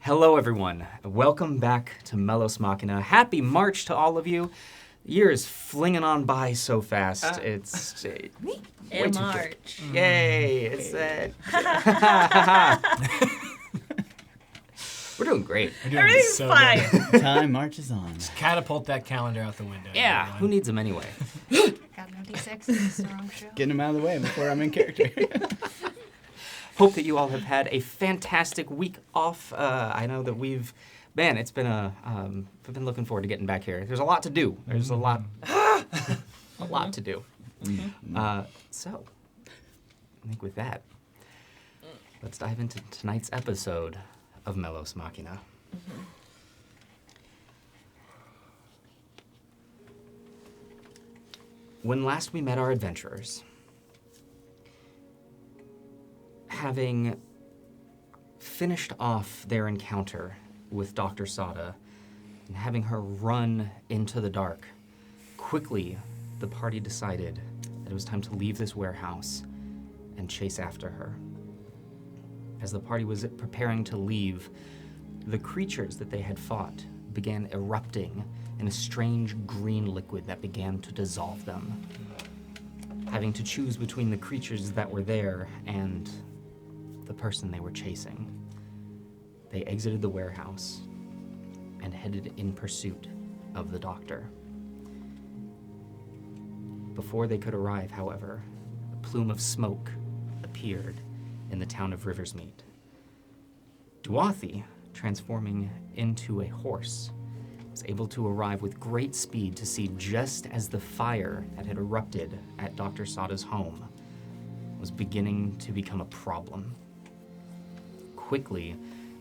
Hello, everyone. Welcome back to Melos Machina. Happy March to all of you. The year is flinging on by so fast. It's way too March. quick. Yay! It's that. We're doing great. We're doing Everything's so fine. good. Time marches on. Just catapult that calendar out the window. Yeah, everyone. who needs them anyway? Got no D6. This is the wrong show. Getting him out of the way before I'm in character. Hope that you all have had a fantastic week off. I know that it's been we've been looking forward to getting back here. There's a lot to do. There's a lot to do. So, I think with that, let's dive into tonight's episode of Melos Machina. When last we met our adventurers, having finished off their encounter with Dr. Sada and having her run into the dark, quickly the party decided that it was time to leave this warehouse and chase after her. As the party was preparing to leave, the creatures that they had fought began erupting in a strange green liquid that began to dissolve them. Having to choose between the creatures that were there and the person they were chasing, they exited the warehouse and headed in pursuit of the doctor. Before they could arrive, however, a plume of smoke appeared in the town of Riversmeet. Duathi, transforming into a horse, was able to arrive with great speed to see just as the fire that had erupted at Dr. Sada's home was beginning to become a problem. Quickly,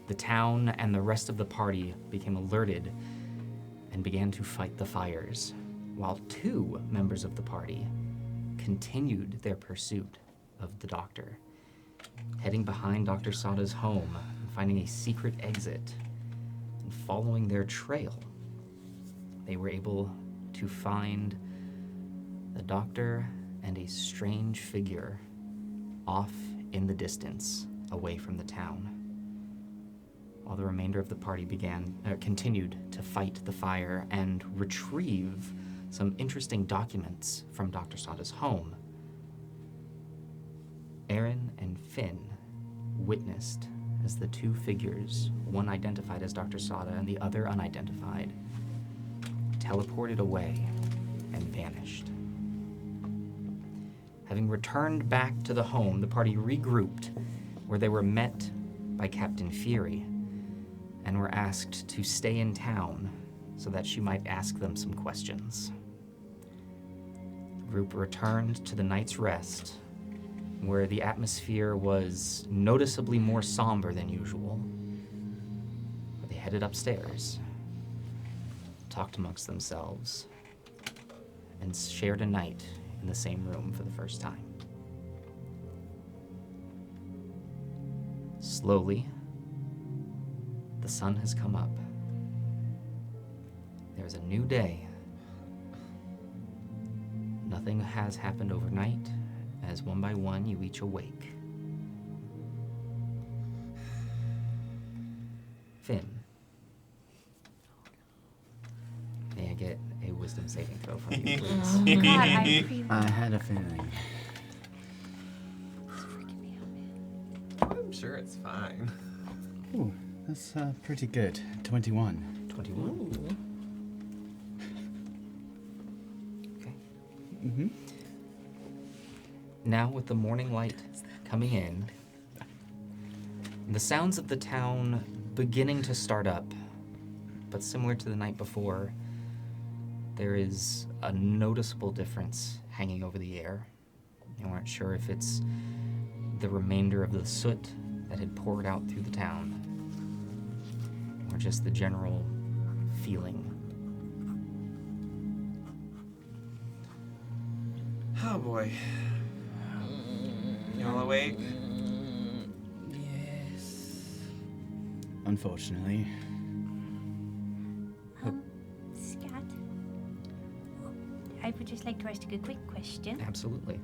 the town and the rest of the party became alerted and began to fight the fires, while two members of the party continued their pursuit of the doctor, heading behind Dr. Sada's home and finding a secret exit. And following their trail, they were able to find the doctor and a strange figure off in the distance, away from the town, while the remainder of the party continued to fight the fire and retrieve some interesting documents from Dr. Sada's home. Aaron and Finn witnessed as the two figures, one identified as Dr. Sada and the other unidentified, teleported away and vanished. Having returned back to the home, the party regrouped, where they were met by Captain Fury and were asked to stay in town so that she might ask them some questions. The group returned to the Night's Rest, where the atmosphere was noticeably more somber than usual. They headed upstairs, talked amongst themselves, and shared a night in the same room for the first time. Slowly, the sun has come up. There's a new day. Nothing has happened overnight, as one by one you each awake. Finn, may I get a wisdom saving throw from you, please? Oh, God, I really I had a feeling. it's freaking me out, man. I'm sure it's fine. Ooh, that's pretty good. 21. 21. Okay. Mm-hmm. Now, with the morning light coming in, the sounds of the town beginning to start up, but similar to the night before, there is a noticeable difference hanging over the air. You aren't sure if it's the remainder of the soot that had poured out through the town, or just the general feeling. Oh boy. Y'all awake? Yes. Unfortunately. Scott, I would just like to ask a quick question. Absolutely.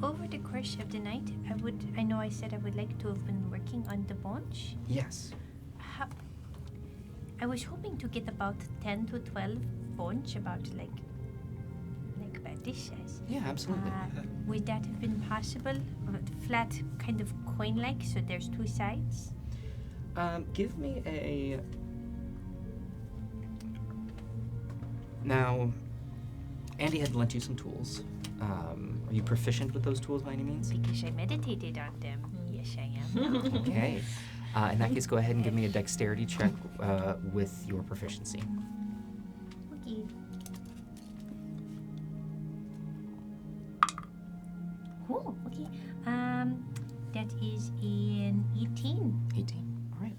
Over the course of the night, I know I said I would like to have been working on the bones. Yes. I was hoping to get about 10 to 12 bones, about like this size. Yeah, absolutely. Would that have been possible? Flat, kind of coin-like, so there's two sides. Give me a... Now, Andy had lent you some tools. Are you proficient with those tools by any means? Because I meditated on them. Yes, I am. Okay. In that case, go ahead and give me a dexterity check with your proficiency. Okay. Oh, okay. That is an 18. 18. All right.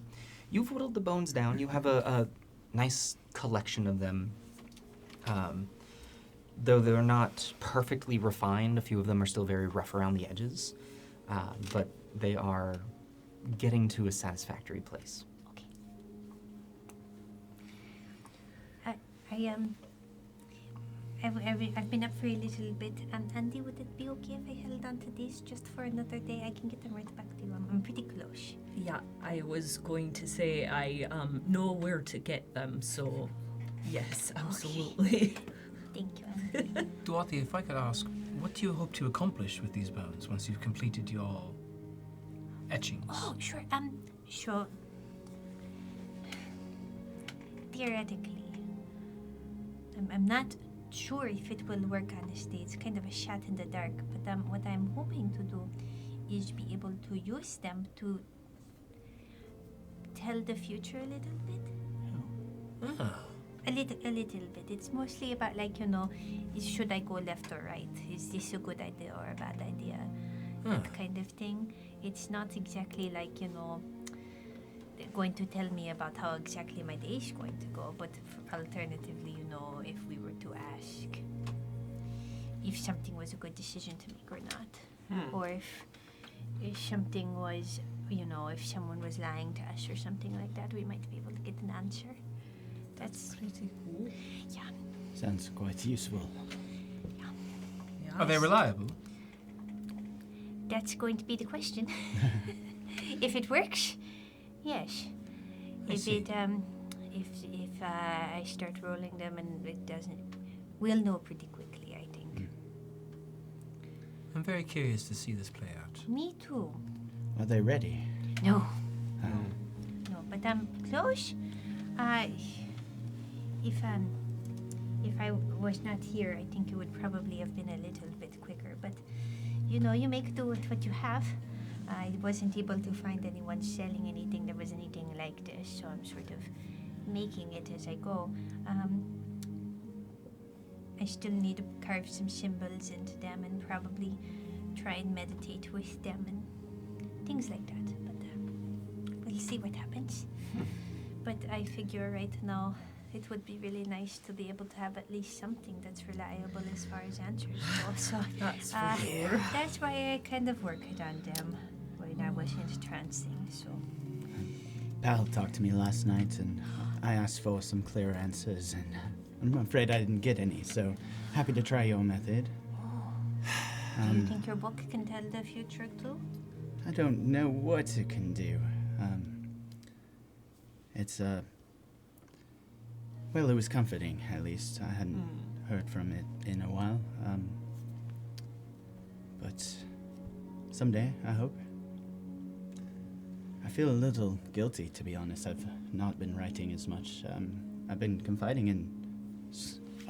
You've whittled the bones down. You have a nice collection of them. Though they're not perfectly refined, a few of them are still very rough around the edges. But they are getting to a satisfactory place. Okay. I've been up for a little bit. Andy, would it be okay if I held on to these just for another day? I can get them right back to you. I'm pretty close. Yeah, I was going to say I know where to get them, so yes, absolutely. Thank you, Andy. Dorothy, if I could ask, what do you hope to accomplish with these bones once you've completed your etchings? Oh, sure. Sure. Theoretically, I'm not sure if it will work, honestly. It's kind of a shot in the dark. But what I'm hoping to do is be able to use them to tell the future a little bit. Ah, A little bit. It's mostly about, like, should I go left or right? Is this a good idea or a bad idea? That kind of thing. It's not exactly like, they're going to tell me about how exactly my day is going to go, but alternatively, if we were to ask if something was a good decision to make or not. Or if something was, if someone was lying to us or something like that, we might be able to get an answer. That's pretty cool. Yeah. Sounds quite useful. Yeah, are they reliable? That's going to be the question. If it works, yes. If I start rolling them and it doesn't, we'll know pretty quickly, I think. I'm very curious to see this play out. Me too. Are they ready? No. Oh. No, but I'm close. If I was not here, I think it would probably have been a little bit quicker. But you make do with what you have. I wasn't able to find anyone selling anything that was anything like this, so I'm sort of making it as I go. I still need to carve some symbols into them and probably try and meditate with them and things like that. But we'll see what happens. But I figure right now it would be really nice to be able to have at least something that's reliable as far as answers go. So That's for sure. that's why I kind of worked on them when I was in trancing. So Pal talked to me last night, and I asked for some clear answers, and I'm afraid I didn't get any, so happy to try your method. do you think your book can tell the future too? I don't know what it can do. Well, it was comforting, at least. I hadn't heard from it in a while. But someday, I hope. I feel a little guilty, to be honest. I've not been writing as much. I've been confiding in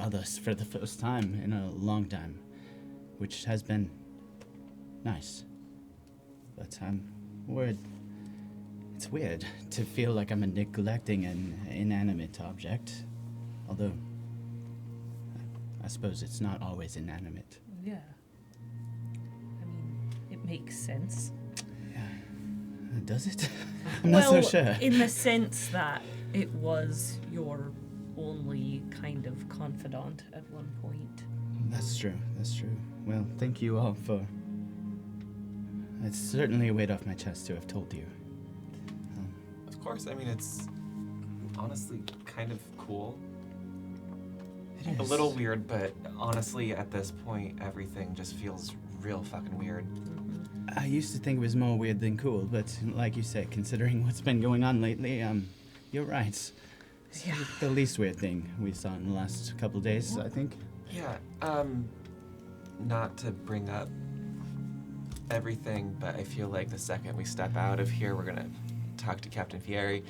others for the first time in a long time, which has been nice. But I'm worried. It's weird to feel like I'm neglecting an inanimate object. Although, I suppose it's not always inanimate. Yeah. I mean, it makes sense. Does it? I'm not so sure. In the sense that it was your only kind of confidant at one point. That's true. Well, thank you all for... It's certainly a weight off my chest to have told you. Of course, I mean, it's honestly kind of cool. It is. A little weird, but honestly, at this point, everything just feels real fucking weird. I used to think it was more weird than cool, but like you said, considering what's been going on lately, you're right. It's the least weird thing we saw in the last couple days, I think. Yeah, not to bring up everything, but I feel like the second we step out of here, we're gonna talk to Captain Fieri.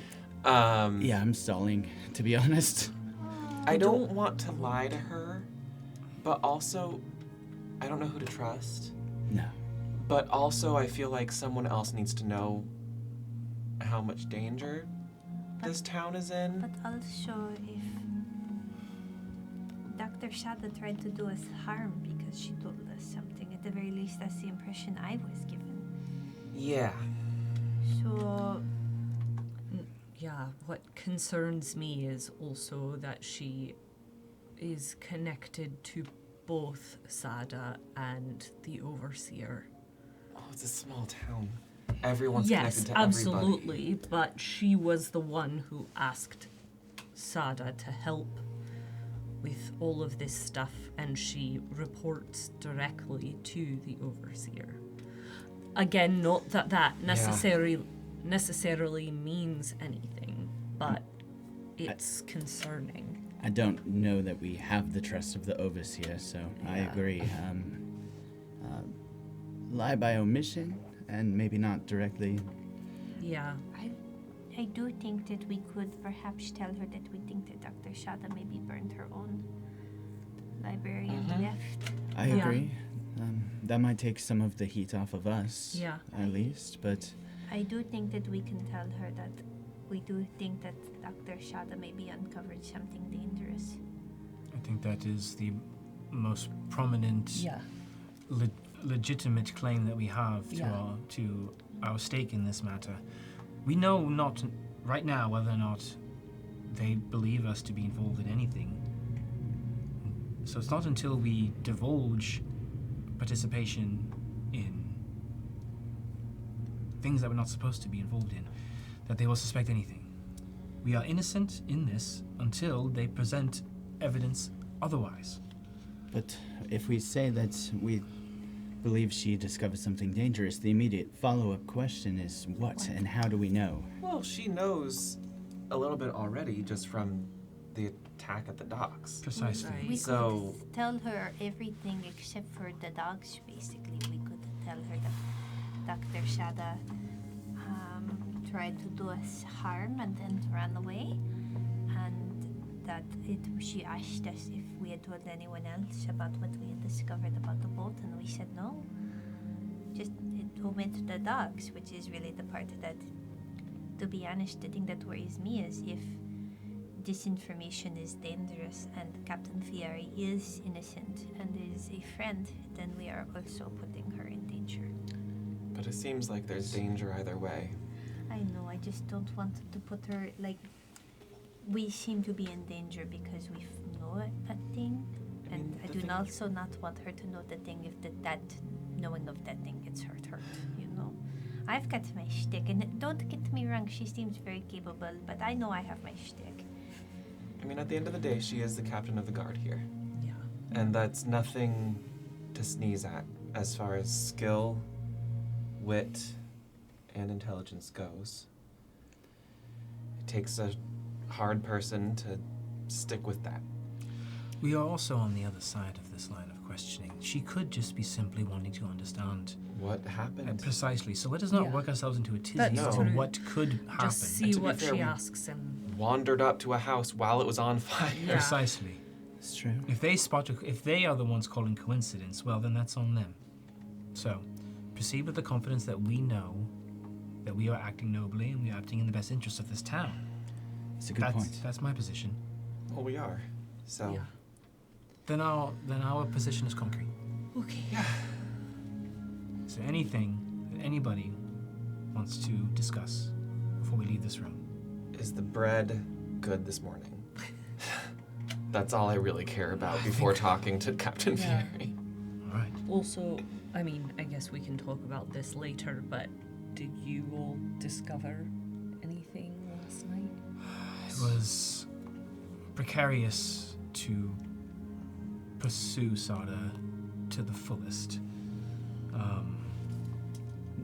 Yeah, I'm stalling, to be honest. I don't want to lie to her, but also, I don't know who to trust. No. But also, I feel like someone else needs to know how much danger this town is in. But also, if Dr. Shada tried to do us harm because she told us something, at the very least, that's the impression I was given. Yeah. So, Yeah, what concerns me is also that she is connected to both Sada and the Overseer. Oh, it's a small town. Everyone's Yes, connected to everybody. absolutely, but she was the one who asked Sada to help with all of this stuff, and she reports directly to the Overseer. Again, not that that necessarily means anything, but it's concerning. I don't know that we have the trust of the Overseer, so I Yeah. agree. Lie by omission, and maybe not directly. Yeah. I do think that we could perhaps tell her that we think that Dr. Shada maybe burned her own library and left. I Yeah. agree. That might take some of the heat off of us, Yeah. at least, but I do think that we can tell her that we do think that Dr. Shada maybe uncovered something dangerous. I think that is the most prominent, legitimate claim that we have to our stake in this matter. We know not right now whether or not they believe us to be involved in anything. So it's not until we divulge participation in things that we're not supposed to be involved in that they will suspect anything. We are innocent in this until they present evidence otherwise. But if we say that we believe she discovered something dangerous, the immediate follow-up question is what and how do we know? Well, she knows a little bit already just from the attack at the docks. Precisely. Right. We So- could tell her everything except for the dogs, basically. We could tell her that Dr. Shada tried to do us harm and then ran away. And that she asked us if we had told anyone else about what we had discovered about the boat, and we said no. Just it went to the dogs, which is really the part that, to be honest, the thing that worries me is if disinformation is dangerous and Captain Fieri is innocent and is a friend, then we are also putting her in danger. But it seems like there's danger either way. I know, I just don't want to put her, like, we seem to be in danger because we know a thing, and mean, I the do thing- also not want her to know the thing if that knowing of that thing gets hurt, you know? I've got my shtick, and don't get me wrong, she seems very capable, but I know I have my shtick. I mean, at the end of the day, she is the captain of the guard here. Yeah. And that's nothing to sneeze at as far as skill, wit, and intelligence goes. It takes a hard person to stick with that. We are also on the other side of this line of questioning. She could just be simply wanting to understand. What happened? Precisely. So let us not Yeah. work ourselves into a tizzy That's over true. what could happen. Just see to be what fair, she we- asks and Wandered up to a house while it was on fire. Yeah. Precisely. It's true. If they are the ones calling coincidence, well, then that's on them. So, proceed with the confidence that we know that we are acting nobly and we are acting in the best interest of this town. It's a good point. That's my position. Well, we are. So, yeah. Then our position is concrete. Okay. Is there anything that anybody wants to discuss before we leave this room? is the bread good this morning? That's all I really care about before talking to Captain Yeah. Fieri. All right. Also, I mean, I guess we can talk about this later, but did you all discover anything last night? It was precarious to pursue Sada to the fullest.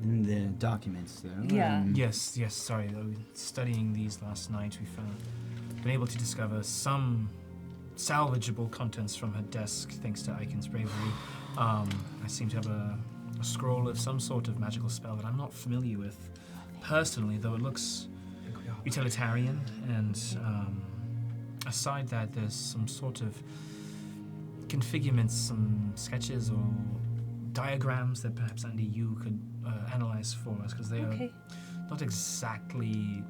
In the documents, though. Yeah. Yes, sorry. Studying these last night, been able to discover some salvageable contents from her desk thanks to Icon's bravery. I seem to have a scroll of some sort of magical spell that I'm not familiar with personally, though it looks utilitarian, and aside that, there's some sort of configurements, some sketches or diagrams that perhaps, Andy, you could analyze for us, because they are not exactly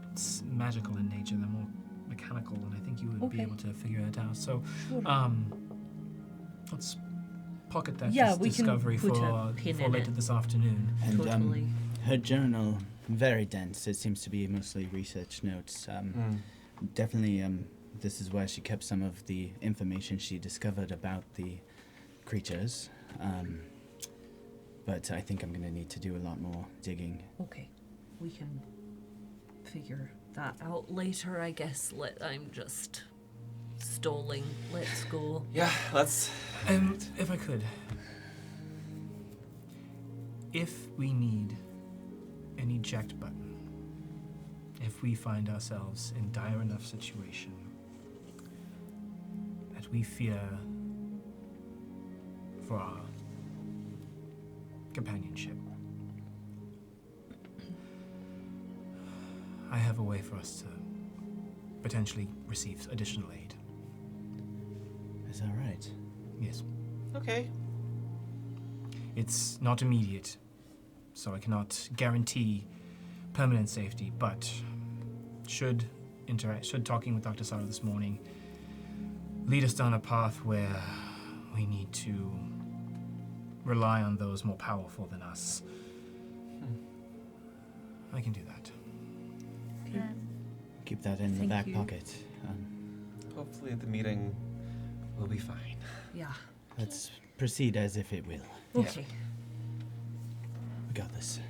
magical in nature, they're more mechanical, and I think you would be able to figure it out. So, let's pocket that discovery can put for a pin in later it. this afternoon. And Totally. her journal, very dense. It seems to be mostly research notes. Definitely, this is where she kept some of the information she discovered about the creatures. But I think I'm going to need to do a lot more digging. Okay. We can figure that out later, I guess. I'm just stalling. Let's go. Yeah, let's. If I could, if we need an eject button, if we find ourselves in dire enough situation that we fear for our companionship, I have a way for us to potentially receive additional aid. Is that right? Yes. Okay. It's not immediate, so I cannot guarantee permanent safety, but should talking with Dr. Sarah this morning lead us down a path where we need to rely on those more powerful than us, I can do that. Keep that in the Thank back you. pocket. Hopefully the meeting will be fine. Yeah. Let's proceed as if it will. Okay. We got this.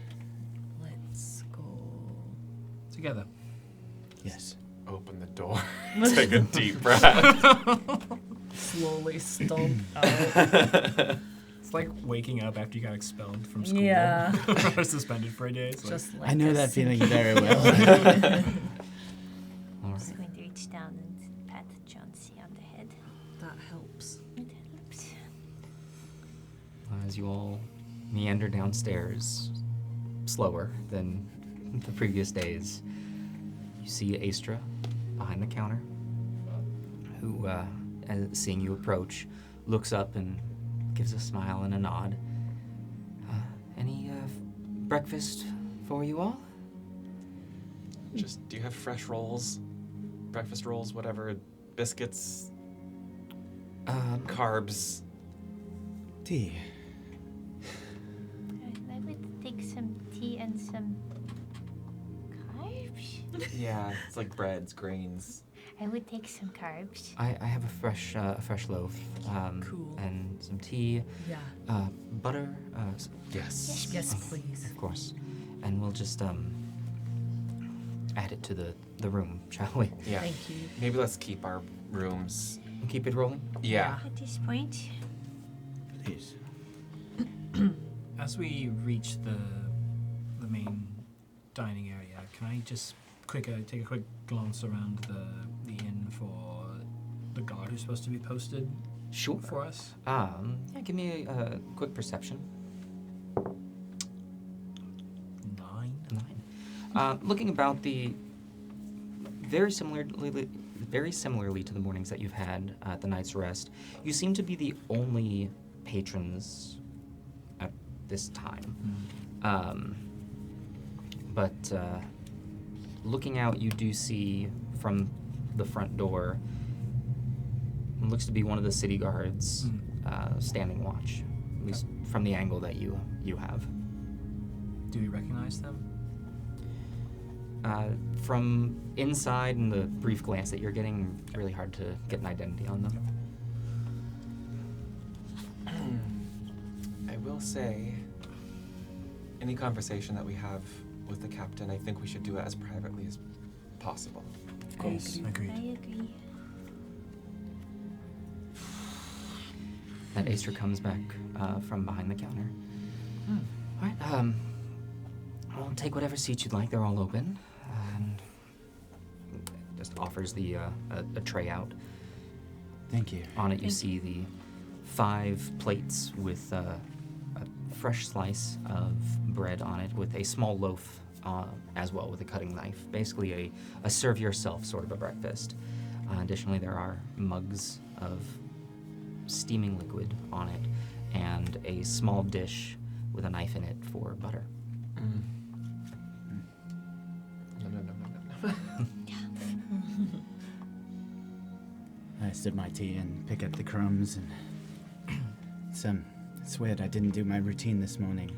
Let's go. Together. Yes. Open the door. Take a deep breath. Slowly stomp out. It's like waking up after you got expelled from school. Yeah. Or suspended for a day. It's Just like I know a that sing- feeling very well. All Just right. going to reach down and pat Chauncey on the head. That helps. It helps. As you all meander downstairs, slower than the previous days, you see Astra behind the counter, who, seeing you approach, looks up and gives a smile and a nod. Any breakfast for you all? Just, do you have fresh rolls? Breakfast rolls, whatever. Biscuits, carbs. Tea. I would take some tea and some carbs. Yeah, it's like breads, grains. I would take some carbs. I have a fresh loaf, Cool. and some tea, Yeah. butter. Yes. Yes, please. Of course, and we'll just add it to the room, shall we? Yeah. Thank you. Maybe let's keep our rooms. Keep it rolling. Yeah. At this point, Please. As we reach the main dining area, can I just take a quick glance around the inn for the guard who's supposed to be posted Sure. for us? Yeah, give me a quick perception. 9. 9. Looking about the very similarly to the mornings that you've had at the night's rest, you seem to be the only patrons at this time. But looking out, you do see from the front door, it looks to be one of the city guards standing watch, at least from the angle that you have. Do we recognize them? From inside and the brief glance that you're getting, really hard to get an identity on them. I will say, any conversation that we have with the captain, I think we should do it as privately as possible. Of course. Agreed. I agree. And Astra comes back from behind the counter. All right, Well, take whatever seat you'd like. They're all open. And just offers the a tray out. Thank you. On it, you see the 5 plates with a fresh slice of bread on it, with a small loaf as well, with a cutting knife. Basically, a serve yourself sort of a breakfast. Additionally, there are mugs of steaming liquid on it, and a small dish with a knife in it for butter. I sip my tea and pick up the crumbs, and it's weird. I didn't do my routine this morning.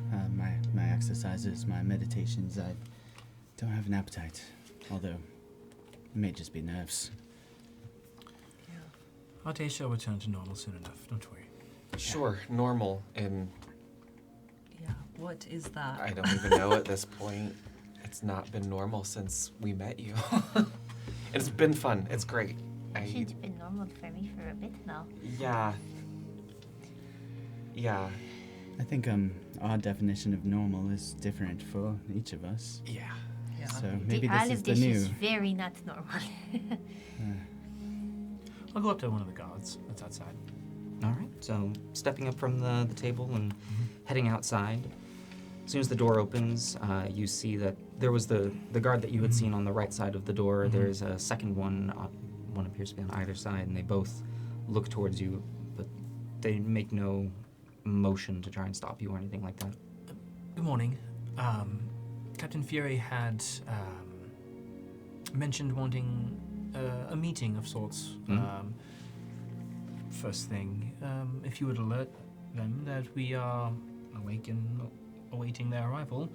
My exercises, my meditations. I don't have an appetite, although it may just be nerves. Our day shall return to normal soon enough, don't worry. Sure, normal, and Yeah, what is that? I don't even know at this point. It's not been normal since we met you. It's been fun. It's great. It's been normal for me for a bit now. Yeah. I think our definition of normal is different for each of us. Yeah. So maybe the this olive is the dish new. is very not normal. I'll go up to one of the guards that's outside. All right, so stepping up from the table and heading outside. As soon as the door opens, you see that there was the guard that you had seen on the right side of the door. There's a second one. One appears to be on either side, and they both look towards you, but they make no motion to try and stop you or anything like that. Good morning. Captain Fury had mentioned wanting a meeting of sorts. First thing, if you would alert them that we are awake and awaiting their arrival,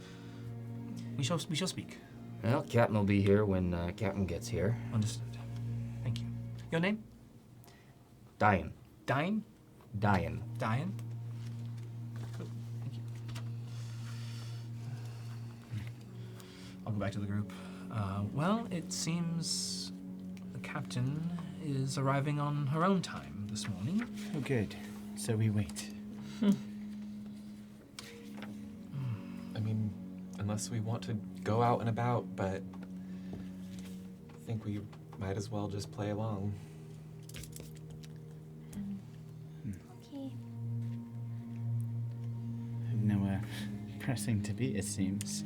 we shall speak. Well, Captain will be here when Captain gets here. Understood. Thank you. Your name? Diane. Diane? Diane. Diane? Cool. Thank you. I'll go back to the group. Well, it seems the captain is arriving on her own time this morning. Oh, good. So we wait. I mean, unless we want to go out and about, but I think we might as well just play along. Okay. Nowhere pressing to be, it seems.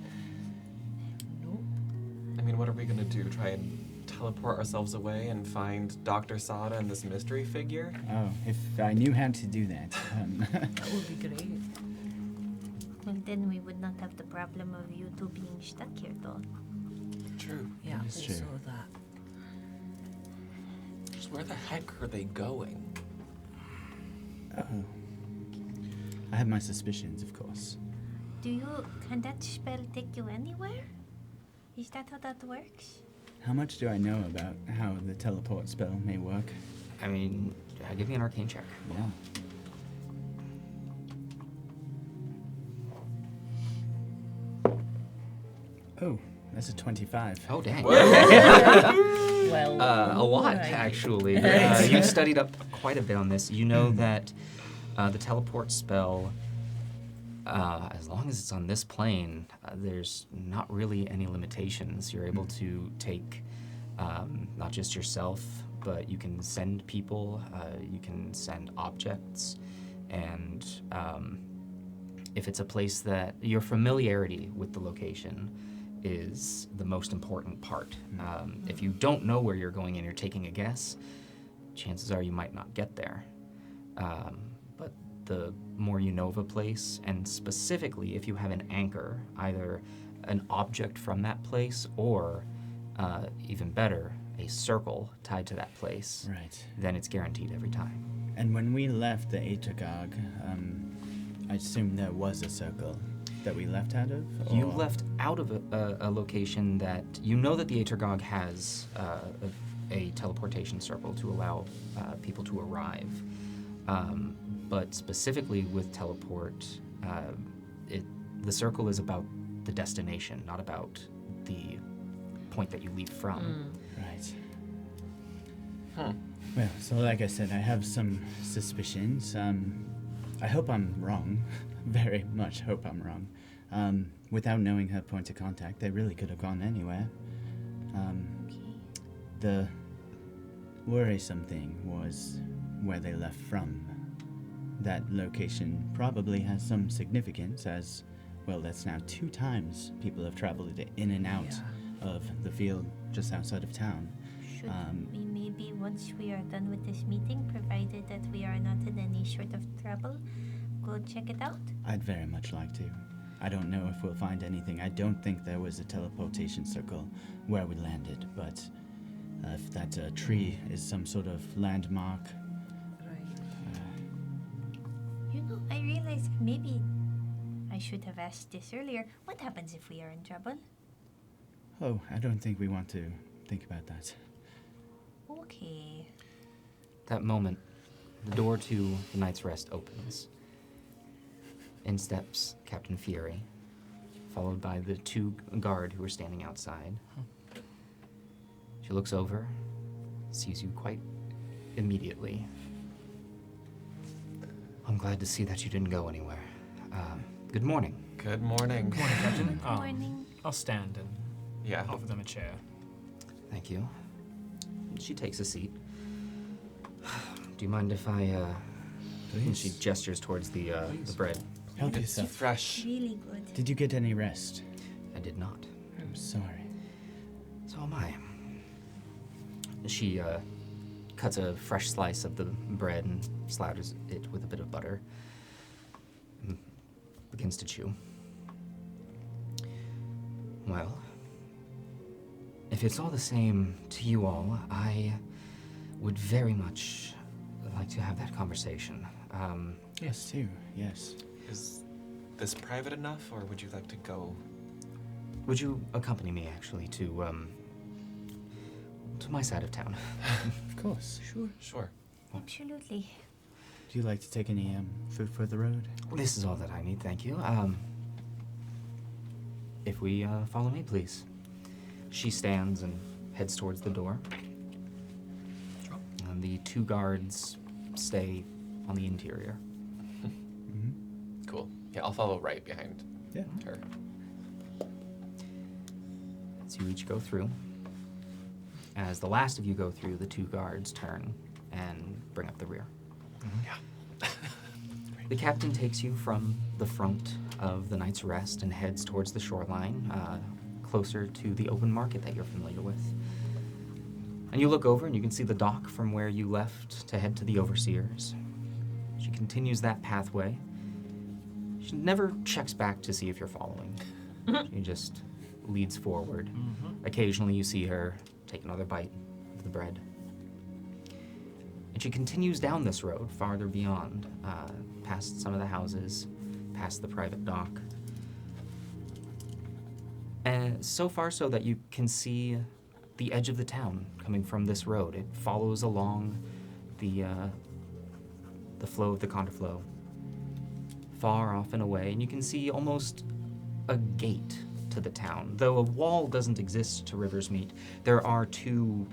Nope. I mean, what are we gonna do? Try and teleport ourselves away and find Dr. Sada and this mystery figure? Oh, if I knew how to do that. That would be great. Well, then we would not have the problem of you two being stuck here, though. True. Yeah, That is also true. that. Just where the heck are they going? Oh. I have my suspicions, of course. Can that spell take you anywhere? Is that how that works? How much do I know about how the teleport spell may work? I mean, give me an arcane check. Yeah. Oh, that's a 25. Oh, dang. Well, A lot, right. actually. You've studied up quite a bit on this. You know that the teleport spell, as long as it's on this plane, there's not really any limitations. You're able to take not just yourself, but you can send people, you can send objects, and if it's a place that your familiarity with the location is the most important part. If you don't know where you're going and you're taking a guess, chances are you might not get there. But the more you know of a place, and specifically if you have an anchor, either an object from that place or, even better, a circle tied to that place, Right. then it's guaranteed every time. And when we left the Aethergog, I assume there was a circle that we left out of? You or- left out of a location that you know that the Aethergog has a teleportation circle to allow people to arrive. But specifically with teleport, the circle is about the destination, not about the point that you leave from. Right. Huh. Well, so like I said, I have some suspicions. I hope I'm wrong. Very much hope I'm wrong. without knowing her point of contact, they really could have gone anywhere. The worrisome thing was where they left from. That location probably has some significance, as, well, that's now 2 times people have traveled in and out of the field just outside of town. Should we maybe, once we are done with this meeting, provided that we are not in any sort of trouble, go check it out? I'd very much like to. I don't know if we'll find anything. I don't think there was a teleportation circle where we landed, but if that tree is some sort of landmark. You know, I realized maybe I should have asked this earlier. What happens if we are in trouble? Oh, I don't think we want to think about that. Okay. That moment, the door to the Night's Rest opens. In steps Captain Fury, followed by the 2 guard who are standing outside. She looks over, sees you quite immediately. I'm glad to see that you didn't go anywhere. Good morning. Good morning. Good morning, Captain. Good morning. I'll stand and Yeah. offer them a chair. Thank you. She takes a seat. Do you mind if I, and she gestures towards the bread. Help It's yourself. fresh. Really good. Did you get any rest? I did not. I'm sorry. So am I. She cuts a fresh slice of the bread and slathers it with a bit of butter. And begins to chew. Well, if it's all the same to you all, I would very much like to have that conversation. Yes, too. Yes. Is this private enough, or would you like to go? Would you accompany me, actually, to my side of town? Of course. Sure. Absolutely. Do you like to take any food for the road? This is all that I need, thank you. If we follow me, please. She stands and heads towards the door. Sure. And the 2 guards stay on the interior. Mm-hmm. Cool. Yeah, I'll follow right behind Yeah. her. So you each go through. As the last of you go through, the 2 guards turn and bring up the rear. Yeah. The captain takes you from the front of the Night's Rest and heads towards the shoreline, closer to the open market that you're familiar with. And you look over and you can see the dock from where you left to head to the Overseers. She continues that pathway. She never checks back to see if you're following. She just leads forward. Occasionally you see her take another bite of the bread. And she continues down this road farther beyond, past some of the houses, past the private dock. And so far so that you can see the edge of the town coming from this road. It follows along the flow of the Conterflow, far off and away, and you can see almost a gate to the town. Though a wall doesn't exist to Riversmeet, there are 2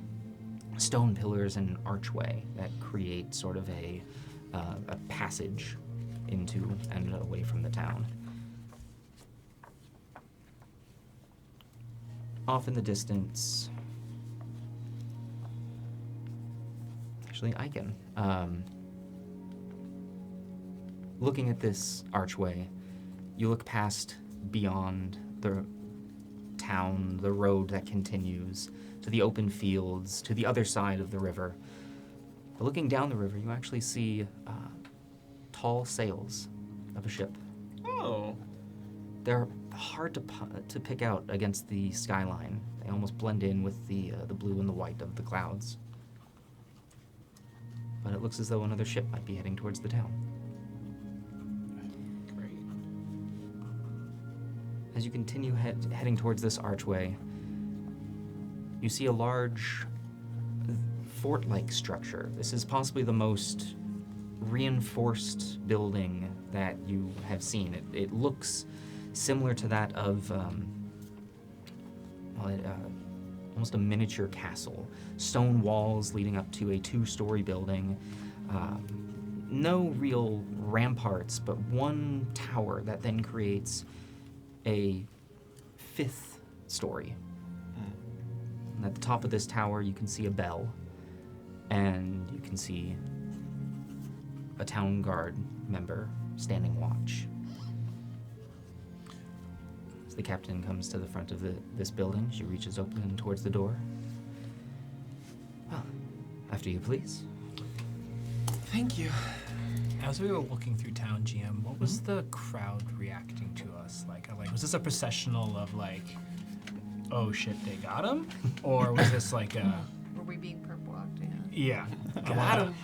stone pillars and an archway that create sort of a passage into and away from the town. Off in the distance, actually, I can. Looking at this archway, you look past beyond the town, the road that continues, to the open fields, to the other side of the river. But looking down the river, you actually see tall sails of a ship. Oh. They're hard to pick out against the skyline. They almost blend in with the blue and the white of the clouds. But it looks as though another ship might be heading towards the town. Great. As you continue heading towards this archway, you see a large fort-like structure. This is possibly the most reinforced building that you have seen. It looks similar to that of almost a miniature castle. Stone walls leading up to a 2-story building. No real ramparts, but one tower that then creates a 5th story. And at the top of this tower, you can see a bell, and you can see a town guard member standing watch. As the captain comes to the front of this building, she reaches open towards the door. Well, after you, please. Thank you. As we were walking through town, GM, what was the crowd reacting to us? Like, was this a processional of like, oh shit, they got him? Or was this like a... Were we being perp-walked? Yeah.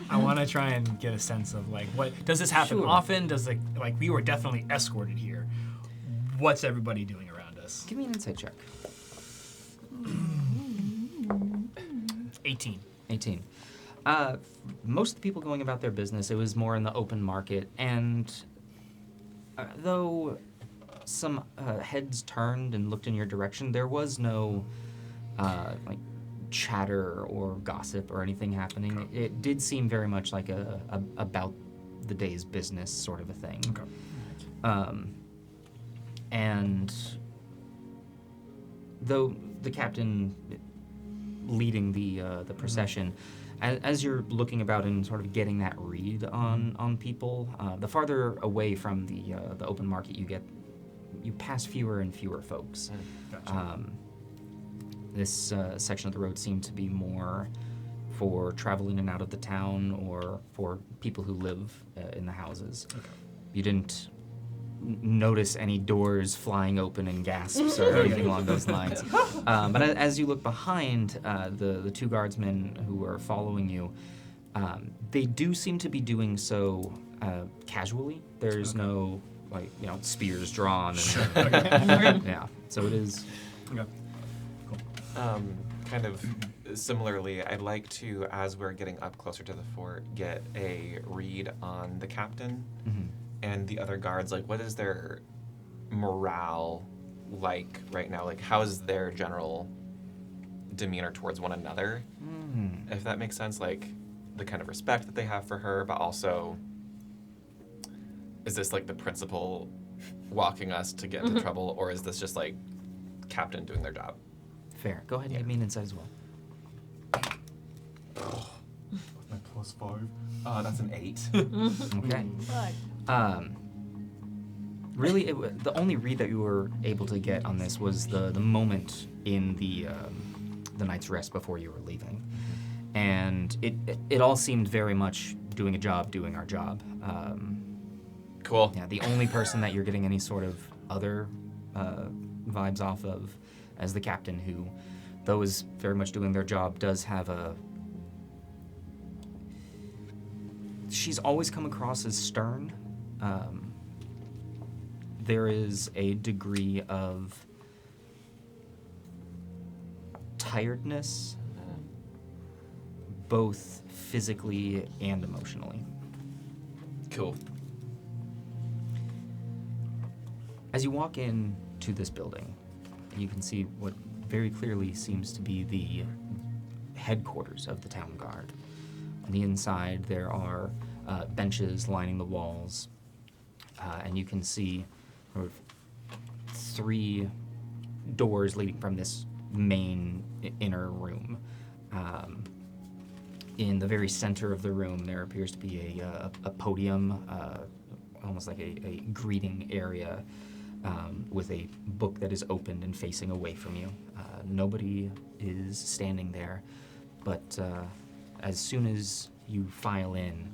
I want to try and get a sense of like, what does this happen Sure. often? Does like we were definitely escorted here. What's everybody doing around us? Give me an insight check. 18. 18. Most of the people going about their business, it was more in the open market, and though some heads turned and looked in your direction, there was no like chatter or gossip or anything happening. It did seem very much like a about the day's business sort of a thing. Okay. And though the captain leading the procession, as you're looking about and sort of getting that read on people, the farther away from the open market you get, you pass fewer and fewer folks. Gotcha. This section of the road seemed to be more for travel in and out of the town or for people who live in the houses. Okay. You didn't notice any doors flying open and gasps or anything along those lines. But as you look behind the two guardsmen who are following you, they do seem to be doing so casually. There's no, like, spears drawn. And, yeah, so it is... Okay. Kind of similarly, I'd like to, as we're getting up closer to the fort, get a read on the captain and the other guards. Like, what is their morale like right now? Like, how is their general demeanor towards one another? If that makes sense, like the kind of respect that they have for her, but also, is this like the principal walking us to get into trouble, or is this just like captain doing their job? Fair. Go ahead and give me an insight as well. With my +5. That's an 8. Okay. Really, the only read that you were able to get on this was the moment in the night's rest before you were leaving, and it all seemed very much doing our job. Cool. Yeah, the only person that you're getting any sort of other vibes off of as the captain, who, though is very much doing their job, does have she's always come across as stern. There is a degree of tiredness, both physically and emotionally. Cool. As you walk in to this building, you can see what very clearly seems to be the headquarters of the town guard. On the inside, there are benches lining the walls, and you can see sort of 3 doors leading from this main inner room. In the very center of the room, there appears to be a podium, almost like a greeting area, with a book that is opened and facing away from you. Nobody is standing there, but as soon as you file in,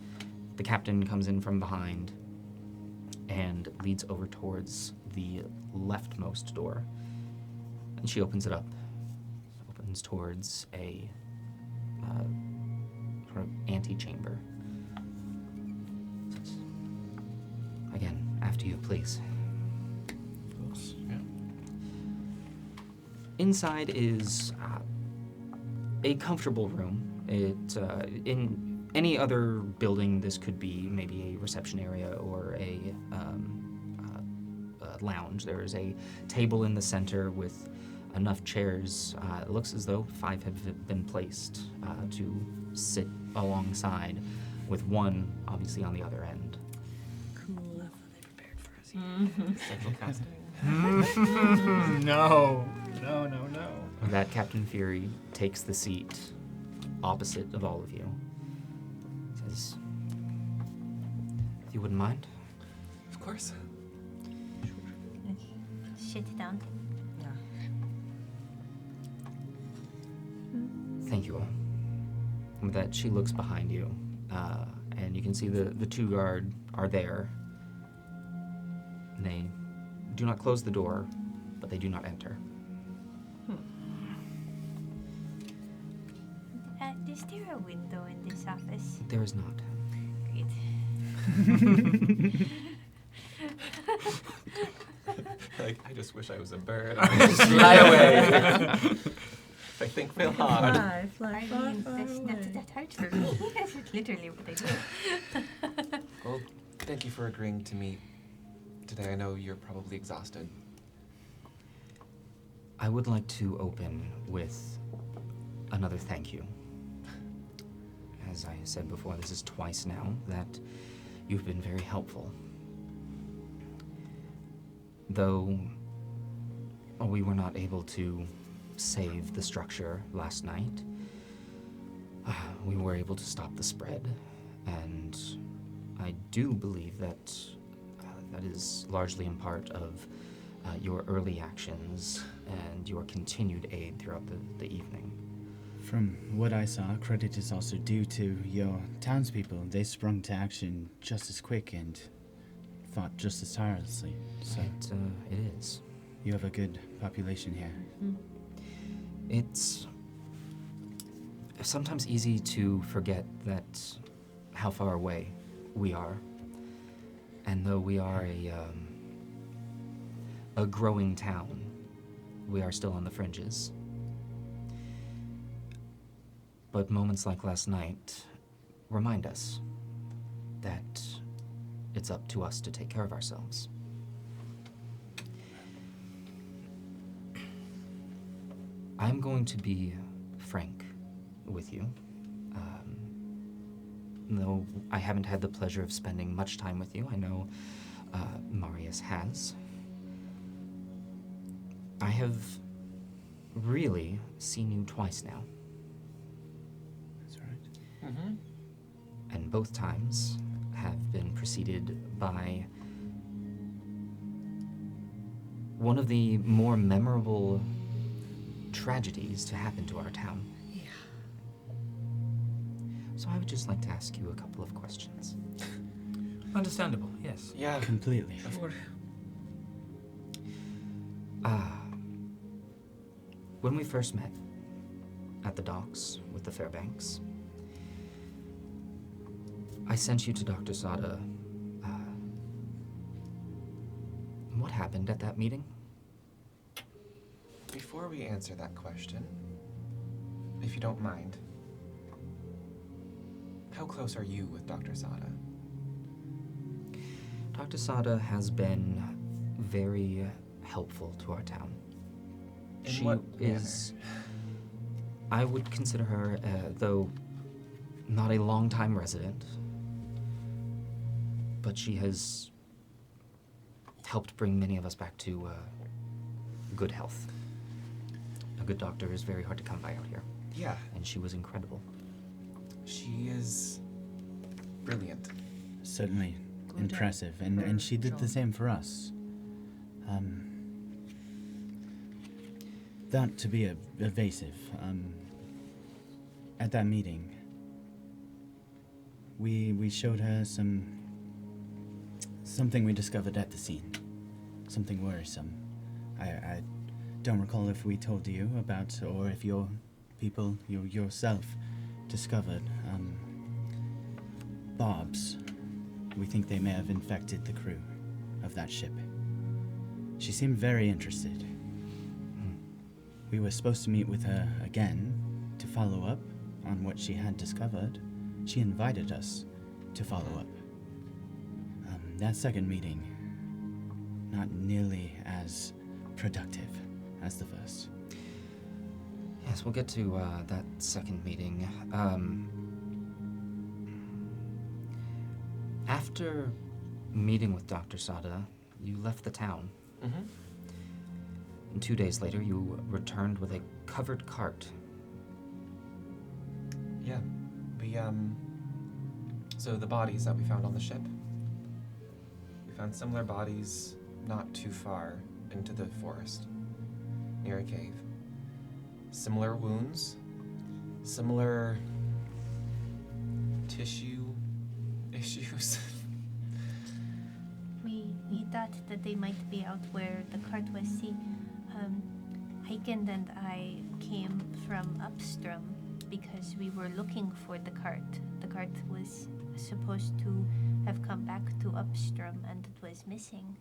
the captain comes in from behind and leads over towards the leftmost door. And she opens it up. Opens towards a sort of antechamber. Says, again, after you, please. Inside is a comfortable room. In any other building, this could be maybe a reception area or a lounge. There is a table in the center with enough chairs. It looks as though 5 have been placed to sit alongside, with one obviously on the other end. Cool. That's what they prepared for us. Central casting. No. That Captain Fury takes the seat opposite of all of you. Says, if you wouldn't mind. Of course. Sit down. Yeah. Thank you all. With that, she looks behind you, and you can see the two guard are there. They do not close the door, but they do not enter. Is there a window in this office? There is not. Great. Like, I just wish I was a bird. I would just fly away. I think real hard. Fly, I mean, that's not that hard for me. That's literally what I do. Well, thank you for agreeing to meet today. I know you're probably exhausted. I would like to open with another thank you. As I said before, this is twice now that you've been very helpful. Though we were not able to save the structure last night, we were able to stop the spread, and I do believe that that is largely in part of your early actions and your continued aid throughout the evening. From what I saw, credit is also due to your townspeople. They sprung to action just as quick and fought just as tirelessly. So It is. you have a good population here. It's sometimes easy to forget that how far away we are. And though we are a growing town, we are still on the fringes. But moments like last night remind us that it's up to us to take care of ourselves. I'm going to be frank with you. Though I haven't had the pleasure of spending much time with you, I know Marius has. I have really seen you twice now. That's right. Mm-hmm. And both times have been preceded by one of the more memorable tragedies to happen to our town. Yeah. So I would just like to ask you a couple of questions. Understandable, yes. Yeah. Completely. Sure. When we first met at the docks with the Fairbanks, I sent you to Dr. Sada. What happened at that meeting? Before we answer that question, if you don't mind, how close are you with Dr. Sada? Dr. Sada has been very helpful to our town. In She what is, I would consider her, though not a long-time resident, but she has helped bring many of us back to good health. A good doctor is very hard to come by out here, Yeah, and she was incredible. she is brilliant. Certainly Good impressive. at And her she did the job. same for us. Not to be evasive, at that meeting, we showed her something we discovered at the scene. Something worrisome. I don't recall if we told you about, or if your people, yourself, discovered, barbs. We think they may have infected the crew of that ship. She seemed very interested. We were supposed to meet with her again to follow up on what she had discovered. She invited us to follow up. That second meeting, not nearly as productive as the first. Yes, we'll get to that second meeting. After meeting with Dr. Sada, you left the town. Mm-hmm. And 2 days later, you returned with a covered cart. Yeah. So the bodies that we found on the ship, we found similar bodies not too far into the forest, near a cave. Similar wounds, similar tissue issues. We thought that they might be out where the cart was. See, Hyken and I came from upstream because we were looking for the cart. The cart was supposed to have come back to upstream and it was missing.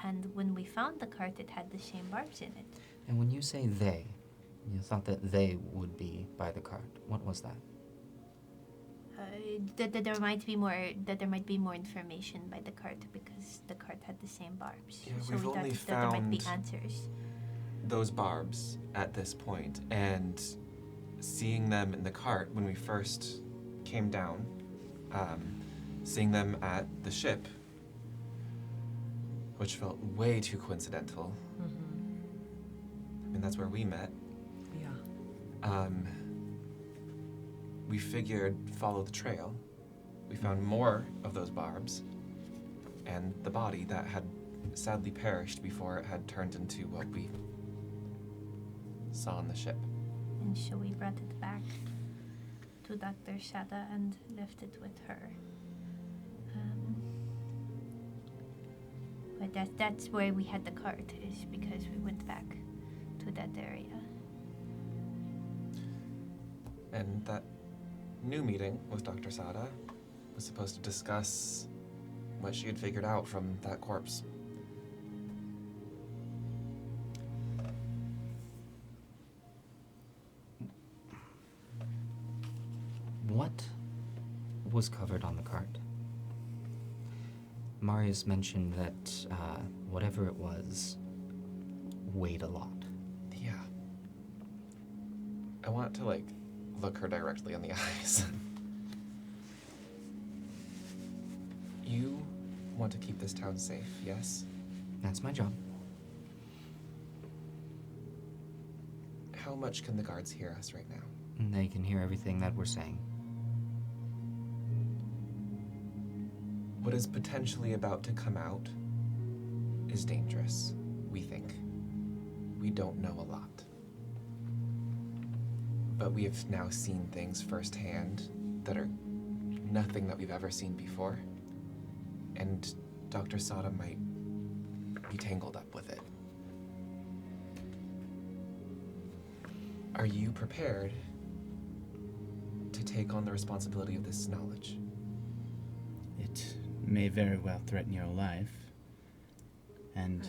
And when we found the cart, it had the same barbs in it. And when you say they, you thought that they would be by the cart. What was that? That there might be more information by the cart because the cart had the same barbs. Yeah, so we've we thought only that there might be found answers. those barbs at this point, and seeing them in the cart when we first came down, seeing them at the ship, which felt way too coincidental. I mean, that's where we met. Yeah. We figured follow the trail. We found more of those barbs and the body that had sadly perished before it had turned into what we saw on the ship. And so we brought it back to Dr. Sada and left it with her. But that's where we had the cart, is because we went back to that area. And that new meeting with Dr. Sada was supposed to discuss what she had figured out from that corpse. What was covered on the cart? Marius mentioned that whatever it was weighed a lot. Yeah. I want to, look her directly in the eyes. You want to keep this town safe, yes? That's my job. How much can the guards hear us right now? And they can hear everything that we're saying. What is potentially about to come out is dangerous, we think. We don't know a lot. But we have now seen things firsthand that are nothing that we've ever seen before. And Dr. Sada might be tangled up with it. Are you prepared to take on the responsibility of this knowledge? It may very well threaten your life. And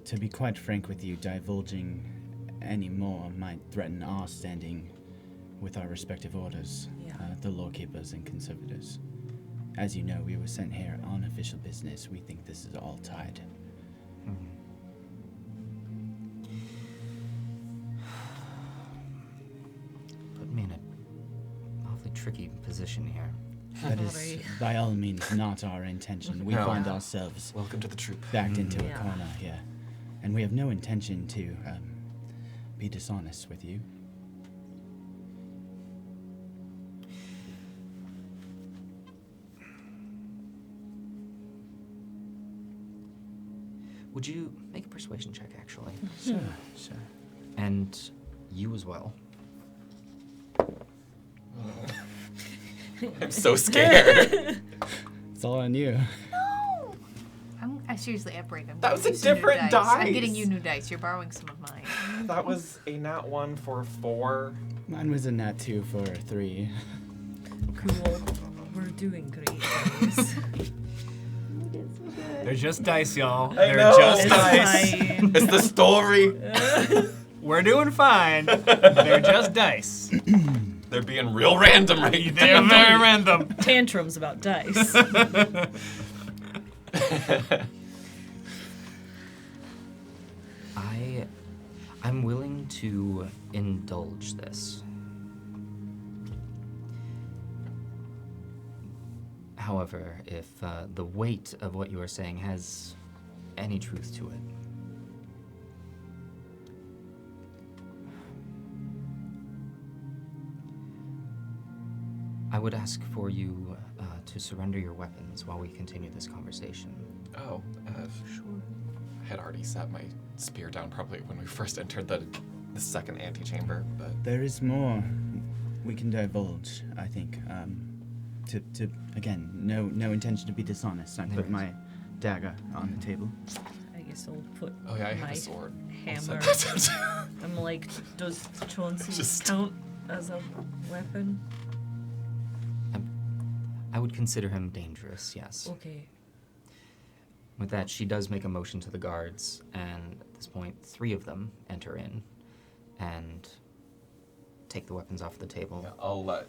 to be quite frank with you, divulging any more might threaten our standing with our respective orders, Yeah. The lawkeepers and conservators. As you know, we were sent here on official business. We think this is all tied. Put me in an awfully tricky position here. That is, Sorry. by all means, not our intention. We No. find ourselves Welcome to the troop. backed into a Yeah. corner here. And we have no intention to be dishonest with you. Would you make a persuasion check, actually? Sure. And you as well. I'm so scared. It's all on you. No! I seriously, I break. That was a getting you some new different I'm getting dice. you new dice. You're borrowing some of mine. That was a nat 1 for 4. Mine was a nat 2 for 3. Cool. We're doing great, guys. They're just dice, y'all. I They're know. just It's dice. fine. It's the story. We're doing fine. They're just dice. They're being real random right They're now. very random. Tantrums about dice. I'm willing to indulge this. However, if the weight of what you are saying has any truth to it, I would ask for you to surrender your weapons while we continue this conversation. Oh, Sure. I had already set my spear down probably when we first entered the second antechamber, but There is more we can divulge, I think. To again, no intention to be dishonest. I put There's- my dagger on the table. I guess I'll put oh yeah, I have my a sword. I'll set hammer. that down. I'm like, does Chauncey Just- count as a weapon? I would consider him dangerous, yes. Okay. With that, she does make a motion to the guards, and at this point, 3 of them enter in and take the weapons off the table. Yeah, I'll let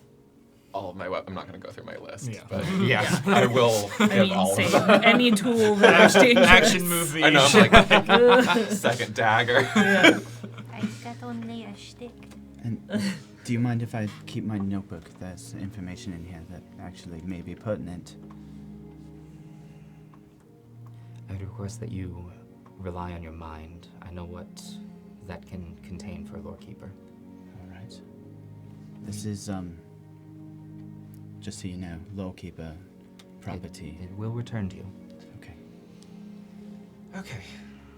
all of my weapons. I'm not going to go through my list, Yeah. but yeah, I will I give mean, all same. of them. Any tool that's dangerous. Action movie. I know. I'm like second dagger. I've got only a shtick. And do you mind if I keep my notebook? There's information in here that actually may be pertinent. I would request that you rely on your mind. I know what that can contain for a lore keeper. All right. This is just so you know, lawkeeper property. It will return to you. Okay. Okay.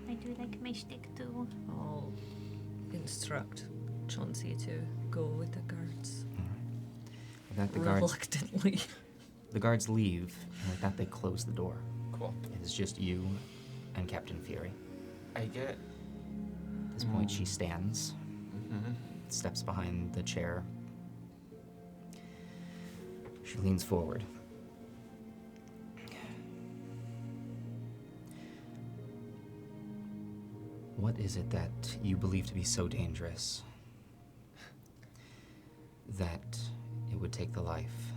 I do like my shtick too. I'll instruct Chauncey to go with the guards. With that, Reluctantly. the guards leave, and with that, they close the door. Cool. It is just you and Captain Fury. I get. At this point, she stands, Mm-hmm. steps behind the chair. She leans forward. What is it that you believe to be so dangerous that it would take the life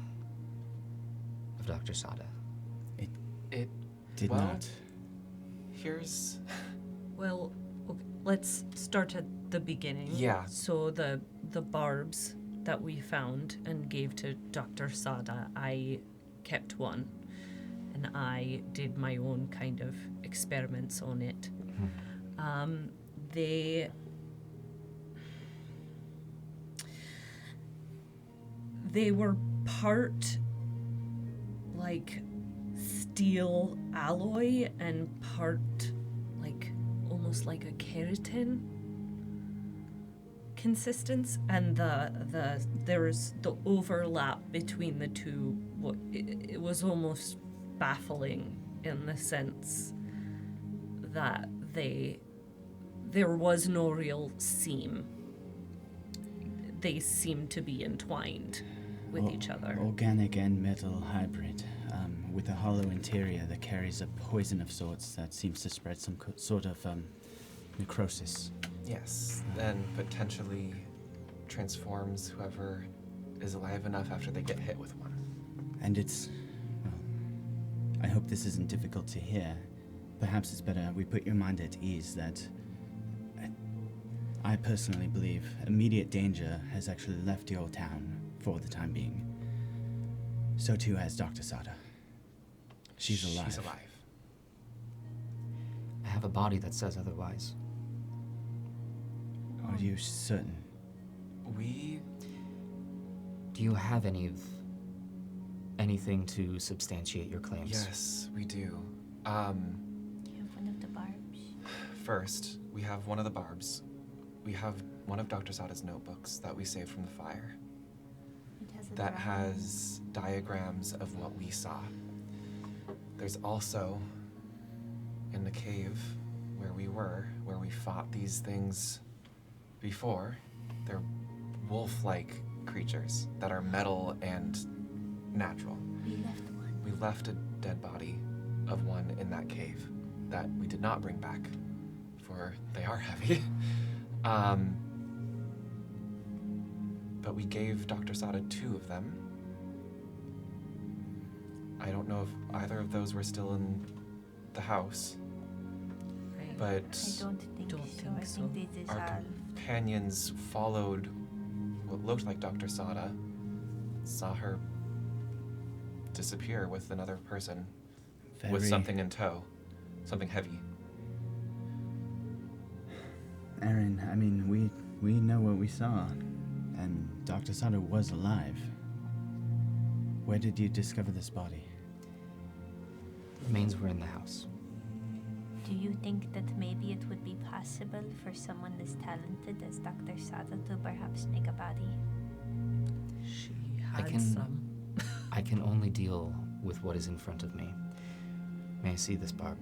of Dr. Sada? It. Did Well, not. Here's. Well, okay, let's start at the beginning. Yeah. So the barbs that we found and gave to Dr. Sada, I kept one, and I did my own kind of experiments on it. They were part like steel alloy and part like almost like a keratin consistence, and there's the overlap between the two. It was almost baffling in the sense that there was no real seam. They seemed to be entwined with each other. Organic and metal hybrid, with a hollow interior that carries a poison of sorts that seems to spread some sort of necrosis. Yes, and potentially transforms whoever is alive enough after they get hit with one. And it's, well, I hope this isn't difficult to hear. Perhaps it's better we put your mind at ease that I personally believe immediate danger has actually left your town for the time being. So too has Dr. Sada. She's alive. She's alive. I have a body that says otherwise. Are you certain? Do you have anything to substantiate your claims? Yes, we do. Do you have one of the barbs? First, we have one of the barbs. We have one of Dr. Sada's notebooks that we saved from the fire. It has a That dragon. has diagrams of what we saw. There's also, in the cave where we fought these things before, they're wolf-like creatures that are metal and natural. We left one. We left a dead body of one in that cave that we did not bring back, for they are heavy. But we gave Dr. Sada 2 of them. I don't know if either of those were still in the house, Right. but I don't think Don't so. think I so. think they our dissolved. companions followed what looked like Dr. Sada, saw her disappear with another person with Very- something in tow, something heavy. Aaron, I mean, we know what we saw, and Dr. Sada was alive. Where did you discover this body? Remains were in the house. Do you think that maybe it would be possible for someone as talented as Dr. Sada to perhaps make a body? She I had can- some. I can only deal with what is in front of me. May I see this barb?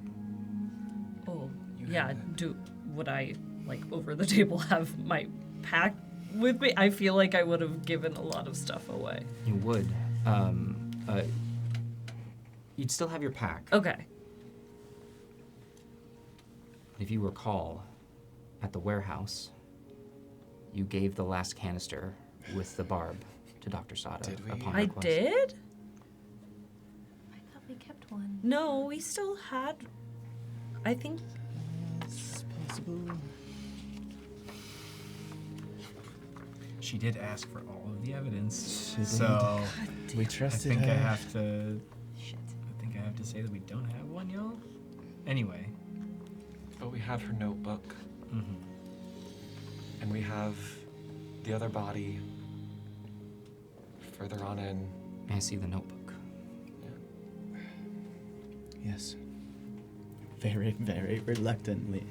Oh, You yeah. have it. Would I, like, over the table have my pack with me? I feel like I would have given a lot of stuff away. You would. You'd still have your pack. Okay. If you recall, at the warehouse, you gave the last canister with the barb to Dr. Sada Did we? upon I request. did? I thought we kept one. No, we still had. I think. It's possible. She did ask for all of the evidence, She so We I trusted think her. I have to. Shit. I think I have to say that we don't have one, y'all. Anyway. But we have her notebook, Mm-hmm. and we have the other body further on in. May I see the notebook? Yes. Very, very reluctantly,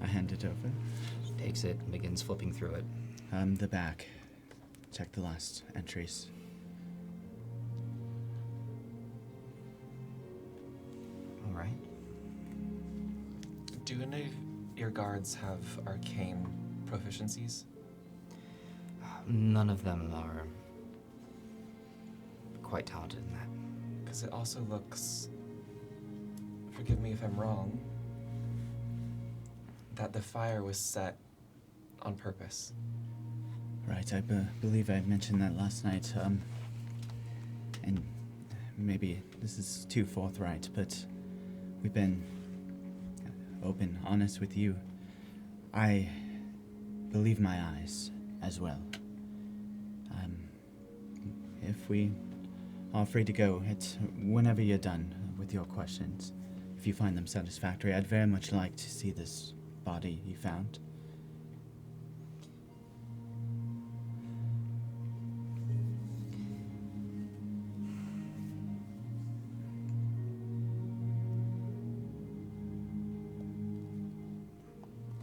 I hand it over. Takes it and begins flipping through it. The back. Check the last entries. All right. Do any of your guards have arcane proficiencies? None of them are quite talented in that. Because it also looks, forgive me if I'm wrong, that the fire was set on purpose. Right, I believe I mentioned that last night. And maybe this is too forthright, but we've been open, honest with you. I believe my eyes as well. If we are free to go, it's whenever you're done with your questions. If you find them satisfactory, I'd very much like to see this body you found.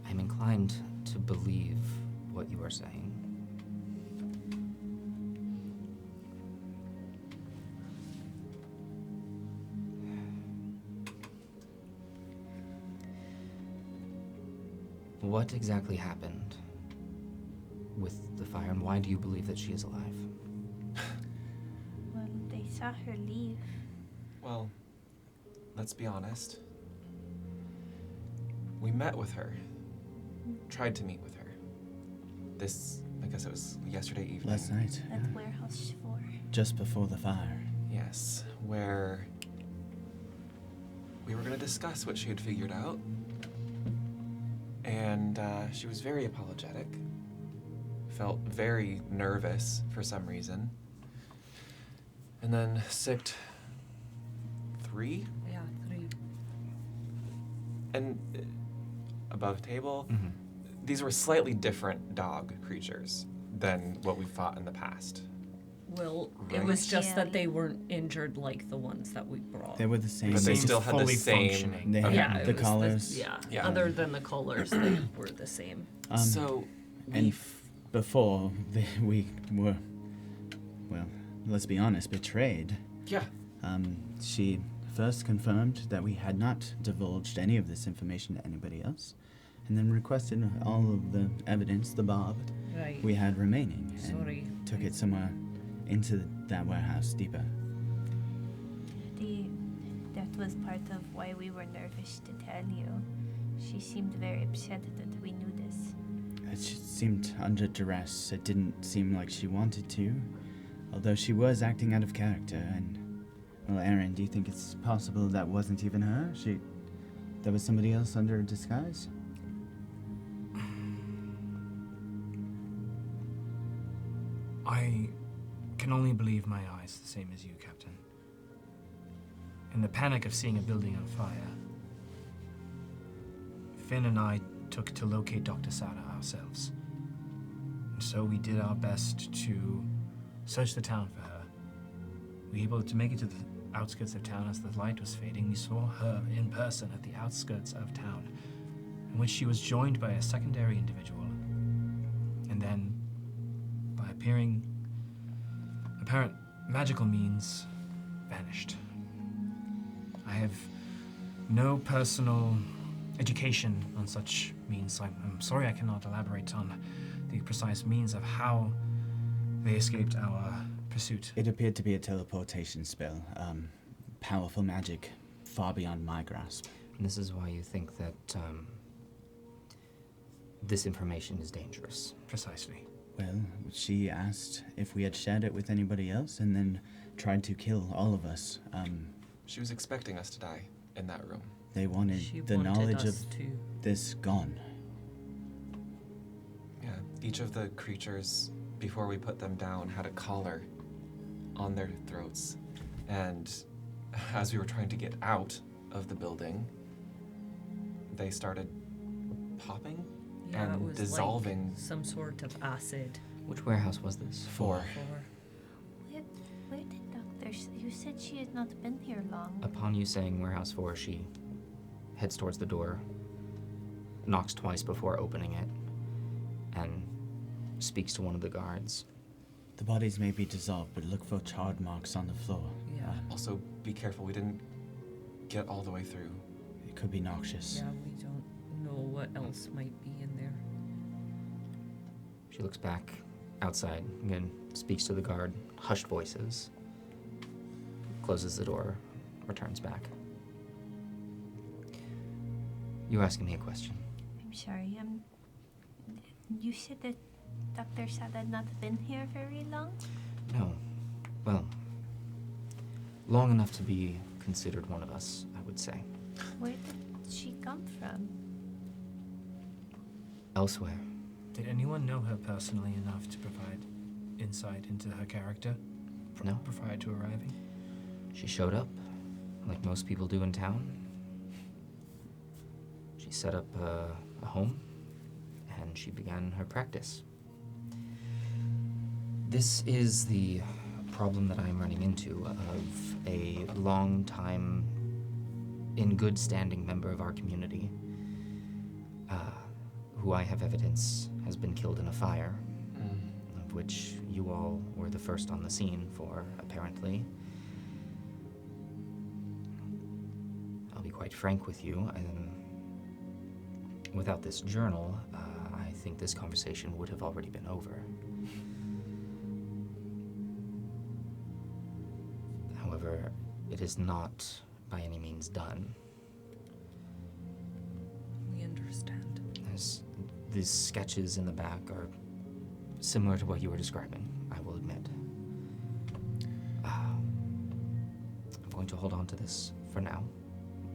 I'm inclined to believe what you are saying. What exactly happened with the fire, and why do you believe that she is alive? Well, they saw her leave. Well, let's be honest. We met with her. Tried to meet with her. I guess it was yesterday evening. Last night, At warehouse 4. just before the fire. Yes, where we were going to discuss what she had figured out. And she was very apologetic. Felt very nervous for some reason. And then sicked 3 Yeah, 3. and above table. Mm-hmm. These were slightly different dog creatures than what we fought in the past. Well, it Right. was just that Yeah. they weren't injured like the ones that we brought. They were the same. But they Seems still had the fully same. functioning. They Okay. had it the was collars. Yeah. Other than the collars, they were the same. So and before we were, well, let's be honest, betrayed. yeah. She first confirmed that we had not divulged any of this information to anybody else, and then requested all of the evidence, the barb, Right. we had remaining, and Sorry. took it somewhere into that warehouse deeper. That was part of why we were nervous to tell you. She seemed very upset that we knew this. It seemed under duress. It didn't seem like she wanted to, although she was acting out of character. And, well, Aaron, do you think it's possible that wasn't even her? There was somebody else under a disguise? I can only believe my eyes, the same as you, Captain. In the panic of seeing a building on fire, Finn and I took to locate Dr. Sada ourselves. And so we did our best to search the town for her. We were able to make it to the outskirts of town as the light was fading. We saw her in person at the outskirts of town, in which she was joined by a secondary individual, and then, by apparent magical means, vanished. I have no personal education on such means, so I'm sorry I cannot elaborate on the precise means of how they escaped our pursuit. It appeared to be a teleportation spell. Powerful magic, far beyond my grasp. And this is why you think that this information is dangerous. Precisely. Well, she asked if we had shared it with anybody else and then tried to kill all of us. She was expecting us to die in that room. They wanted She the wanted knowledge us of to. this gone. Yeah, each of the creatures, before we put them down, had a collar on their throats. And as we were trying to get out of the building, they started popping Yeah, it and was dissolving. like some sort of acid. Which warehouse was this? 4. Where did you said she had not been here long. Upon you saying warehouse 4, she heads towards the door, knocks twice before opening it, and speaks to one of the guards. The bodies may be dissolved, but look for charred marks on the floor. Yeah. Also, be careful, we didn't get all the way through. It could be noxious. Yeah, we don't know what else might be in there. She looks back outside, again, speaks to the guard, hushed voices, closes the door, returns back. You asking me a question? I'm sorry. You said that Dr. Sad had not been here very long? No. Well, long enough to be considered one of us, I would say. Where did she come from? Elsewhere. Did anyone know her personally enough to provide insight into her character? No. Prior to arriving? She showed up, like most people do in town. She set up a home, and she began her practice. This is the problem that I'm running into of a long-time, in good standing member of our community, who I have evidence has been killed in a fire, of which you all were the first on the scene for, apparently. I'll be quite frank with you, without this journal, I think this conversation would have already been over. However, it is not by any means done. We understand. These sketches in the back are similar to what you were describing, I will admit. I'm going to hold on to this for now.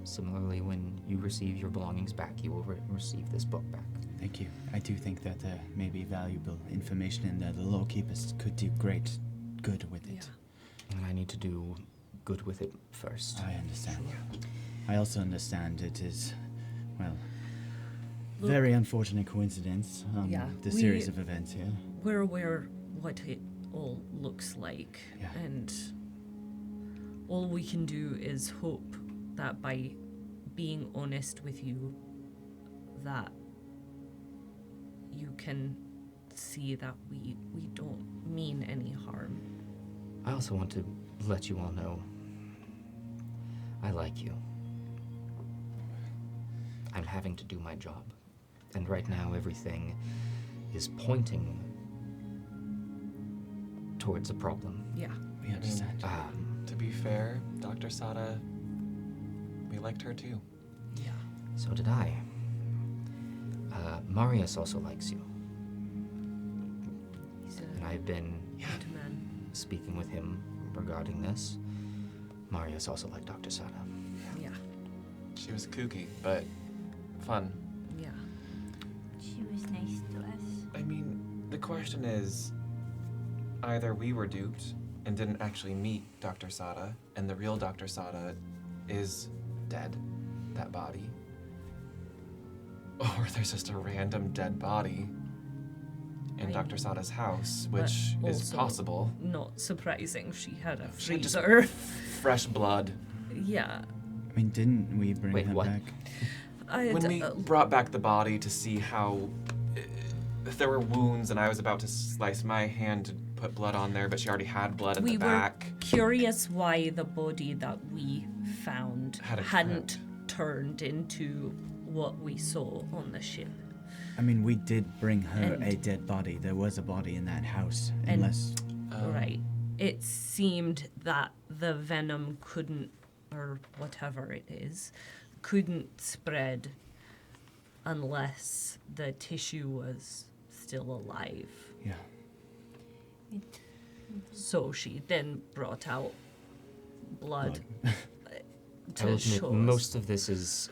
Similarly, when you receive your belongings back, you will receive this book back. Thank you. I do think that there may be valuable information in there. The lawkeepers could do great good with it. Yeah. And I need to do good with it first. I understand. I also understand it is, well, Look, very unfortunate coincidence. Yeah, the series of events here. We're aware what it all looks like, Yeah. and all we can do is hope that by being honest with you, that you can see that we don't mean any harm. I also want to let you all know I like you. I'm having to do my job. And right now everything is pointing towards a problem. Yeah. We understand. To be fair, Dr. Sada, we liked her too. Yeah. So did I. Marius also likes you. He's And a I've been good man. speaking with him regarding this. Marius also liked Dr. Sada. Yeah. She was kooky, but fun. Yeah. She was nice to us. I mean, the question is, either we were duped and didn't actually meet Dr. Sada, and the real Dr. Sada is dead, that body, or there's just a random dead body in I Dr. mean, Sada's house, but which is also possible. Not surprising. She had a She had just- freezer. Fresh blood. Yeah. I mean, didn't we bring Wait, her what? back? When we brought back the body to see how if there were wounds, and I was about to slice my hand to put blood on there, but she already had blood at We the were back. curious why the body that we found Hadn't hadn't turned into what we saw on the ship. I mean, we did bring her And- a dead body. There was a body in that house, And- unless... Right. It seemed that the venom couldn't, or whatever it is, couldn't spread unless the tissue was still alive. Yeah. So she then brought out blood I to will admit, show us. most of this is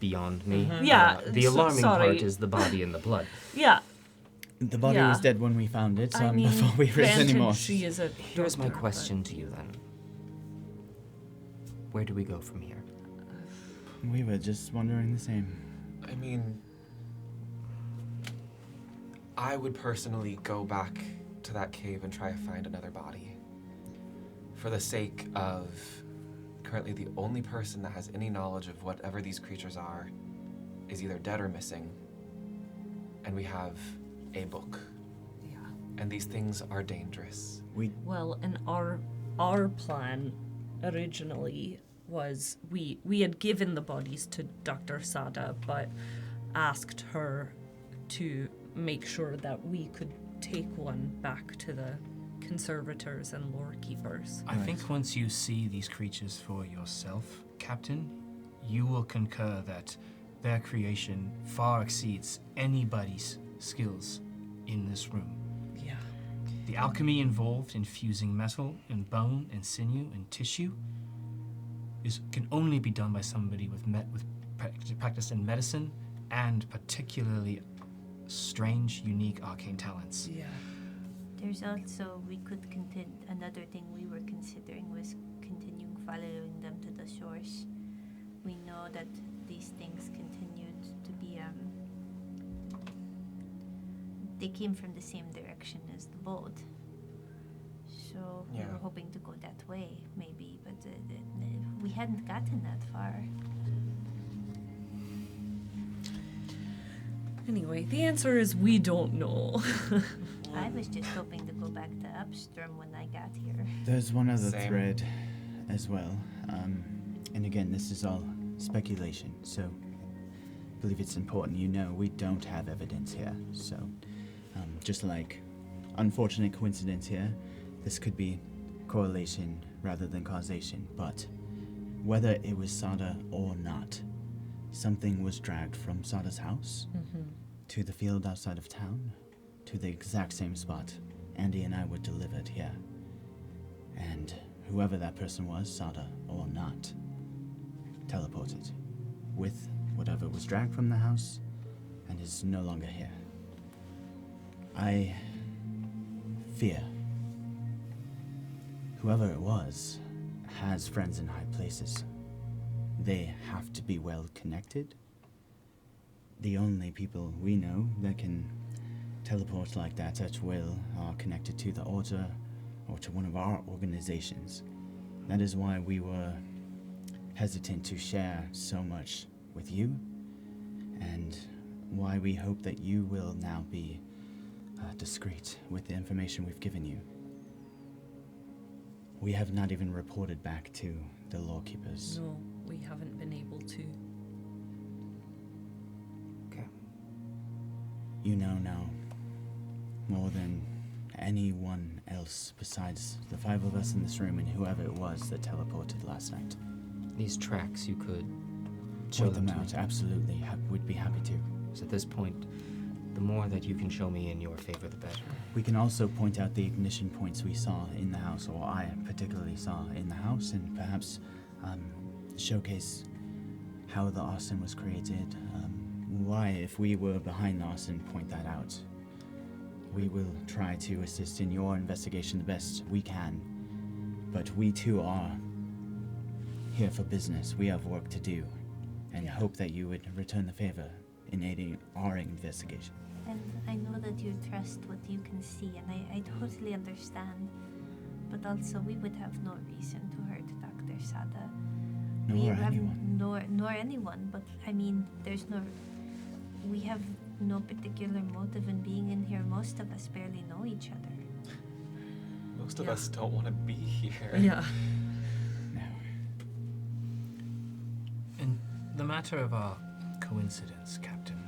beyond me. Yeah, The so- alarming sorry. part is the body and the blood. Yeah, The body Yeah. was dead when we found it, so I mean, before we raised granted, any more. she is a Here's my doctor, but- question to you then. Where do we go from here? We were just wondering the same. I mean, I would personally go back to that cave and try to find another body. For the sake of currently the only person that has any knowledge of whatever these creatures are is either dead or missing. And we have a book. Yeah. And these things are dangerous. Well, and our plan originally was we had given the bodies to Dr. Sada, but asked her to make sure that we could take one back to the conservators and lore keepers. I think once you see these creatures for yourself, Captain, you will concur that their creation far exceeds anybody's skills in this room. Yeah. The alchemy involved in fusing metal and bone and sinew and tissue can only be done by somebody with practice in medicine and particularly strange, unique arcane talents. Yeah. There's also, we could another thing we were considering was continuing following them to the source. We know that these things continued to be, they came from the same direction as the boat. So we Yeah. were hoping to go that way, maybe, but we hadn't gotten that far. Anyway, the answer is we don't know. I was just hoping to go back to Upsturm when I got here. There's one other Same. thread as well. And again, this is all speculation, so I believe it's important you know we don't have evidence here. So, just like unfortunate coincidence here, this could be correlation rather than causation. But whether it was Sada or not, something was dragged from Sada's house to the field outside of town, to the exact same spot Andy and I were delivered here. And whoever that person was, Sada or not, teleported with whatever was dragged from the house and is no longer here. I fear whoever it was has friends in high places. They have to be well connected. The only people we know that can teleport like that at will are connected to the Order or to one of our organizations. That is why we were hesitant to share so much with you, and why we hope that you will now be discreet with the information we've given you. We have not even reported back to the lawkeepers. No, we haven't been able to. Okay. You know now more than anyone else besides the five of us in this room and whoever it was that teleported last night. These tracks, you could show Point them them to out, me. absolutely. Would be happy to. So at this point, the more that you can show me in your favor, the better. We can also point out the ignition points we saw in the house, or I particularly saw in the house, and perhaps showcase how the arson was created. Why, if we were behind the arson, point that out. We will try to assist in your investigation the best we can, but we too are here for business. We have work to do, and hope that you would return the favor in aiding our investigation. And I know that you trust what you can see, and I totally understand. But also, we would have no reason to hurt Dr. Sada. We Nor have anyone. nor anyone, but I mean, we have no particular motive in being in here. Most of us barely know each other. Most of Yeah. us don't want to be here. Yeah. No. In the matter of our coincidence, Captain,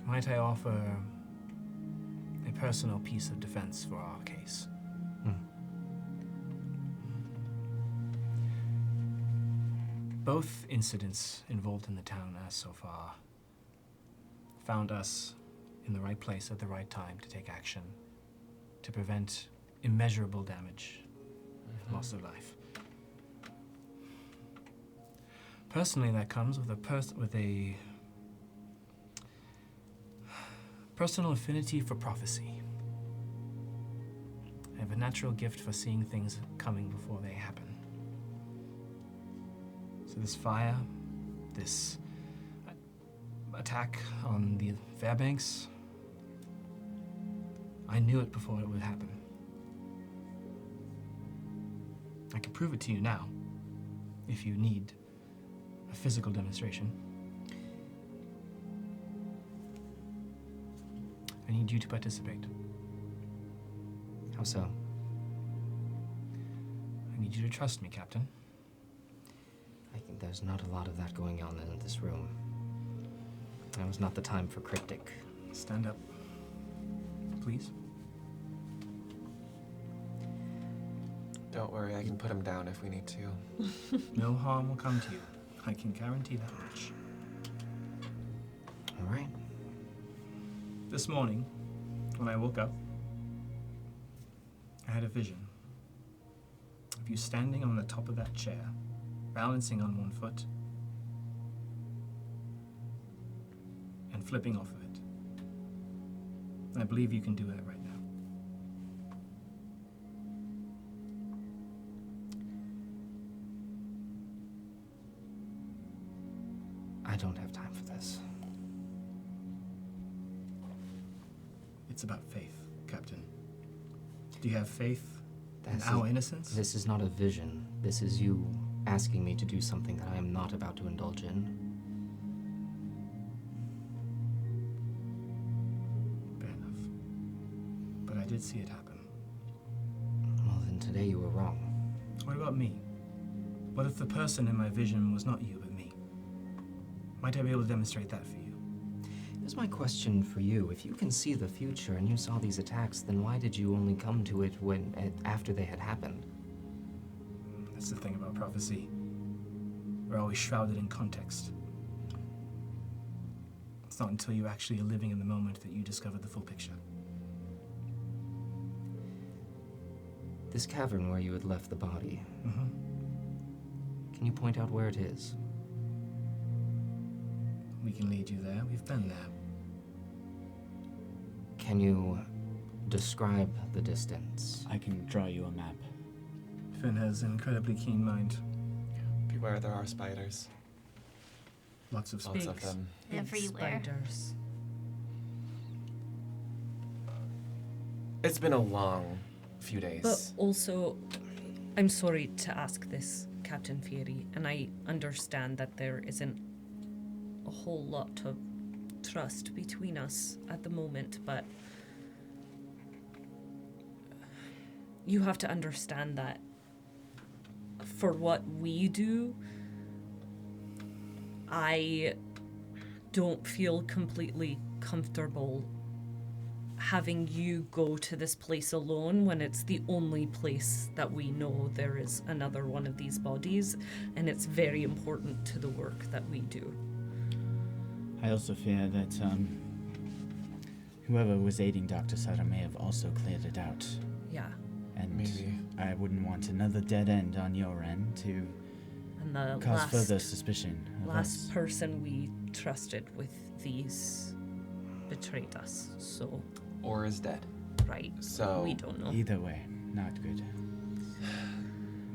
might I offer a personal piece of defense for our case? Both incidents involved in the town as so far found us in the right place at the right time to take action, to prevent immeasurable damage, loss of life. Personally, that comes with a personal affinity for prophecy. I have a natural gift for seeing things coming before they happen. So this fire, this attack on the Fairbanks, I knew it before it would happen. I can prove it to you now, if you need a physical demonstration. I need you to participate. How so? I need you to trust me, Captain. I think there's not a lot of that going on in this room. Now was not the time for cryptic. Stand up, please. Don't worry, I can put him down if we need to. No harm will come to you. I can guarantee that much. All right. This morning, when I woke up, I had a vision of you standing on the top of that chair, balancing on one foot, and flipping off of it. And I believe you can do that right now. I don't have time for this. It's about faith, Captain. Do you have faith in This our is- innocence? This is not a vision. This is you asking me to do something that I am not about to indulge in. Fair enough. But I did see it happen. Well, then today you were wrong. What about me? What if the person in my vision was not you, but me? Might I be able to demonstrate that for you? Here's my question for you. If you can see the future and you saw these attacks, then why did you only come to it after they had happened? That's the thing about prophecy. We're always shrouded in context. It's not until you actually are living in the moment that you discover the full picture. This cavern where you had left the body, Mm-hmm. can you point out where it is? We can lead you there. We've been there. Can you describe the distance? I can draw you a map. Finn has an incredibly keen mind. Beware, there are spiders. Lots of Lots space. of them. Big Everywhere. spiders. It's been a long few days. But also, I'm sorry to ask this, Captain Fieri, and I understand that there isn't a whole lot of trust between us at the moment, but you have to understand that for what we do, I don't feel completely comfortable having you go to this place alone when it's the only place that we know there is another one of these bodies, and it's very important to the work that we do. I also fear that whoever was aiding Dr. Sutter may have also cleared it out. Yeah. And Maybe. I wouldn't want another dead end on your end to And the cause last, further suspicion of last us. person we trusted with these betrayed us. So, Or is dead. right. So We don't know. Either way, not good.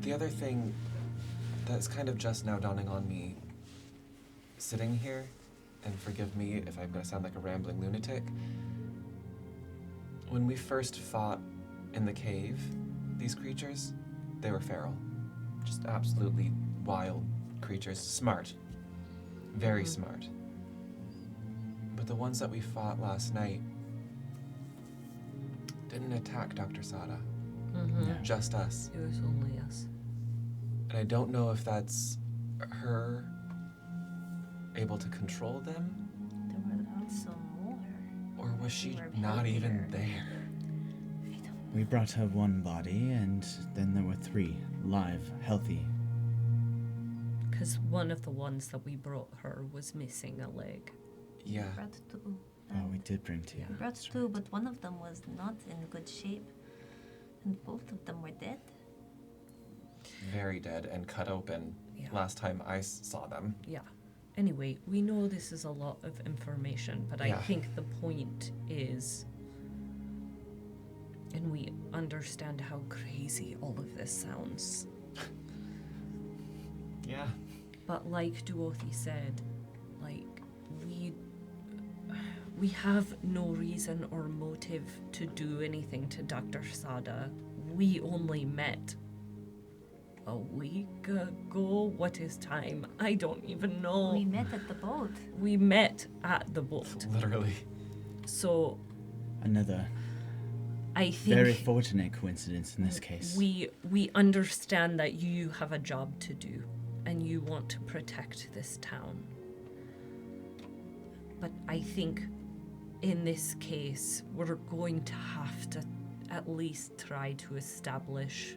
the other thing that's kind of just now dawning on me, sitting here, and forgive me if I'm going to sound like a rambling lunatic. When we first fought in the cave, these creatures, they were feral. Just absolutely wild creatures. Smart. Very smart. But the ones that we fought last night didn't attack Dr. Sada. Mm-hmm. Just us. It was only us. And I don't know if that's her able to control them, There were also more. or was she They were not even healthier. there? I don't know. We brought her one body, and then there were 3 live, healthy. Because one of the ones that we brought her was missing a leg. Yeah. We brought 2. Oh, we did bring 2. We brought 2, but one of them was not in good shape. And both of them were dead. Very dead and cut open Yeah. last time I saw them. Yeah. Anyway, we know this is a lot of information, but I Yeah. think the point is, and we understand how crazy all of this sounds, Yeah. but like Duothi said, like, we have no reason or motive to do anything to Dr. Sada. We only met a week ago. What is time? I don't even know. We met at the boat. We met at the boat. Literally. So Another I think very fortunate coincidence in this case. we understand that you have a job to do and you want to protect this town. But I think in this case we're going to have to at least try to establish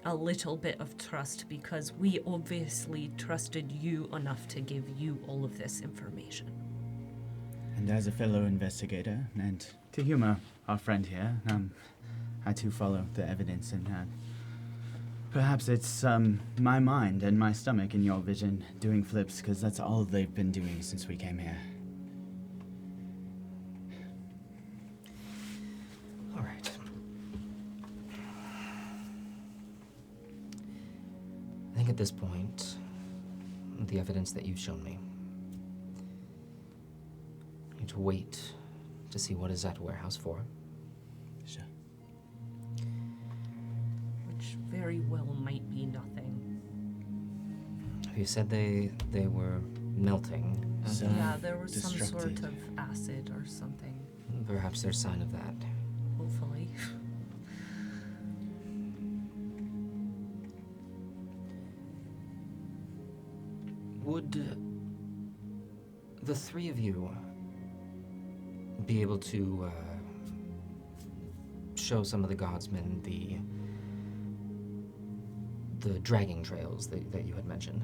a little bit of trust, because we obviously trusted you enough to give you all of this information. And as a fellow investigator, and to humor our friend here, I too follow the evidence, and perhaps it's my mind and my stomach in your vision doing flips, because that's all they've been doing since we came here. All right. I think at this point, the evidence that you've shown me, I need to wait to see what is at Warehouse 4. Sure. Which very well might be nothing. You said they were melting. So Yeah, there was some sort destructed. of acid or something, Perhaps there's sign of that. hopefully. Would the 3 of you be able to show some of the guardsmen the dragging trails that you had mentioned?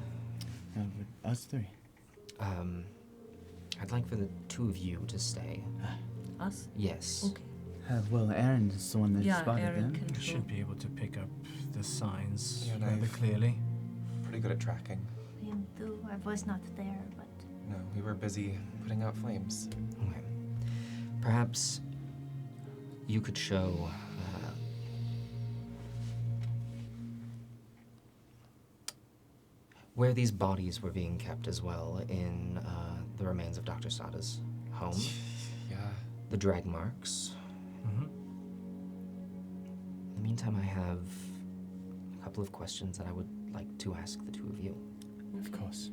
With us 3. I'd like for the 2 of you to stay. Us? Yes. Okay. Well, Aaron is the one that Yeah, spotted Aaron them. can You should be able to pick up the signs Yeah, and rather I've- clearly. Pretty good at tracking. I do. I was not there, but No, we were busy putting out flames. Okay. Perhaps you could show where these bodies were being kept as well in the remains of Dr. Sada's home. Yeah. The drag marks. Mm-hmm. In the meantime, I have a couple of questions that I would like to ask the 2 of you. Of course.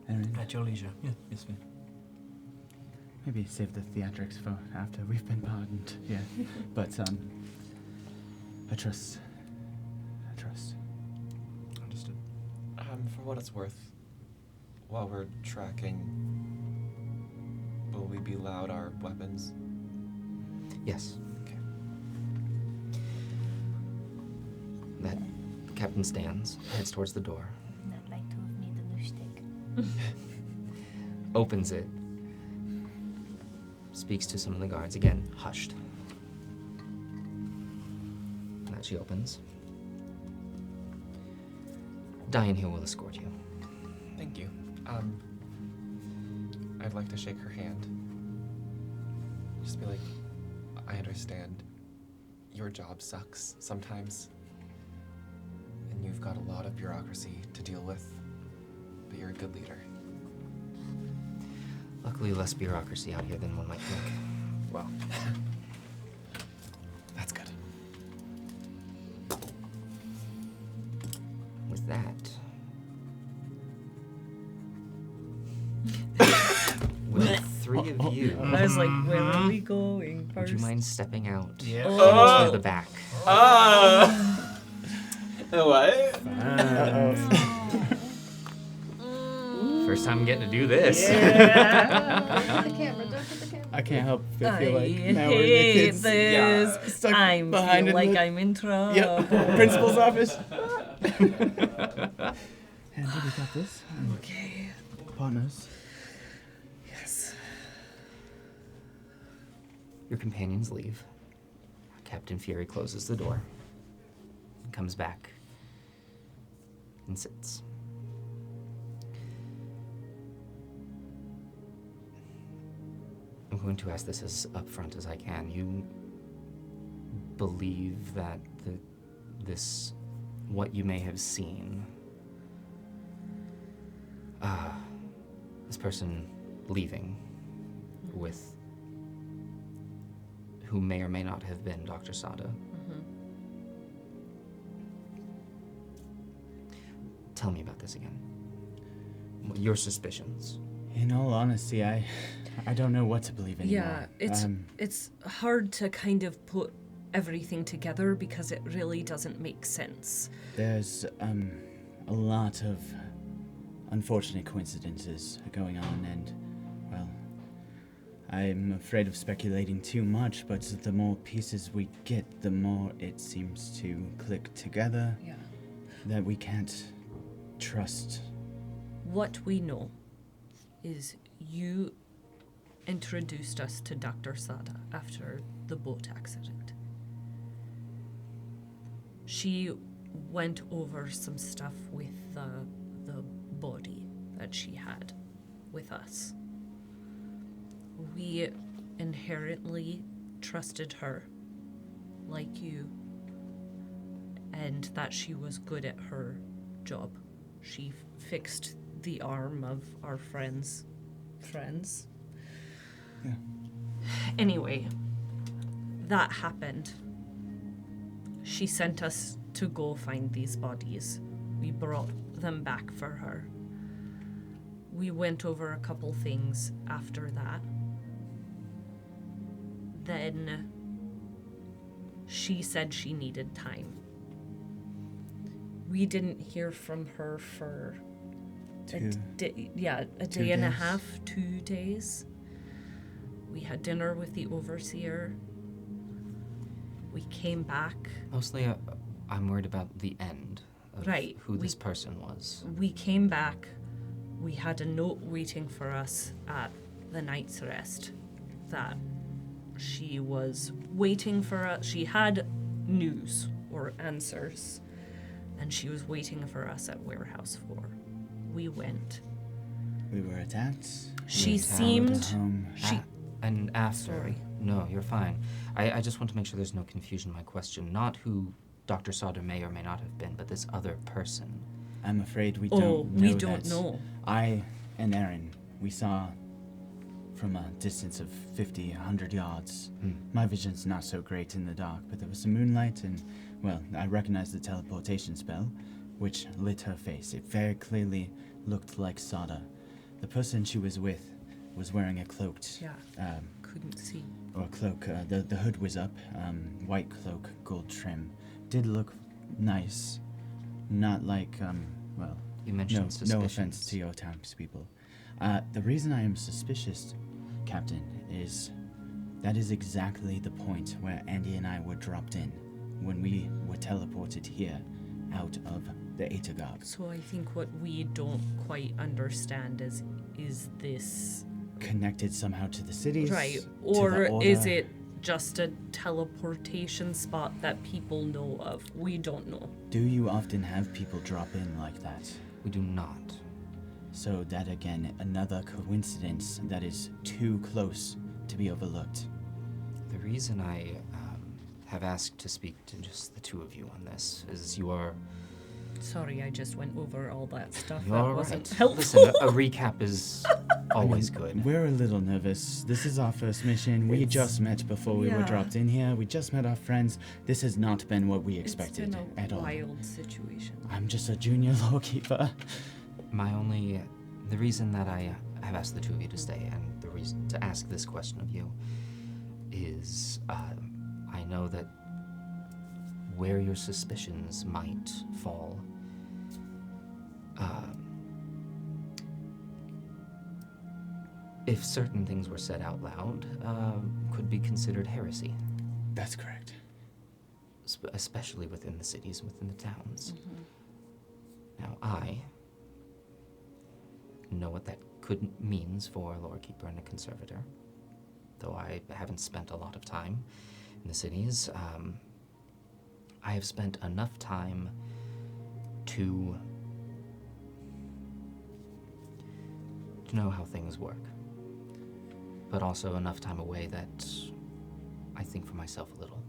Aaron, At your leisure. Yeah, yes, ma'am. maybe save the theatrics for after we've been pardoned. Yeah. But, I trust. Understood. For what it's worth, while we're tracking, will we be loud our weapons? Yes. Okay. That captain stands, heads towards the door, I'd like to have made a new stick. opens it, speaks to some of the guards, again, hushed. That she opens. Diane here will escort you. Thank you. I'd like to shake her hand. Just be like, I understand. Your job sucks sometimes. And And you've got a lot of bureaucracy to deal with, but you're a good leader. Luckily, less bureaucracy out here than one might think. Well, that's good. With that... Will the three of you... I was like, where are we going first? Would you mind stepping out? Yeah. Oh. To the back. What? First time getting to do this. Don't hit the camera. Don't hit the camera. I can't help but feel like I now we're the hate kids this. stuck I behind feel in like the I'm in trouble. principal's office. And we got this. Okay. Partners. Yes. Your companions leave. Captain Fury closes the door. And comes back. And sits. I'm going to ask this as upfront as I can. You believe that what you may have seen, this person leaving with who may or may not have been Dr. Sada. Mm-hmm. Tell me about this again. Your suspicions. In all honesty, I don't know what to believe anymore. Yeah, it's hard to kind of put everything together because it really doesn't make sense. There's a lot of unfortunate coincidences going on, and well, I'm afraid of speculating too much, but the more pieces we get, the more it seems to click together. Yeah. That we can't trust. What we know is you introduced us to Dr. Sada after the boat accident. She went over some stuff with the body that she had with us. We inherently trusted her, like you, and that she was good at her job. She fixed the arm of our friends. Yeah. Anyway, that happened. She sent us to go find these bodies. We brought them back for her. We went over a couple things after that. Then she said she needed time. We didn't hear from her for a day and a half, 2 days. We had dinner with the overseer. We came back. Mostly, I'm worried about the end of who this person was. We came back. We had a note waiting for us at the night's rest that she was waiting for us. She had news or answers, and she was waiting for us at Warehouse 4. We went. We were attacked. She we were seemed... home. And after... Sorry. No, you're fine. I just want to make sure there's no confusion in my question. Not who Dr. Sada may or may not have been, but this other person. I'm afraid we don't know. We don't know. I and Aaron, we saw from a distance of 50, 100 yards. My vision's not so great in the dark, but there was some moonlight and, well, I recognized the teleportation spell, which lit her face. It very clearly looked like Sada. The person she was with was wearing a cloaked... couldn't see. Or cloak. The hood was up. White cloak, gold trim. Did look nice. Not like, well... You mentioned no suspicions. offense to your townspeople. The reason I am suspicious, Captain, is that is exactly the point where Andy and I were dropped in when we were teleported here out of the Atagog. So I think what we don't quite understand is this... Connected somehow to the cities? Right, to or the order? is it just a teleportation spot that people know of? We don't know. Do you often have people drop in like that? We do not. So that again, another coincidence that is too close to be overlooked. The reason I have asked to speak to just the two of you on this is you are Sorry, I just went over all that stuff. You're that all wasn't right. helpful. Listen, a recap is always good. We're a little nervous. This is our first mission. We just met before we were yeah. dropped in here. We just met our friends. This has not been what we expected It's been a at all. wild situation. I'm just a junior lawkeeper. The reason that I have asked the two of you to stay and the reason to ask this question of you is I know that where your suspicions might fall, if certain things were said out loud, could be considered heresy, That's correct. especially within the cities, within the towns. Mm-hmm. Now, I know what that means for a lorekeeper and a conservator, though I haven't spent a lot of time in the cities. I have spent enough time to know how things work, but also enough time away that I think for myself a little.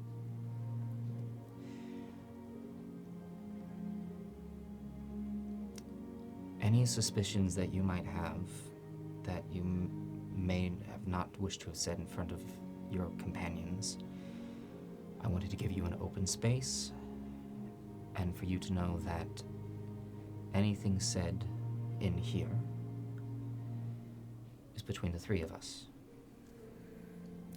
Any suspicions that you might have that you may have not wished to have said in front of your companions, I wanted to give you an open space and for you to know that anything said in here is between the three of us.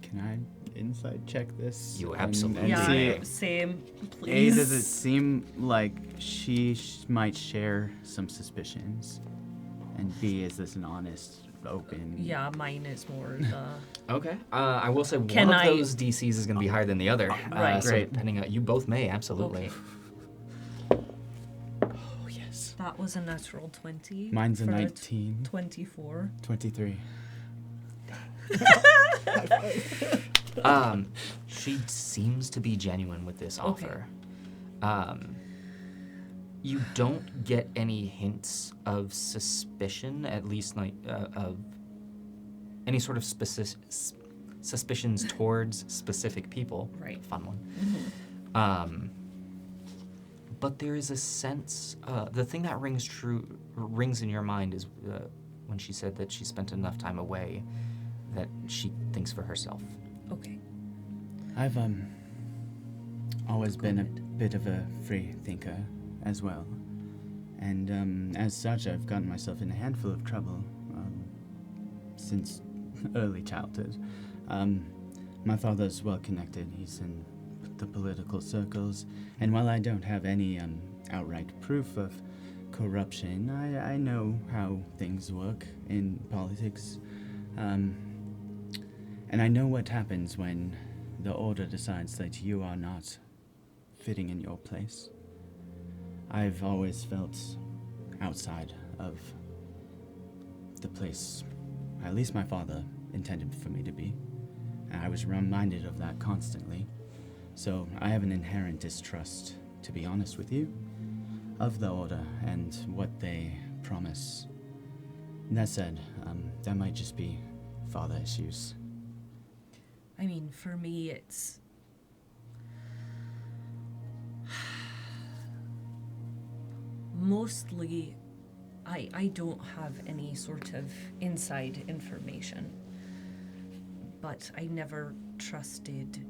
Can I inside check this? You and absolutely Yeah, see, same. A, Please. does it seem like she might share some suspicions? And B, is this an honest, open... Yeah, mine is more the. Okay. I will say Can one of I- those DCs is going to be higher than the other. Right. So Great. depending on you both may absolutely. Okay. Oh, yes. That was a natural 20. Mine's a for 19. 24. 23. She seems to be genuine with this Okay. offer. You don't get any hints of suspicion, at least like of any sort of suspicions towards specific people. Right. Fun one. Mm-hmm. But there is a sense. The thing that rings in your mind is when she said that she spent enough time away that she thinks for herself. Okay. I've always been a Good. bit of a free thinker as well. And as such, I've gotten myself in a handful of trouble since early childhood. My father's well connected. He's in the political circles. And while I don't have any outright proof of corruption, I know how things work in politics. And I know what happens when the Order decides that you are not fitting in your place. I've always felt outside of the place at least my father intended for me to be. And I was reminded of that constantly. So I have an inherent distrust, to be honest with you, of the Order and what they promise. And that said, that might just be father issues. I mean, for me, it's. Mostly, I don't have any sort of inside information. But I never trusted.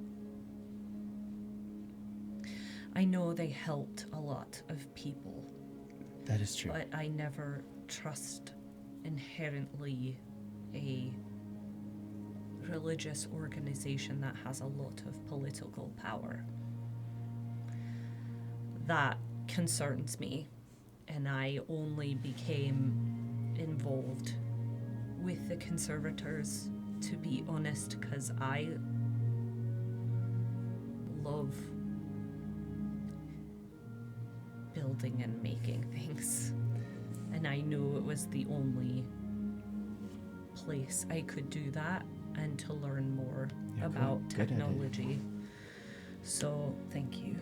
I know they helped a lot of people, That is true. but I never trust inherently a religious organization that has a lot of political power. That concerns me, and I only became involved with the conservators, to be honest, because I love building and making things. And I knew it was the only place I could do that and to learn more Yeah, cool. about Good idea. technology. So, thank you.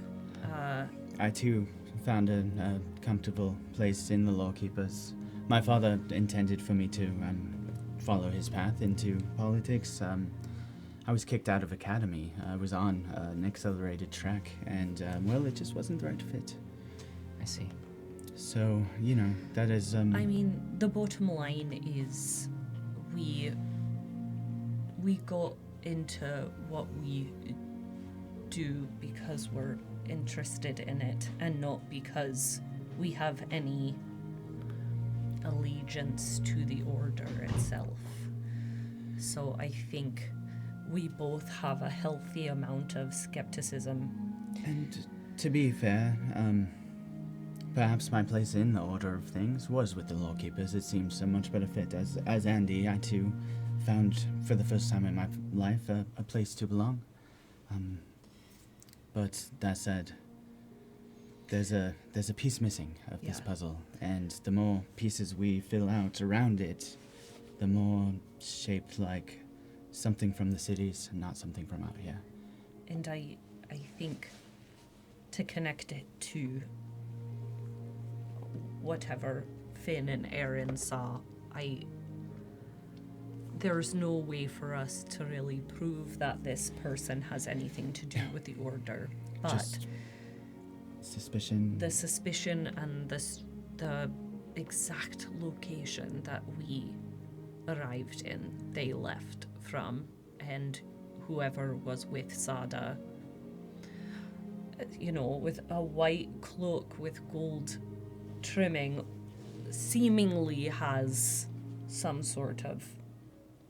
I too found a comfortable place in the Lawkeepers. My father intended for me to follow his path into politics. I was kicked out of academy. I was on an accelerated track, and well, it just wasn't the right fit. I see. So, that is, I mean, the bottom line is we got into what we do because we're interested in it and not because we have any allegiance to the order itself. So I think we both have a healthy amount of skepticism. And to be fair, perhaps my place in the order of things was with the lawkeepers. It seems a much better fit. As Andy, I too found for the first time in my life a place to belong. But that said, there's a piece missing of this puzzle, and the more pieces we fill out around it, the more shaped like something from the cities and not something from out here. And I think to connect it to whatever Finn and Aaron saw, there's no way for us to really prove that this person has anything to do with the order. But just suspicion. The suspicion and the exact location that we arrived in, they left from, and whoever was with Sada, with a white cloak with gold trimming, seemingly has some sort of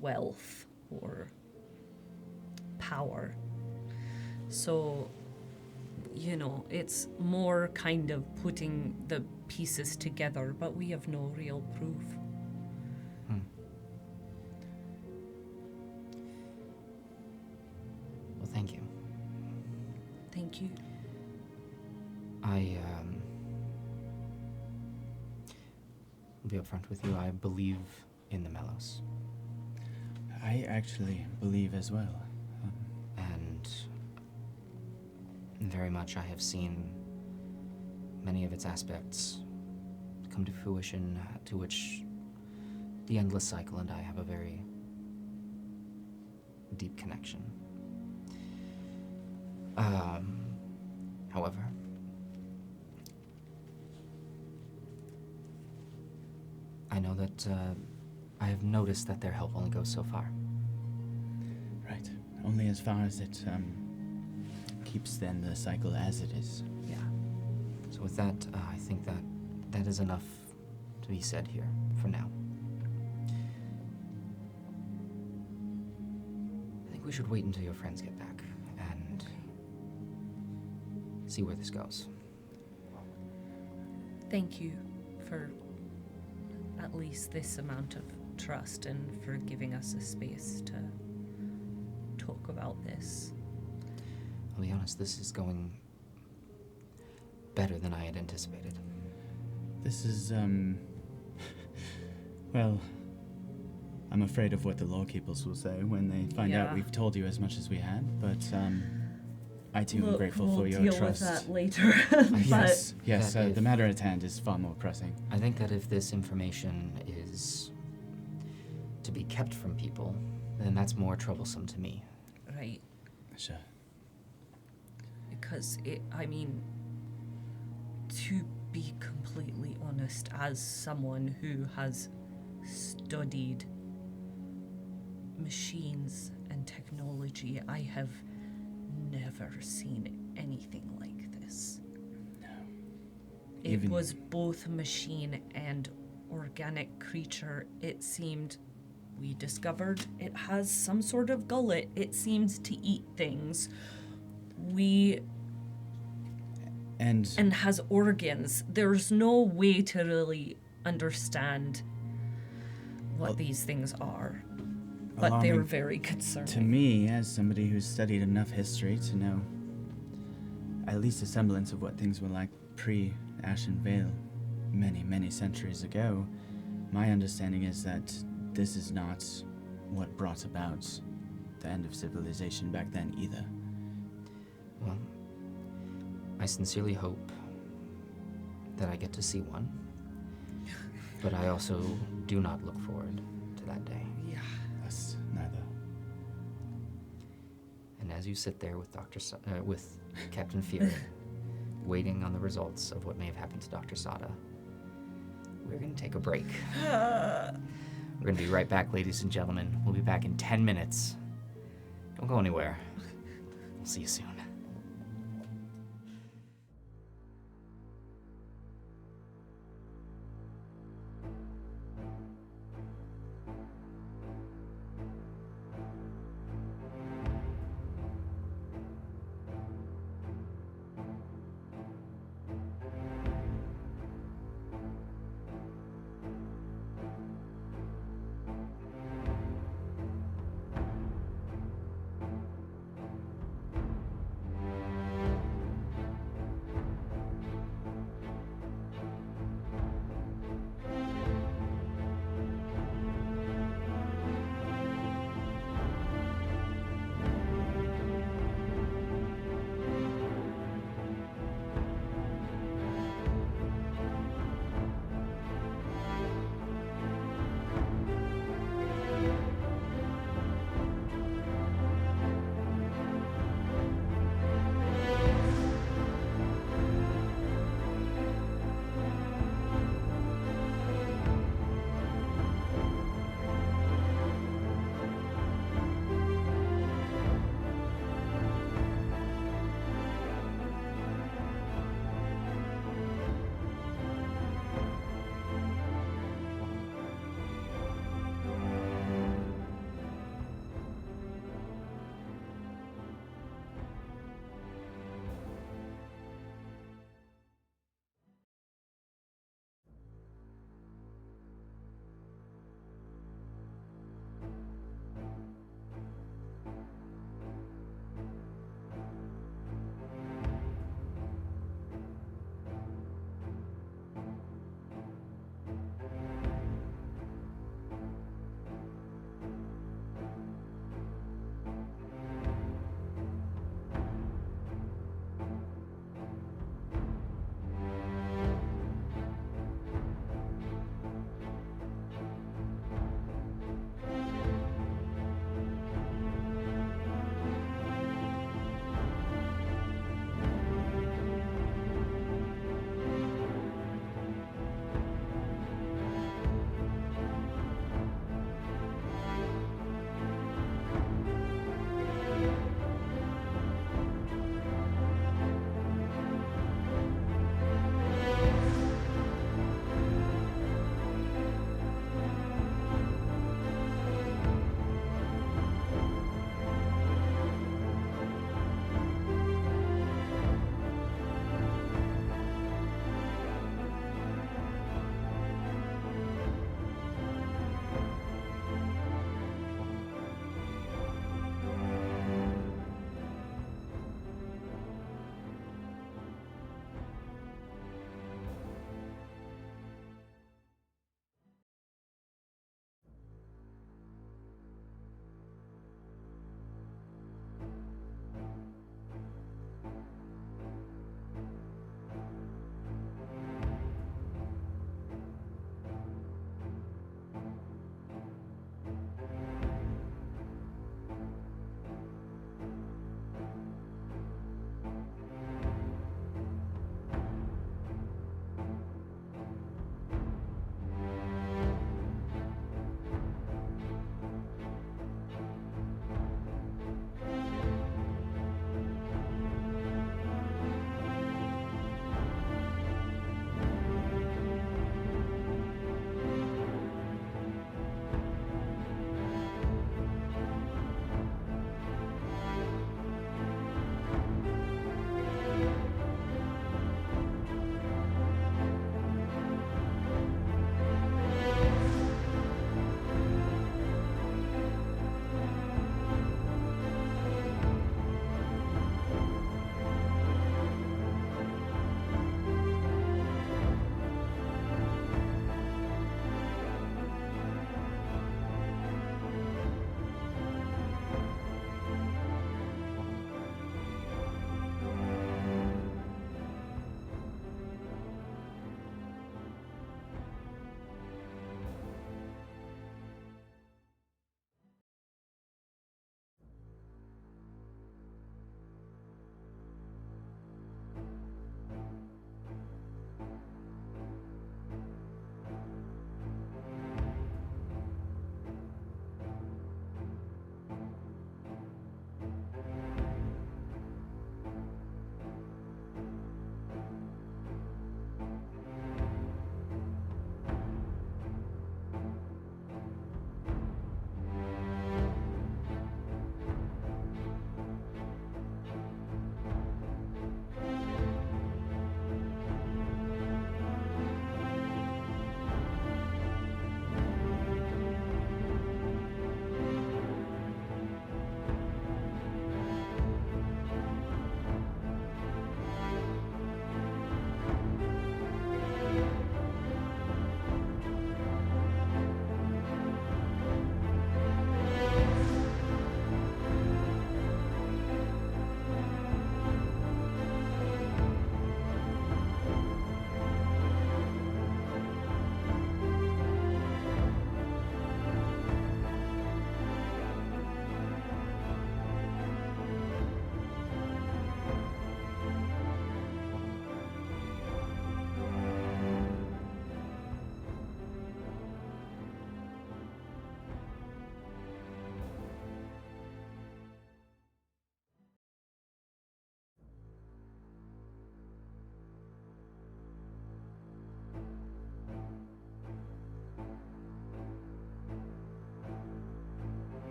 wealth or power. So, it's more kind of putting the pieces together, but we have no real proof. Well, thank you. Thank you. I'll be upfront with you. I believe in the Melos. I actually believe as well. And very much I have seen many of its aspects come to fruition, to which the Endless Cycle and I have a very deep connection. However, I know that I have noticed that their help only goes so far. Right. Only as far as it keeps then the cycle as it is. Yeah. So with that, I think that is enough to be said here for now. I think we should wait until your friends get back and see where this goes. Thank you for at least this amount of trust and for giving us a space to talk about this. I'll be honest, this is going better than I had anticipated. This is, well, I'm afraid of what the lawkeepers will say when they find out we've told you as much as we had, but I too am grateful for your trust. We'll deal with that later. Yes, the matter at hand is far more pressing. I think that if this information is to be kept from people, then that's more troublesome to me. Right. Sure. Because to be completely honest, as someone who has studied machines and technology, I have never seen anything like this. No. It was both machine and organic creature. It seemed, we discovered it has some sort of gullet. It seems to eat things. And has organs. There's no way to really understand what these things are. But they're very concerning. To me, as somebody who's studied enough history to know at least a semblance of what things were like pre-Ashen Vale many, many centuries ago, my understanding is that this is not what brought about the end of civilization back then either. Well, I sincerely hope that I get to see one, but I also do not look forward to that day. Yeah. Us neither. And as you sit there with with Captain Fury, waiting on the results of what may have happened to Dr. Sada, we're going to take a break. We're going to be right back, ladies and gentlemen. We'll be back in 10 minutes. Don't go anywhere. We'll see you soon.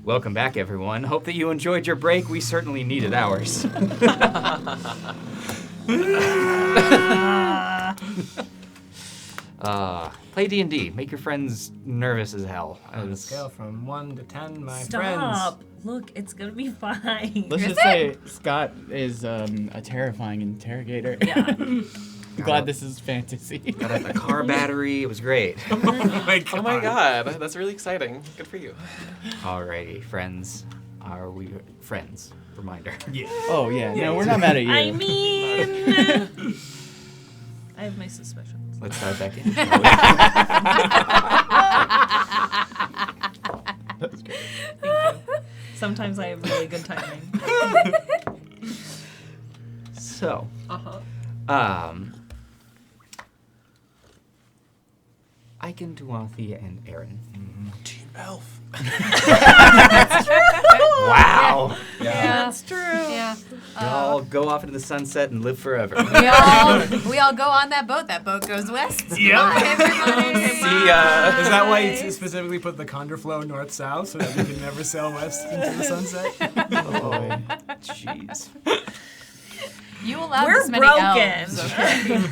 Welcome back, everyone. Hope that you enjoyed your break. We certainly needed ours. Play D&D. Make your friends nervous as hell. On a scale from 1 to 10, my friends. Stop. Look, it's gonna be fine. Let's just say Scott is a terrifying interrogator. Yeah. I'm glad this is fantasy. Got a car battery. It was great. Oh my god. That's really exciting. Good for you. Alrighty, friends. Are we friends? Reminder. Yeah. Oh, yeah. No, we're not mad at you. I mean, I have my suspicions. Let's dive back in. That's great. Thank you. Sometimes I have really good timing. So, Icon, Duathi, and Aaron. Team Elf. Wow! Yeah. That's true. Yeah. You all go off into the sunset and live forever. We all go on that boat. That boat goes west. Yep. Bye, everybody. See ya. Is that why you specifically put the Condor flow north-south so that we can never sail west into the sunset? Oh, jeez. You allowed We're this many broken. elves, okay?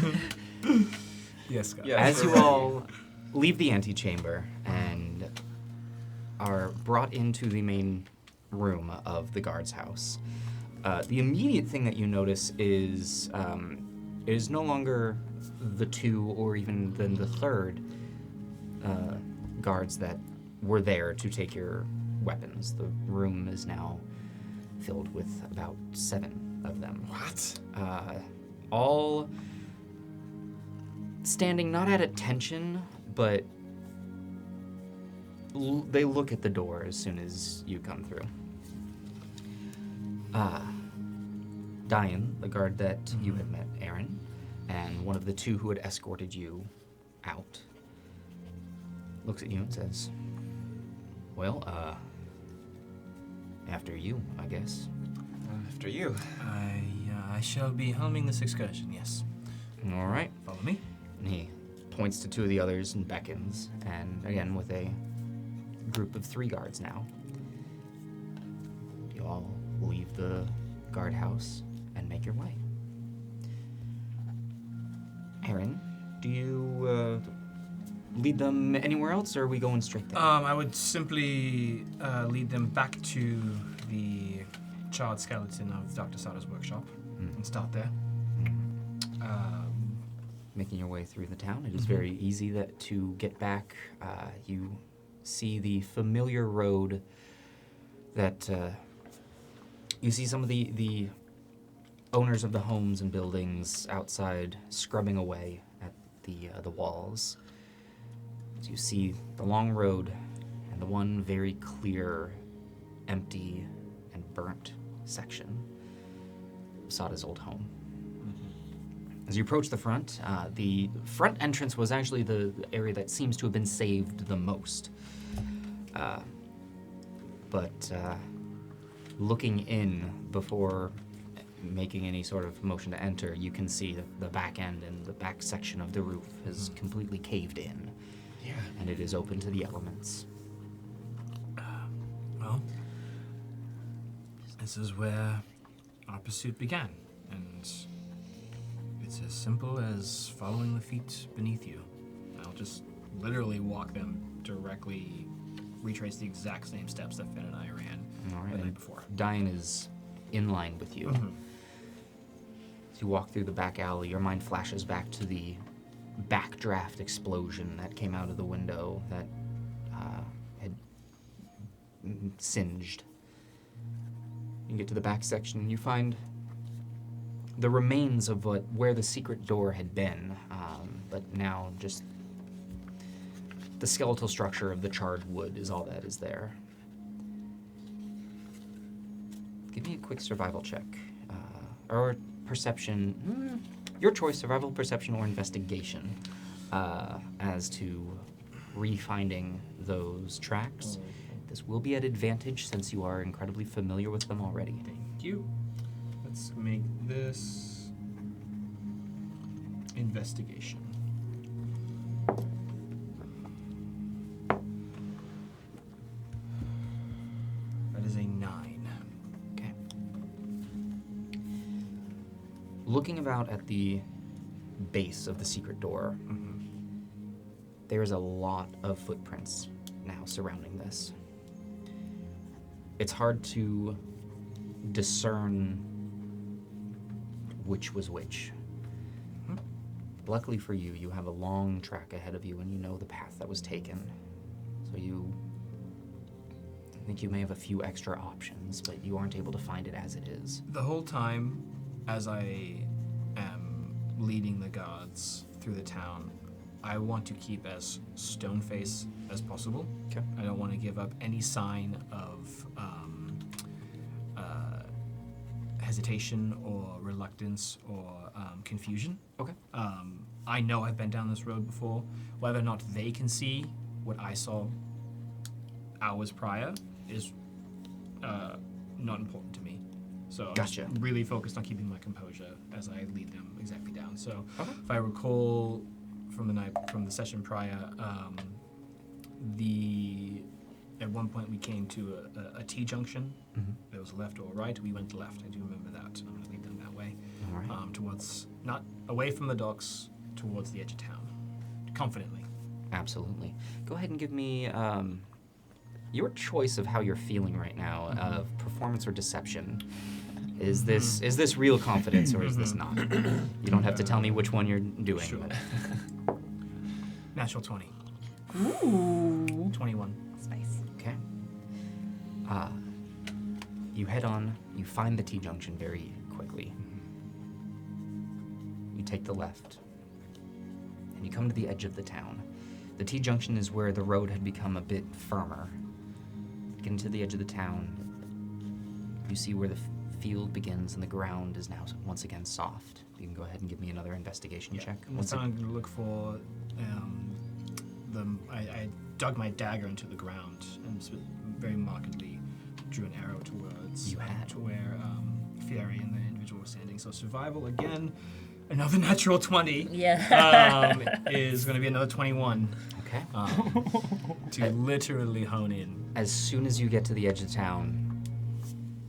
Yes, Scott. Yeah. As you all leave the antechamber and are brought into the main room of the guard's house, the immediate thing that you notice is it is no longer the two or even then the third guards that were there to take your weapons. The room is now filled with about 7 of them. What? All standing not at attention, but they look at the door as soon as you come through. Diane, the guard that you had met, Aaron, and one of the 2 who had escorted you out, looks at you and says, well, after you, I guess. After you. I shall be helming this excursion, yes. All right. Follow me. And he points to 2 of the others and beckons, and again with a group of 3 guards now. You all leave the guardhouse and make your way. Aaron, do you lead them anywhere else, or are we going straight there? I would simply lead them back to the charred skeleton of Dr. Sada's workshop and start there. Making your way through the town, it is very easy to get back. You see the familiar road that you see some of the owners of the homes and buildings outside scrubbing away at the walls. As you see the long road and the one very clear, empty, and burnt section of Sada's old home. As you approach the front entrance was actually the area that seems to have been saved the most. But looking in before making any sort of motion to enter, you can see the back end and the back section of the roof is completely caved in. Yeah. And it is open to the elements. Well, this is where our pursuit began, and it's as simple as following the feet beneath you. I'll just literally walk them directly, retrace the exact same steps that Finn and I ran All right. the night And before. Diane is in line with you. As you walk through the back alley, your mind flashes back to the backdraft explosion that came out of the window that had singed. You get to the back section and you find the remains of where the secret door had been, but now just the skeletal structure of the charred wood is all that is there. Give me a quick survival check, or perception. Your choice: survival, perception, or investigation, as to refinding those tracks. This will be at advantage since you are incredibly familiar with them already. Thank you. Let's make this investigation. Looking about at the base of the secret door, there's a lot of footprints now surrounding this. It's hard to discern which was which. Luckily for you, you have a long track ahead of you and you know the path that was taken. So I think you may have a few extra options, but you aren't able to find it as it is. The whole time, as I am leading the guards through the town, I want to keep as stone-faced as possible. Okay. I don't want to give up any sign of hesitation or reluctance or confusion. Okay. I know I've been down this road before. Whether or not they can see what I saw hours prior is not important to me. So Gotcha. I'm just really focused on keeping my composure as I lead them exactly down. So Okay. if I recall from the session prior, at one point we came to a T-junction. There was a left or a right. We went left. I do remember that. I'm going to lead them that way. All right. Towards, not away from the docks, towards the edge of town. Confidently. Absolutely. Go ahead and give me your choice of how you're feeling right now, of performance or deception. Is this real confidence or is this not? You don't have to tell me which one you're doing. Sure. but- Natural 20. Ooh. 21. Spice. Okay. You head on, you find the T-junction very quickly. You take the left, and you come to the edge of the town. The T-junction is where the road had become a bit firmer. Getting to the edge of the town, you see where the field begins and the ground is now once again soft. You can go ahead and give me another investigation check. Once I'm going to look for I dug my dagger into the ground and very markedly drew an arrow towards You had. to where Fieri and the individual were standing. So survival again, another natural 20. Yeah. Is going to be another 21 Okay. to literally hone in. As soon as you get to the edge of town,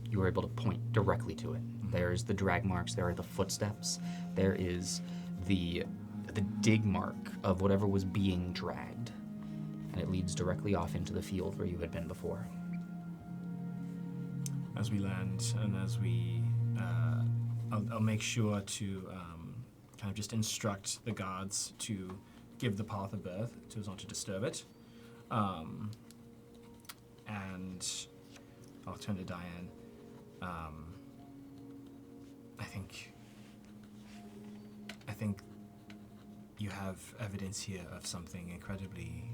you are able to point directly to it. There's the drag marks, there are the footsteps, there is the dig mark of whatever was being dragged. And it leads directly off into the field where you had been before. As we land and as we, I'll make sure to kind of just instruct the guards to give the path of birth so as not to disturb it. And I'll turn to Diane. I think you have evidence here of something incredibly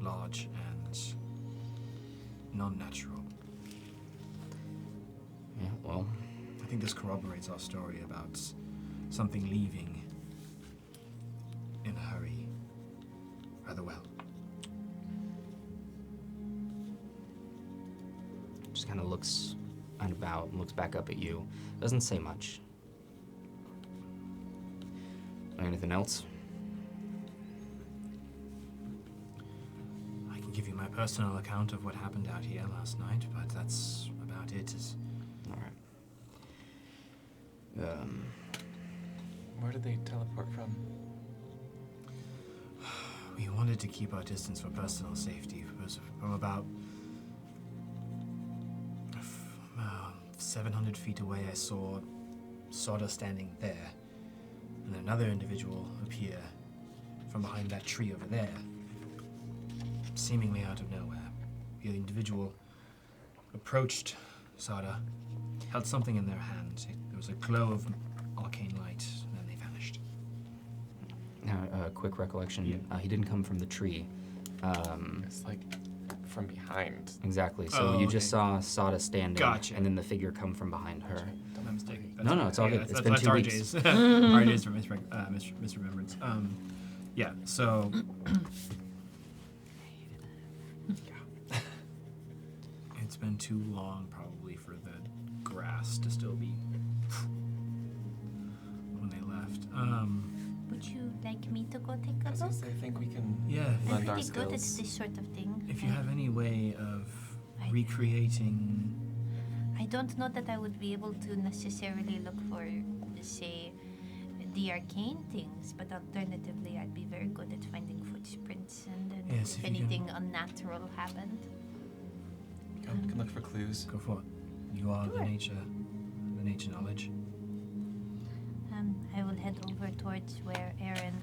large and non-natural. Yeah, well, I think this corroborates our story about something leaving in a hurry rather well. just kind of looks about and looks back up at you. Doesn't say much. Anything else? I can give you my personal account of what happened out here last night, but that's about it. All right. Where did they teleport from? We wanted to keep our distance for personal safety. From about 700 feet away, I saw Soda standing there, and another individual appear from behind that tree over there, seemingly out of nowhere. The individual approached Soda, held something in their hand. There was a glow of arcane light, and then they vanished. Now, quick recollection. Yeah. He didn't come from the tree. It's like from behind. Exactly. So Oh, you just saw Sada standing, Gotcha. and then the figure come from behind her. My mistake. No, it's all good. It's been 2 weeks. RJ's. RJ's for misremembrance. Yeah, so... It's been too long, probably, for the grass to still be... when they left. Would you like me to go take I a was look? gonna say, I think we can Yeah, I'm lend our pretty good at skills. this sort of thing. if you have any way of I- recreating... I don't know that I would be able to necessarily look for, say, the arcane things, but alternatively, I'd be very good at finding footprints and then Yes, if if you can- anything unnatural happened. You can look for clues. Go for it. You are the nature knowledge. I will head over towards where Aaron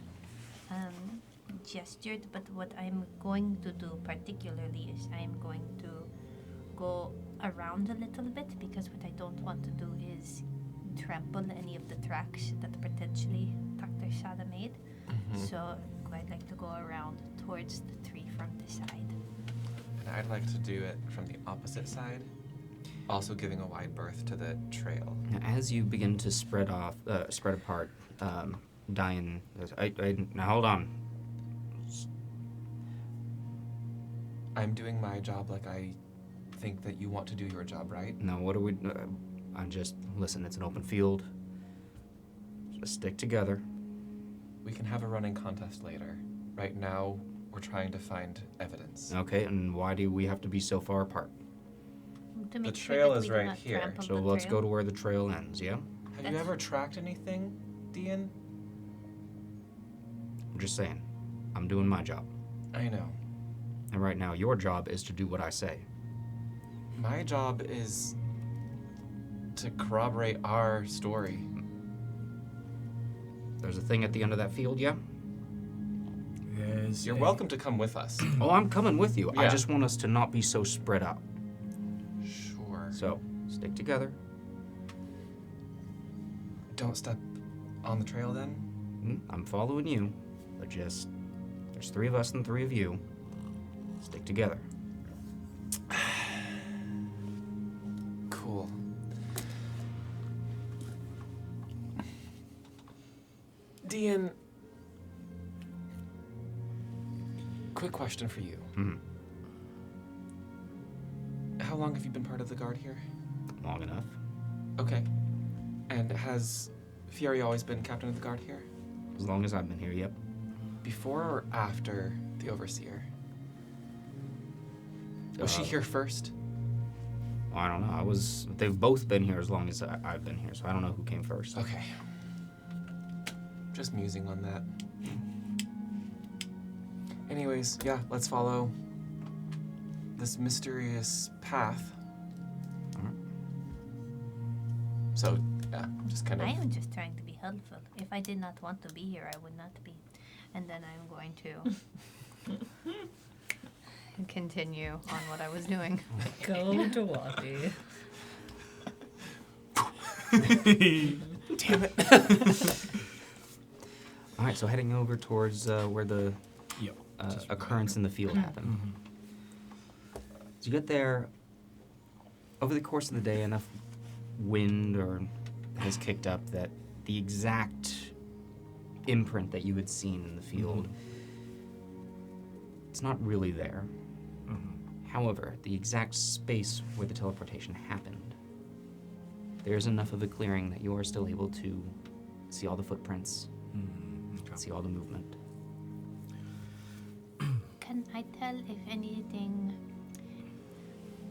gestured, but what I'm going to do particularly is I'm going to go around a little bit, because what I don't want to do is trample any of the tracks that potentially Dr. Sada made. So I'd like to go around towards the tree from the side. And I'd like to do it from the opposite side, also giving a wide berth to the trail. Now, as you begin to spread apart, Diane goes, now hold on. I'm doing my job like I think that you want to do your job, right? No, what are we... listen, it's an open field. Just stick together. We can have a running contest later. Right now, we're trying to find evidence. Okay, and why do we have to be so far apart? To make sure trail that is we do right not here. trample So the let's trail. go to where the trail ends, yeah? Have That's- you ever tracked anything, Dean? I'm just saying. I'm doing my job. I know. And right now, your job is to do what I say. My job is to corroborate our story. There's a thing at the end of that field, yeah? There's You're a- welcome to come with us. Oh, I'm coming with you. I Yeah. just want us to not be so spread out. Sure. So, stick together. Don't step on the trail then? I'm following you, but just... There's 3 of us and 3 of you. Stick together. Cool. Dean, quick question for you. How long have you been part of the guard here? Long enough. Okay. And has Fieri always been captain of the guard here? As long as I've been here, yep. Before or after the overseer? Was she here first? I don't know. They've both been here as long as I've been here, so I don't know who came first. Okay. Just musing on that. Anyways, yeah, let's follow this mysterious path. Alright. So, yeah, just kind of... I am just trying to be helpful. If I did not want to be here, I would not be. And then I'm going to continue on what I was doing. Go to Wati. Damn it. All right, so heading over towards where the Yep. Just occurrence in the field happened. As you get there, over the course of the day, enough wind has kicked up that the exact imprint that you had seen in the field, it's not really there. However, the exact space where the teleportation happened, there's enough of a clearing that you are still able to see all the footprints, see all the movement. Can I tell if anything?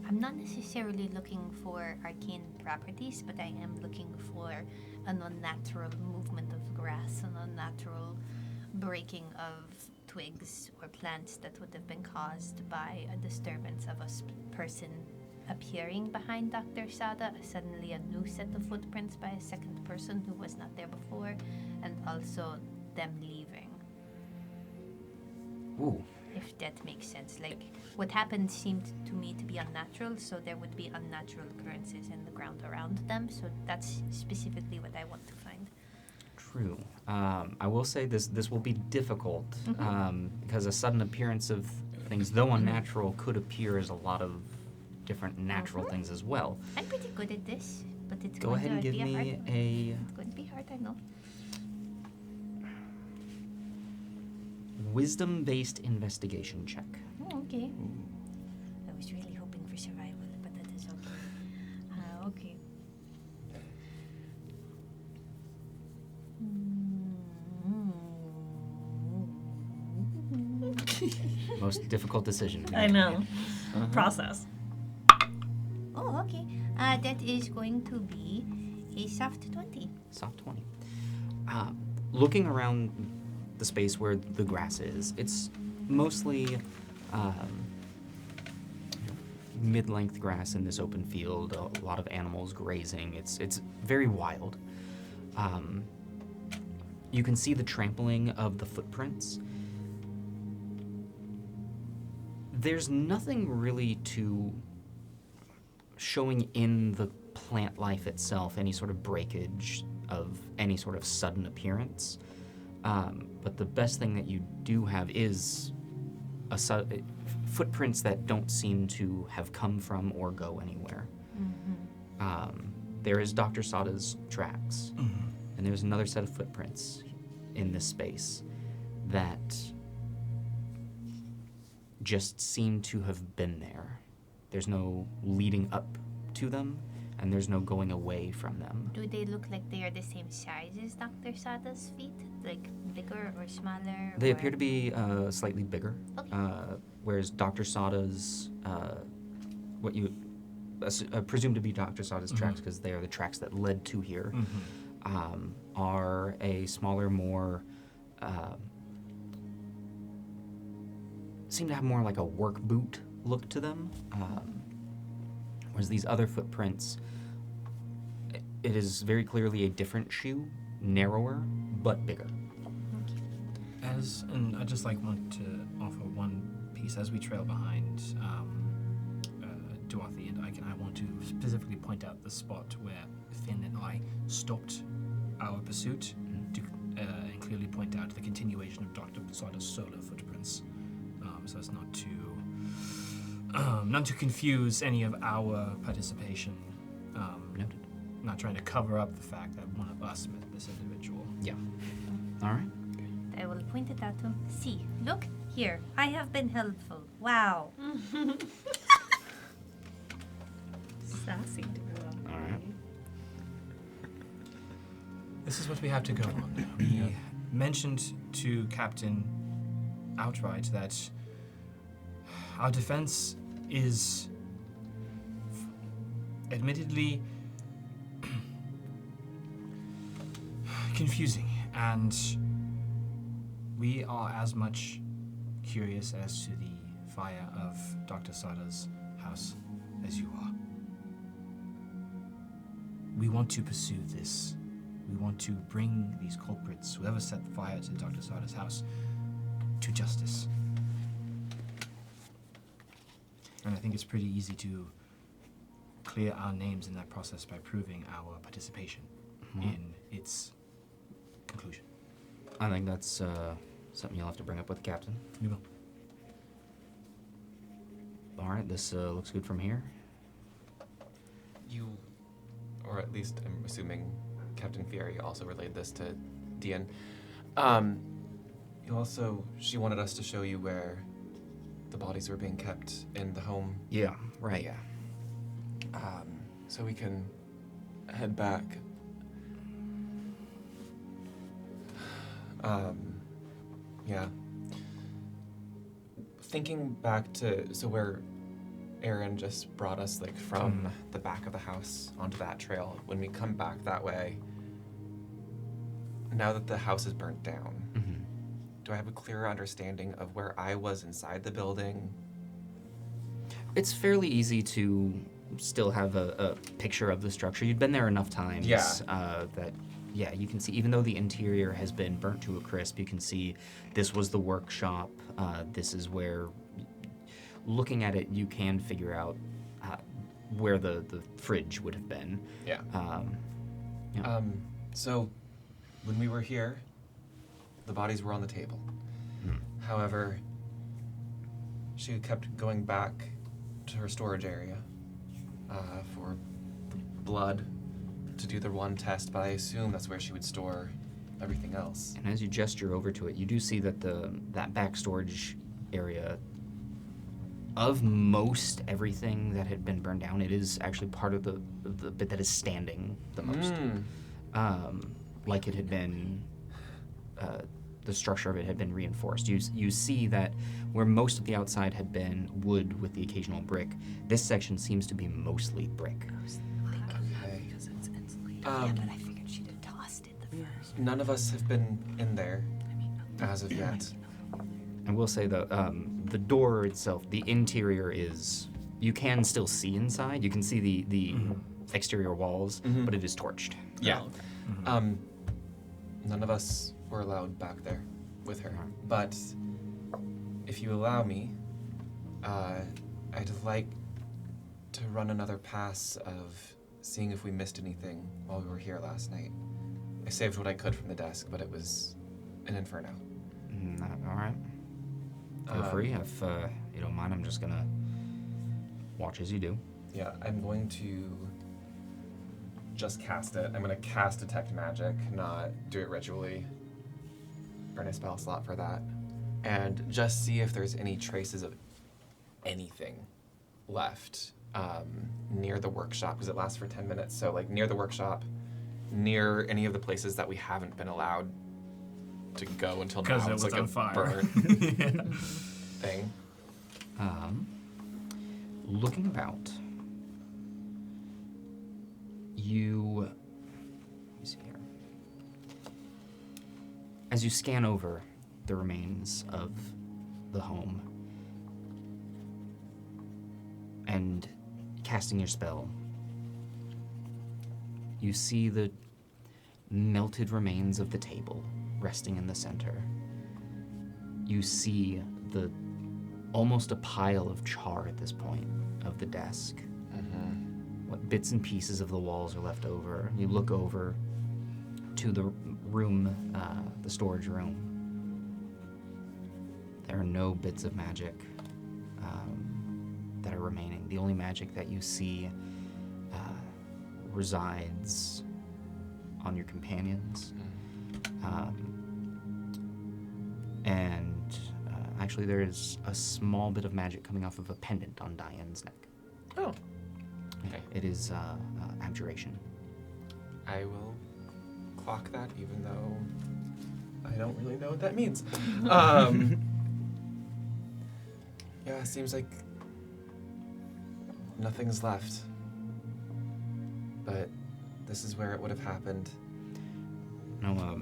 I'm not necessarily looking for arcane properties, but I am looking for an unnatural movement of grass, an unnatural breaking of twigs or plants that would have been caused by a disturbance of a person appearing behind Dr. Sada, suddenly a new set of footprints by a second person who was not there before, and also them leaving. Ooh. If that makes sense. Like, what happened seemed to me to be unnatural, so there would be unnatural occurrences in the ground around them. So that's specifically what I want to find. True. I will say this will be difficult because a sudden appearance of things, though unnatural, could appear as a lot of different natural things as well. I'm pretty good at this, but it's Go going ahead and to give be me hard. a It's going to be hard, I know. wisdom-based investigation check. Oh, okay. I was really hoping for survival, but that is okay. Okay. Most difficult decision. I know. Process. Oh, okay. That is going to be a soft 20. Soft 20. looking around the space where the grass is, it's mostly mid-length grass in this open field, a lot of animals grazing. It's very wild. You can see the trampling of the footprints. There's nothing really showing in the plant life itself, any sort of breakage of any sort of sudden appearance. But the best thing that you do have is footprints that don't seem to have come from or go anywhere. There is Dr. Sada's tracks, and there's another set of footprints in this space that just seem to have been there. There's no leading up to them, and there's no going away from them. Do they look like they are the same size as Dr. Sada's feet? Like bigger or smaller? They appear to be slightly bigger, Okay. whereas Dr. Sada's, what you presume to be Dr. Sada's tracks, because they are the tracks that led to here, are a smaller, more, seem to have more like a work boot look to them, whereas these other footprints, it is very clearly a different shoe, narrower, but bigger. And I just want to offer one piece as we trail behind Dorothy and Ike, and I want to specifically point out the spot where Finn and I stopped our pursuit to and clearly point out the continuation of Dr. Sada's solo footprints, so as not to confuse any of our participation. Noted. Not trying to cover up the fact that one of us met this individual. Yeah. All right. I will point it out to him. See, look here. I have been helpful. Wow. Sassy girl. All right. This is what we have to go on. We mentioned to Captain outright that our defense is admittedly confusing, and we are as much curious as to the fire of Dr. Sada's house as you are. We want to pursue this. We want to bring these culprits, whoever set fire to Dr. Sada's house, to justice. And I think it's pretty easy to clear our names in that process by proving our participation in its conclusion. I think that's something you'll have to bring up with the captain. We will. All right, this looks good from here. You, or at least I'm assuming Captain Fieri also relayed this to Dian. She wanted us to show you where the bodies were being kept in the home. Yeah, right. Yeah. So we can head back. Yeah. Thinking back to where Aaron just brought us, from the back of the house onto that trail. When we come back that way, now that the house is burnt down, do I have a clearer understanding of where I was inside the building? It's fairly easy to still have a picture of the structure. You've been there enough times that, you can see, even though the interior has been burnt to a crisp, you can see this was the workshop. This is where, looking at it, you can figure out where the fridge would have been. Yeah. So when we were here, the bodies were on the table. However, she kept going back to her storage area for the blood to do the one test, but I assume that's where she would store everything else. And as you gesture over to it, you do see that that back storage area, of most everything that had been burned down, it is actually part of the bit that is standing the most. Like it had been, the structure of it had been reinforced. You see that where most of the outside had been wood with the occasional brick, this section seems to be mostly brick. Okay. Yeah, but I figured she'd have tossed it the None of us have been in there as of yet. I will say though, the door itself, the interior is, you can still see inside. You can see the exterior walls, but it is torched. Yeah. None of us were allowed back there with her. But if you allow me, I'd like to run another pass of seeing if we missed anything while we were here last night. I saved what I could from the desk, but it was an inferno. All right. Feel free. If you don't mind, I'm just gonna watch as you do. Yeah, I'm going to just cast it. I'm going to cast Detect Magic, not do it ritually. Burn a spell slot for that. And just see if there's any traces of anything left near the workshop, because it lasts for 10 minutes. So, like, near the workshop, near any of the places that we haven't been allowed to go until now. Because it was like on a fire. burn thing. Looking about, let me see here. As you scan over the remains of the home and casting your spell, you see the melted remains of the table resting in the center. You see almost a pile of char at this point of the desk. What bits and pieces of the walls are left over. You look over to the room, the storage room. There are no bits of magic that are remaining. The only magic that you see resides on your companions. Actually, there is a small bit of magic coming off of a pendant on Diane's neck. Oh. Okay. It is abjuration. I will clock that, even though I don't really know what that means. Yeah, it seems like nothing's left. But this is where it would have happened. No,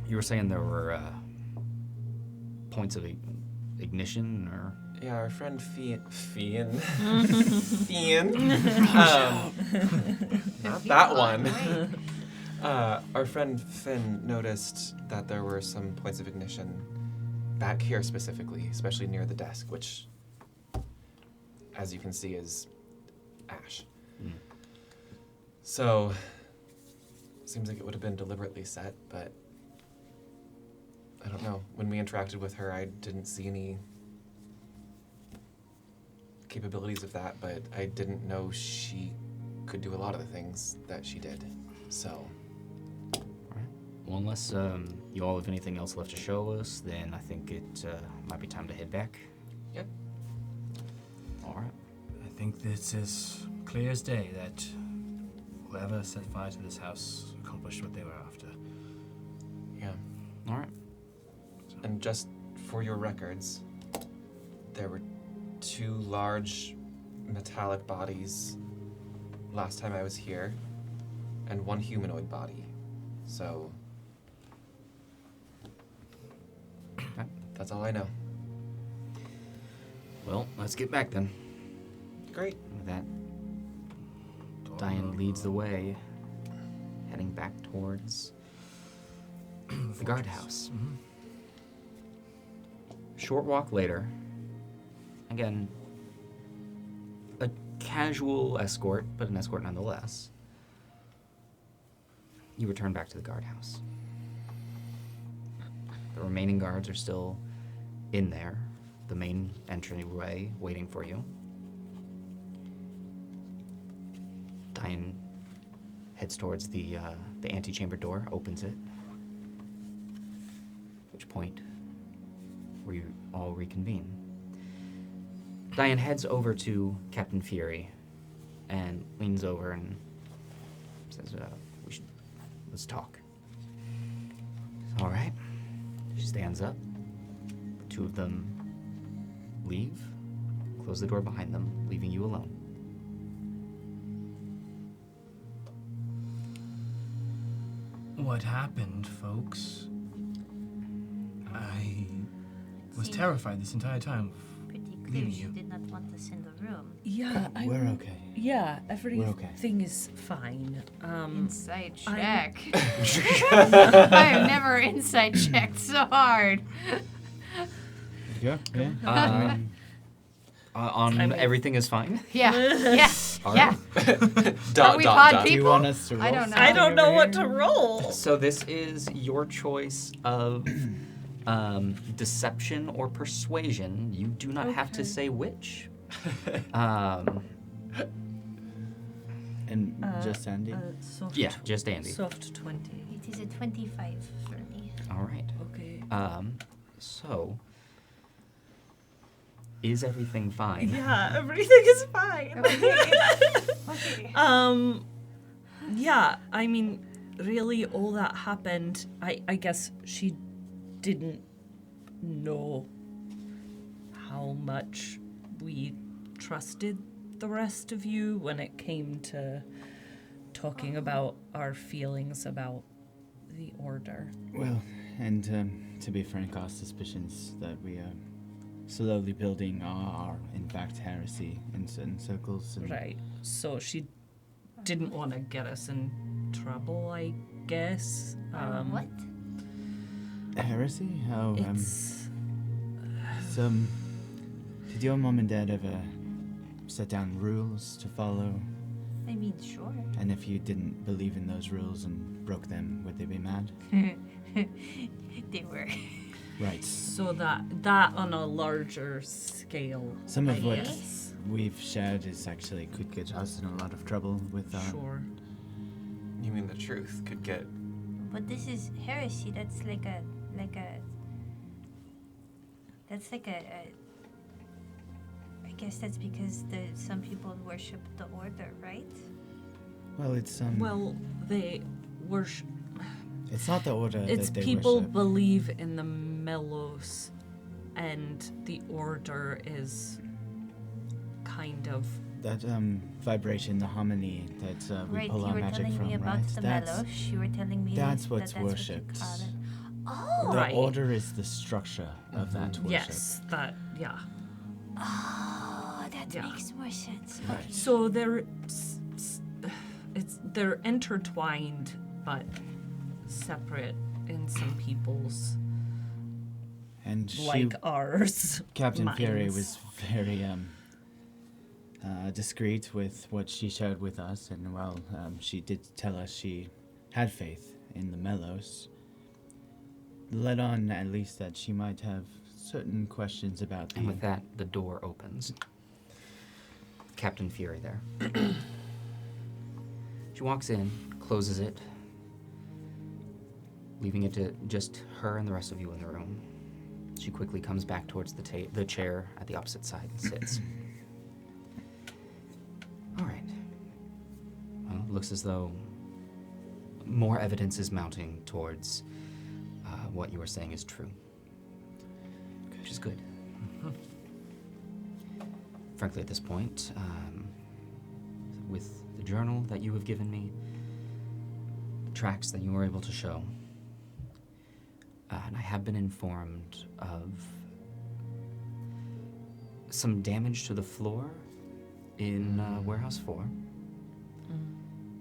you were saying there were points of ignition, or? Yeah, our friend Fian. Not that one. Our friend Finn noticed that there were some points of ignition back here specifically, especially near the desk, which, as you can see, is ash. So, seems like it would have been deliberately set, but I don't know. When we interacted with her, I didn't see any capabilities of that, but I didn't know she could do a lot of the things that she did. So. Alright. Well, unless you all have anything else left to show us, then I think it might be time to head back. Yep. Alright. I think this is clear as day that whoever set fire to this house accomplished what they were after. Yeah. Alright. And just for your records, there were 2 large metallic bodies last time I was here, and 1 humanoid body. So, that's all I know. Well, let's get back then. Great. With that, Diane leads the way, heading back towards the guardhouse. Short walk later, again, a casual escort, but an escort nonetheless. You return back to the guardhouse. The remaining guards are still in there, the main entryway, waiting for you. Diane heads towards the antechamber door, opens it. At which point, we all reconvene. Diane heads over to Captain Fury and leans over and says, let's talk. All right. She stands up. The 2 of them leave, close the door behind them, leaving you alone. what happened, folks. I was Seems terrified this entire time. Pretty clear Leaving she you. did not want us in the room. Yeah, We're okay. Yeah, okay. everything is fine. Inside I'm- check. I have never inside checked so hard. Yeah. On I mean- everything is fine. Yeah, yeah, All yeah. Dot, we dot, pod dot. Do you people? want us to roll? I don't know. I don't know something what over to here? roll. So this is your choice of deception or persuasion. You do not have to Okay. say which. And just Andy? Soft Yeah, just Andy. Soft 20. It is a 25 for me. All right. Okay. So is everything fine? Yeah, everything is fine. Okay. Yeah, I mean, really, all that happened, I guess she didn't know how much we trusted the rest of you when it came to talking about our feelings about the order. Well, and to be frank, our suspicions that we are slowly building are in fact heresy in certain circles. And Right. So she didn't want to get us in trouble, I guess. What? Heresy? How, It's did your mom and dad ever set down rules to follow? I mean, sure. And if you didn't believe in those rules and broke them, would they be mad? They were. Right. so that on a larger scale. Some of I what guess. we've shared is actually could get us in a lot of trouble with Sure. You mean the truth could get. But this is heresy. That's like a. That's like a I guess that's because some people worship the order, right? Well, it's Well, they worship. it's not the order It's that they people worship. believe in the Melos, and the order is kind of. That vibration, the harmony that we Right, pull you our were magic telling from, me about right? the That's Melos. You were telling me that's what's that that's worshipped. what you call it. Oh! the Right. order is the structure of that worship. Yes, that yeah. Oh, that Yeah. makes more sense. Right. Okay. So they're intertwined, but separate in some people's And she, like ours. Captain Fury minds. was very discreet with what she shared with us, and well, she did tell us she had faith in the Melos. Led on, at least, that she might have certain questions about the. And with that, the door opens. Captain Fury there. She walks in, closes it, leaving it to just her and the rest of you in the room. She quickly comes back towards the chair at the opposite side and sits. All right. Well, it looks as though more evidence is mounting towards what you were saying is true, which is good. Frankly, at this point, with the journal that you have given me, the tracks that you were able to show, and I have been informed of some damage to the floor in Warehouse 4,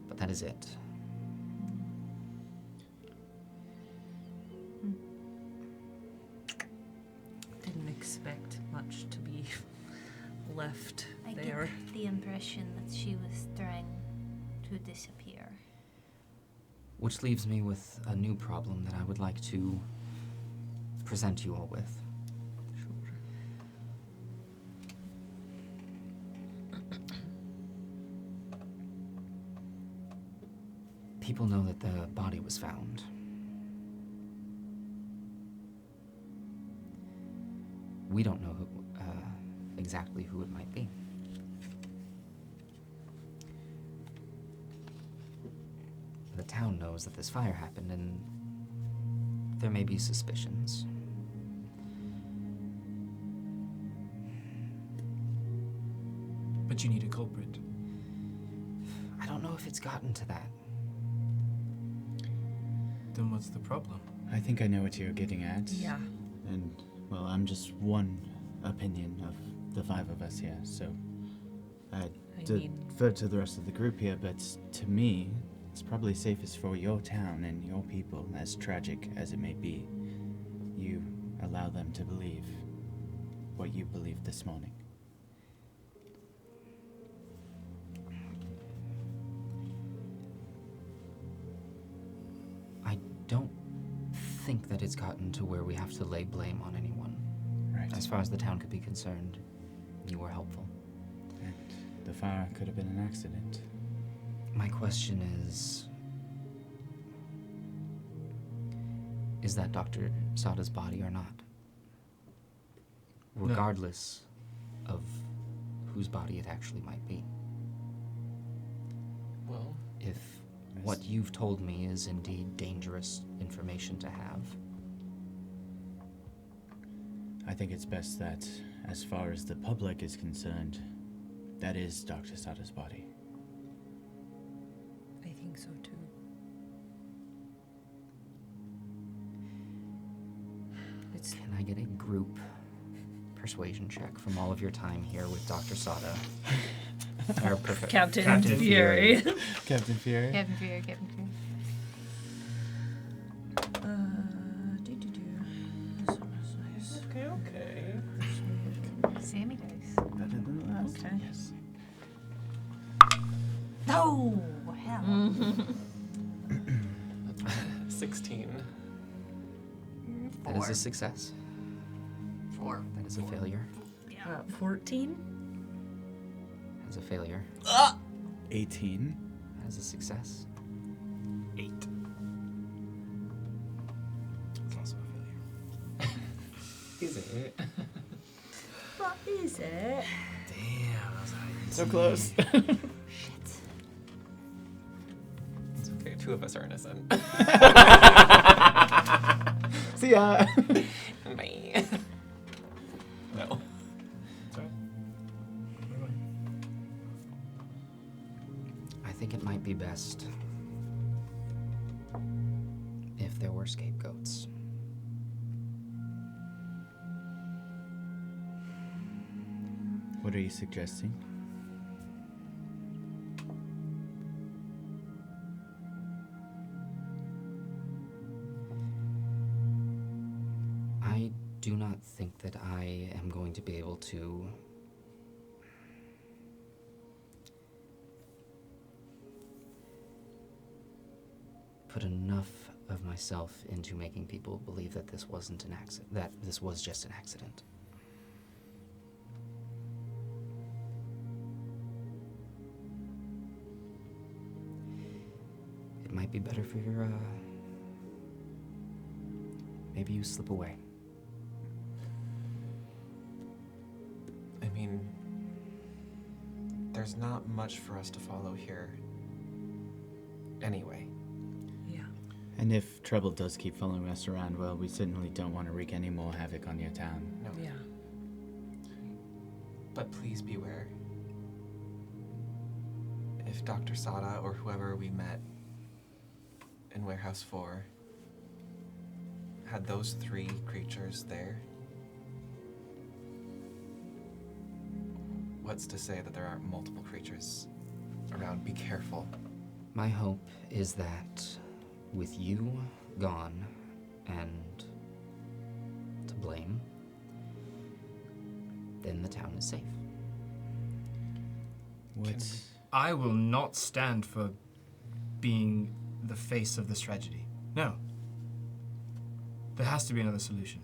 but that is it. Didn't expect much to be left I there. get the impression that she was trying to disappear. Which leaves me with a new problem that I would like to present you all with. People know that the body was found. We don't know exactly who it might be. The town knows that this fire happened, and there may be suspicions. But you need a culprit. I don't know if it's gotten to that. Then what's the problem? I think I know what you're getting at. Yeah. And, well, I'm just one opinion of the 5 of us here, so I defer to the rest of the group here, but to me, it's probably safest for your town and your people, as tragic as it may be. You allow them to believe what you believed this morning. I don't think that it's gotten to where we have to lay blame on anyone. Right. As far as the town could be concerned, you were helpful. And the fire could have been an accident. My question is that Dr. Sada's body or not? No. Regardless of whose body it actually might be. Well, If what you've told me is indeed dangerous information to have, I think it's best that, as far as the public is concerned, that is Dr. Sada's body. I think so too. can I get a group persuasion check from all of your time here with Dr. Sada? Captain Fury. Captain Fury? Captain Fury, Captain Fury. Okay. Sammy dice. Better than the last. Okay. Yes. Oh, hell. 16. That is a success. 4. That is a failure. 14? That is a failure. 18. That is a success. 8. It's also a failure. Is it? What is it? Damn, I was hiding. So close. It's okay. 2 of us are innocent. See ya. Me. No. It's alright. I think it might be best if there were scapegoats. What are you suggesting? I do not think that I am going to be able to put enough of myself into making people believe that this wasn't an accident, that this was just an accident. It might be better for your, maybe you slip away. I mean, there's not much for us to follow here. Anyway. Yeah. And if trouble does keep following us around, well, we certainly don't want to wreak any more havoc on your town. No. Yeah. But please beware. If Dr. Sada or whoever we met in Warehouse 4 had those 3 creatures there, what's to say that there aren't multiple creatures around? Be careful. My hope is that with you gone and to blame, then the town is safe. What? I will not stand for being the face of this tragedy. No. There has to be another solution.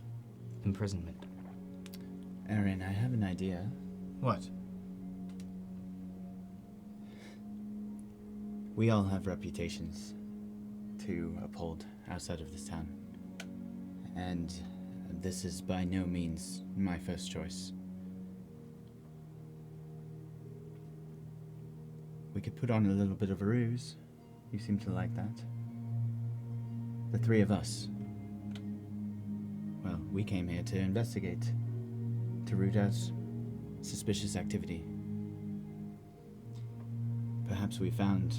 Imprisonment. Aaron, I have an idea. What? We all have reputations to uphold outside of this town. And this is by no means my first choice. We could put on a little bit of a ruse. You seem to like that. The 3 of us. Well, we came here to investigate, to root out suspicious activity. Perhaps we found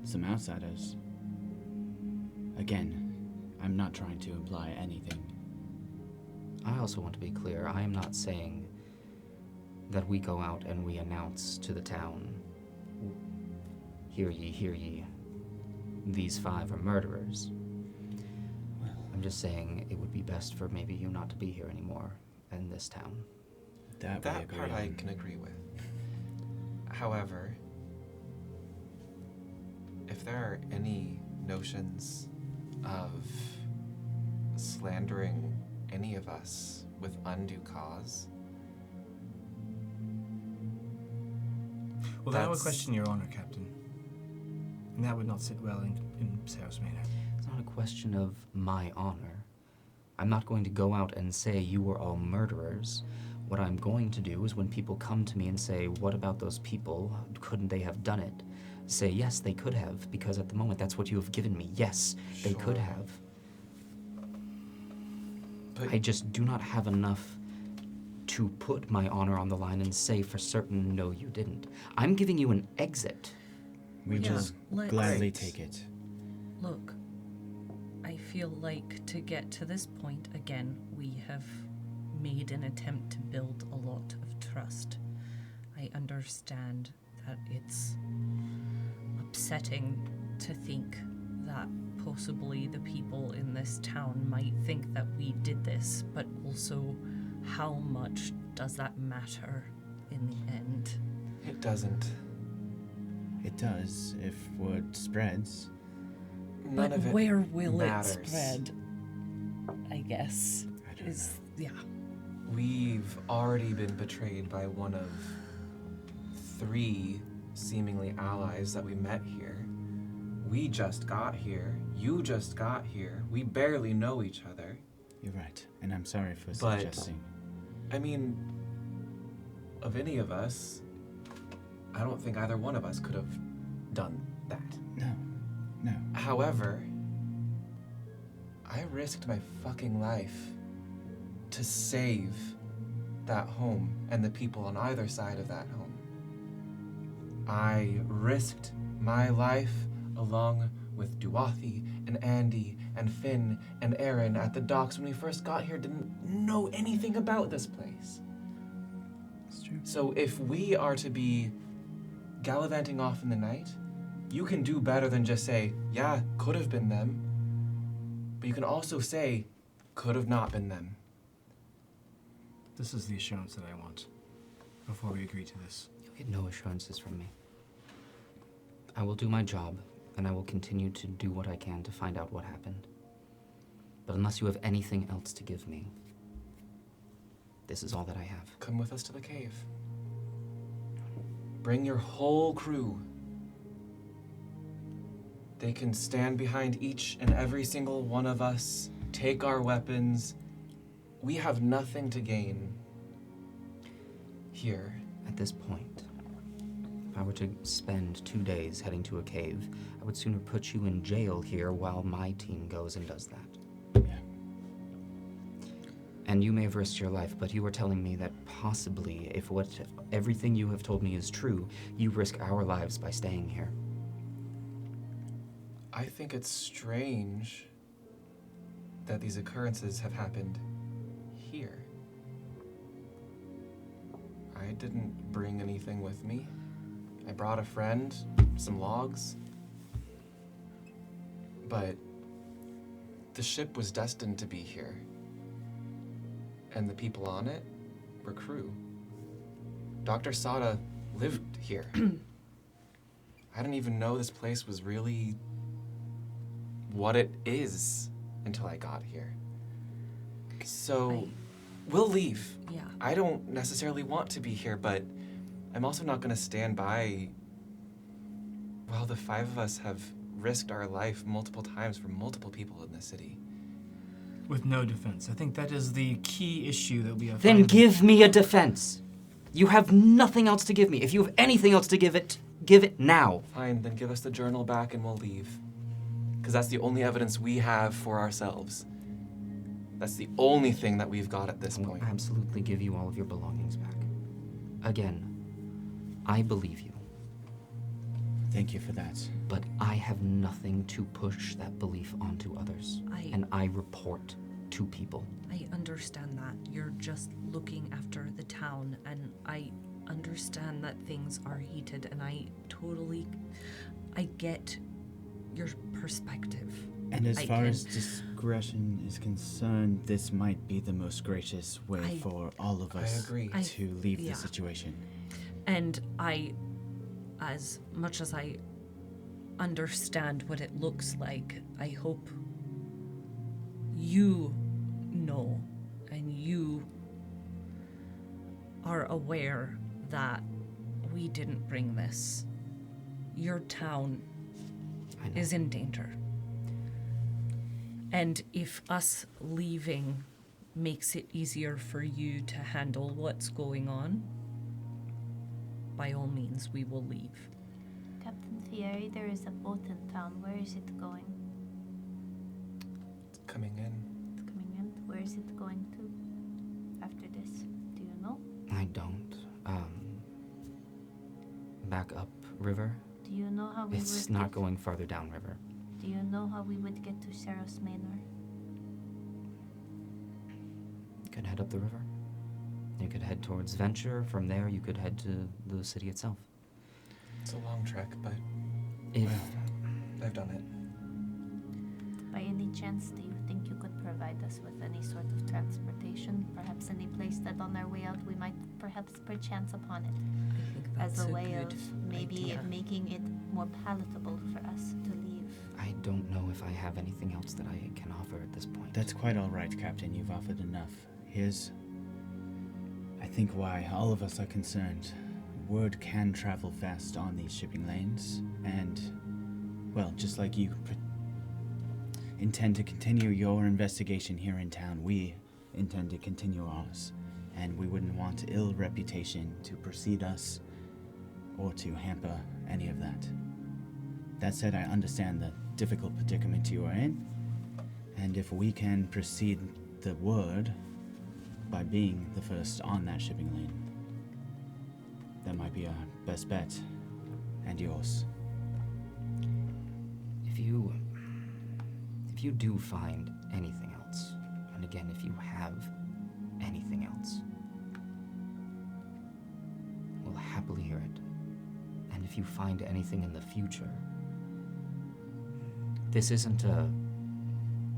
some outsiders. Again, I'm not trying to imply anything. I also want to be clear. I am not saying that we go out and we announce to the town, hear ye, these 5 are murderers. I'm just saying it would be best for maybe you not to be here anymore in this town. That part I can agree with. However, if there are any notions of slandering any of us with undue cause, Well, that would That's- question your honor, Captain. And that would not sit well in Melos Machina. It's not a question of my honor. I'm not going to go out and say you were all murderers. What I'm going to do is when people come to me and say, what about those people? Couldn't they have done it? Say, yes, they could have, because at the moment that's what you have given me. Yes, they could Sure. have. but I just do not have enough to put my honor on the line and say for certain, no, you didn't. I'm giving you an exit. We Yeah, just let's- gladly take it. Look, I feel like to get to this point again, we have made an attempt to build a lot of trust. I understand that it's upsetting to think that possibly the people in this town might think that we did this, but also how much does that matter in the end? it doesn't. It does, if word spreads. None But of it where will matters. it spread? I guess. I don't Is yeah. We've already been betrayed by one of 3 seemingly allies that we met here. We just got here. You just got here. We barely know each other. You're right, and I'm sorry for But- suggesting. I mean, of any of us, I don't think either one of us could have done that. No. However, I risked my fucking life to save that home and the people on either side of that home. I risked my life along with Duathi and Andy and Finn and Aaron at the docks when we first got here, didn't know anything about this place. It's true. So if we are to be gallivanting off in the night, you can do better than just say, yeah, could have been them. But you can also say, could have not been them. This is the assurance that I want before we agree to this. You'll get no assurances from me. I will do my job, and I will continue to do what I can to find out what happened. But unless you have anything else to give me, this is all that I have. Come with us to the cave. Bring your whole crew. They can stand behind each and every single one of us, take our weapons. We have nothing to gain here. At this point, if I were to spend 2 days heading to a cave, I would sooner put you in jail here while my team goes and does that. Yeah. And you may have risked your life, but you were telling me that possibly, if everything you have told me is true, you risk our lives by staying here. I think it's strange that these occurrences have happened here. I didn't bring anything with me. I brought a friend, some logs. But the ship was destined to be here. And the people on it were crew. Dr. Sada lived here. I didn't even know this place was really what it is until I got here. So, we'll leave. Yeah. I don't necessarily want to be here, but I'm also not going to stand by while the 5 of us have risked our life multiple times for multiple people in this city. With no defense. I think that is the key issue that we have. Then give me a defense. You have nothing else to give me. If you have anything else to give it now. Fine, then give us the journal back and we'll leave. Because that's the only evidence we have for ourselves. That's the only thing that we've got at this I will point. absolutely give you all of your belongings back. Again, I believe you. Thank you for that. But I have nothing to push that belief onto others. And I report to people. I understand that. You're just looking after the town, and I understand that things are heated, and I get your perspective. And as far as discretion is concerned, this might be the most gracious way for all of us to leave the situation. And as much as I understand what it looks like, I hope you know and you are aware that we didn't bring this. Your town is in danger. And if us leaving makes it easier for you to handle what's going on, by all means, we will leave. Captain Fieri, there is a boat in town. Where is it going? It's coming in. It's coming in. Where is it going to after this? Do you know? I don't. Back up river? Do you know how we It's would not get, going farther down river. Do you know how we would get to Saros Manor? You could head up the river. You could head towards Venture. From there, you could head to the city itself. It's a long trek, but If I've done it. By any chance, do you think you could provide us with any sort of transportation? Perhaps any place that on our way out we might perhaps perchance upon it? I think that's As a way good of maybe idea. making it more palatable for us to leave. I don't know if I have anything else that I can offer at this point. That's quite all right, Captain. You've offered enough. Here's, I think, why all of us are concerned. Word can travel fast on these shipping lanes, and, well, just like you intend to continue your investigation here in town, we intend to continue ours, and we wouldn't want ill reputation to precede us or to hamper any of that. That said, I understand the difficult predicament you are in, and if we can precede the word by being the first on that shipping lane, that might be our best bet, and yours. If you do find anything else, and again, if you have anything else, we'll happily hear it. And if you find anything in the future, this isn't a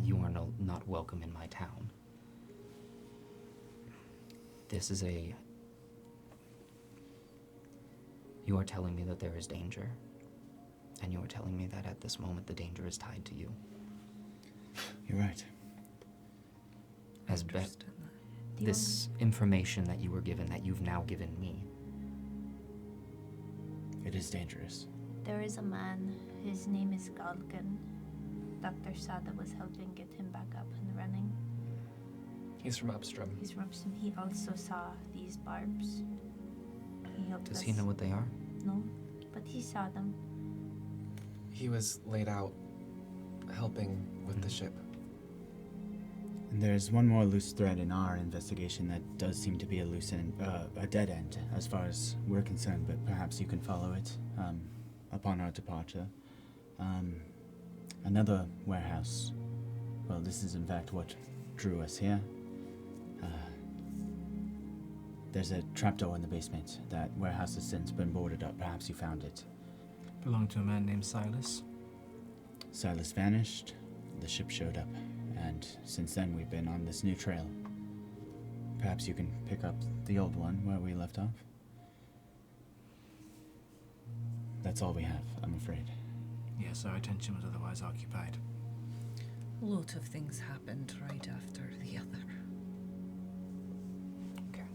you are not welcome in my town. This is a you are telling me that there is danger, and you are telling me that at this moment the danger is tied to you. You're right. As this information that you were given, that you've now given me. It is dangerous. There is a man, his name is Galgan. Dr. Sada was helping get him back up and running. He's from upstream. He's from some, he also saw these barbs. He helped Does us. he know what they are? No, but he saw them. He was laid out helping with the ship. And there's one more loose thread in our investigation that does seem to be a dead end as far as we're concerned, but perhaps you can follow it upon our departure. Another warehouse. Well, this is in fact what drew us here. There's a trapdoor in the basement. That warehouse has since been boarded up. Perhaps you found it. Belonged to a man named Silas. Silas vanished. The ship showed up. And since then, we've been on this new trail. Perhaps you can pick up the old one where we left off. That's all we have, I'm afraid. Yes, our attention was otherwise occupied. A lot of things happened right after the other. Okay.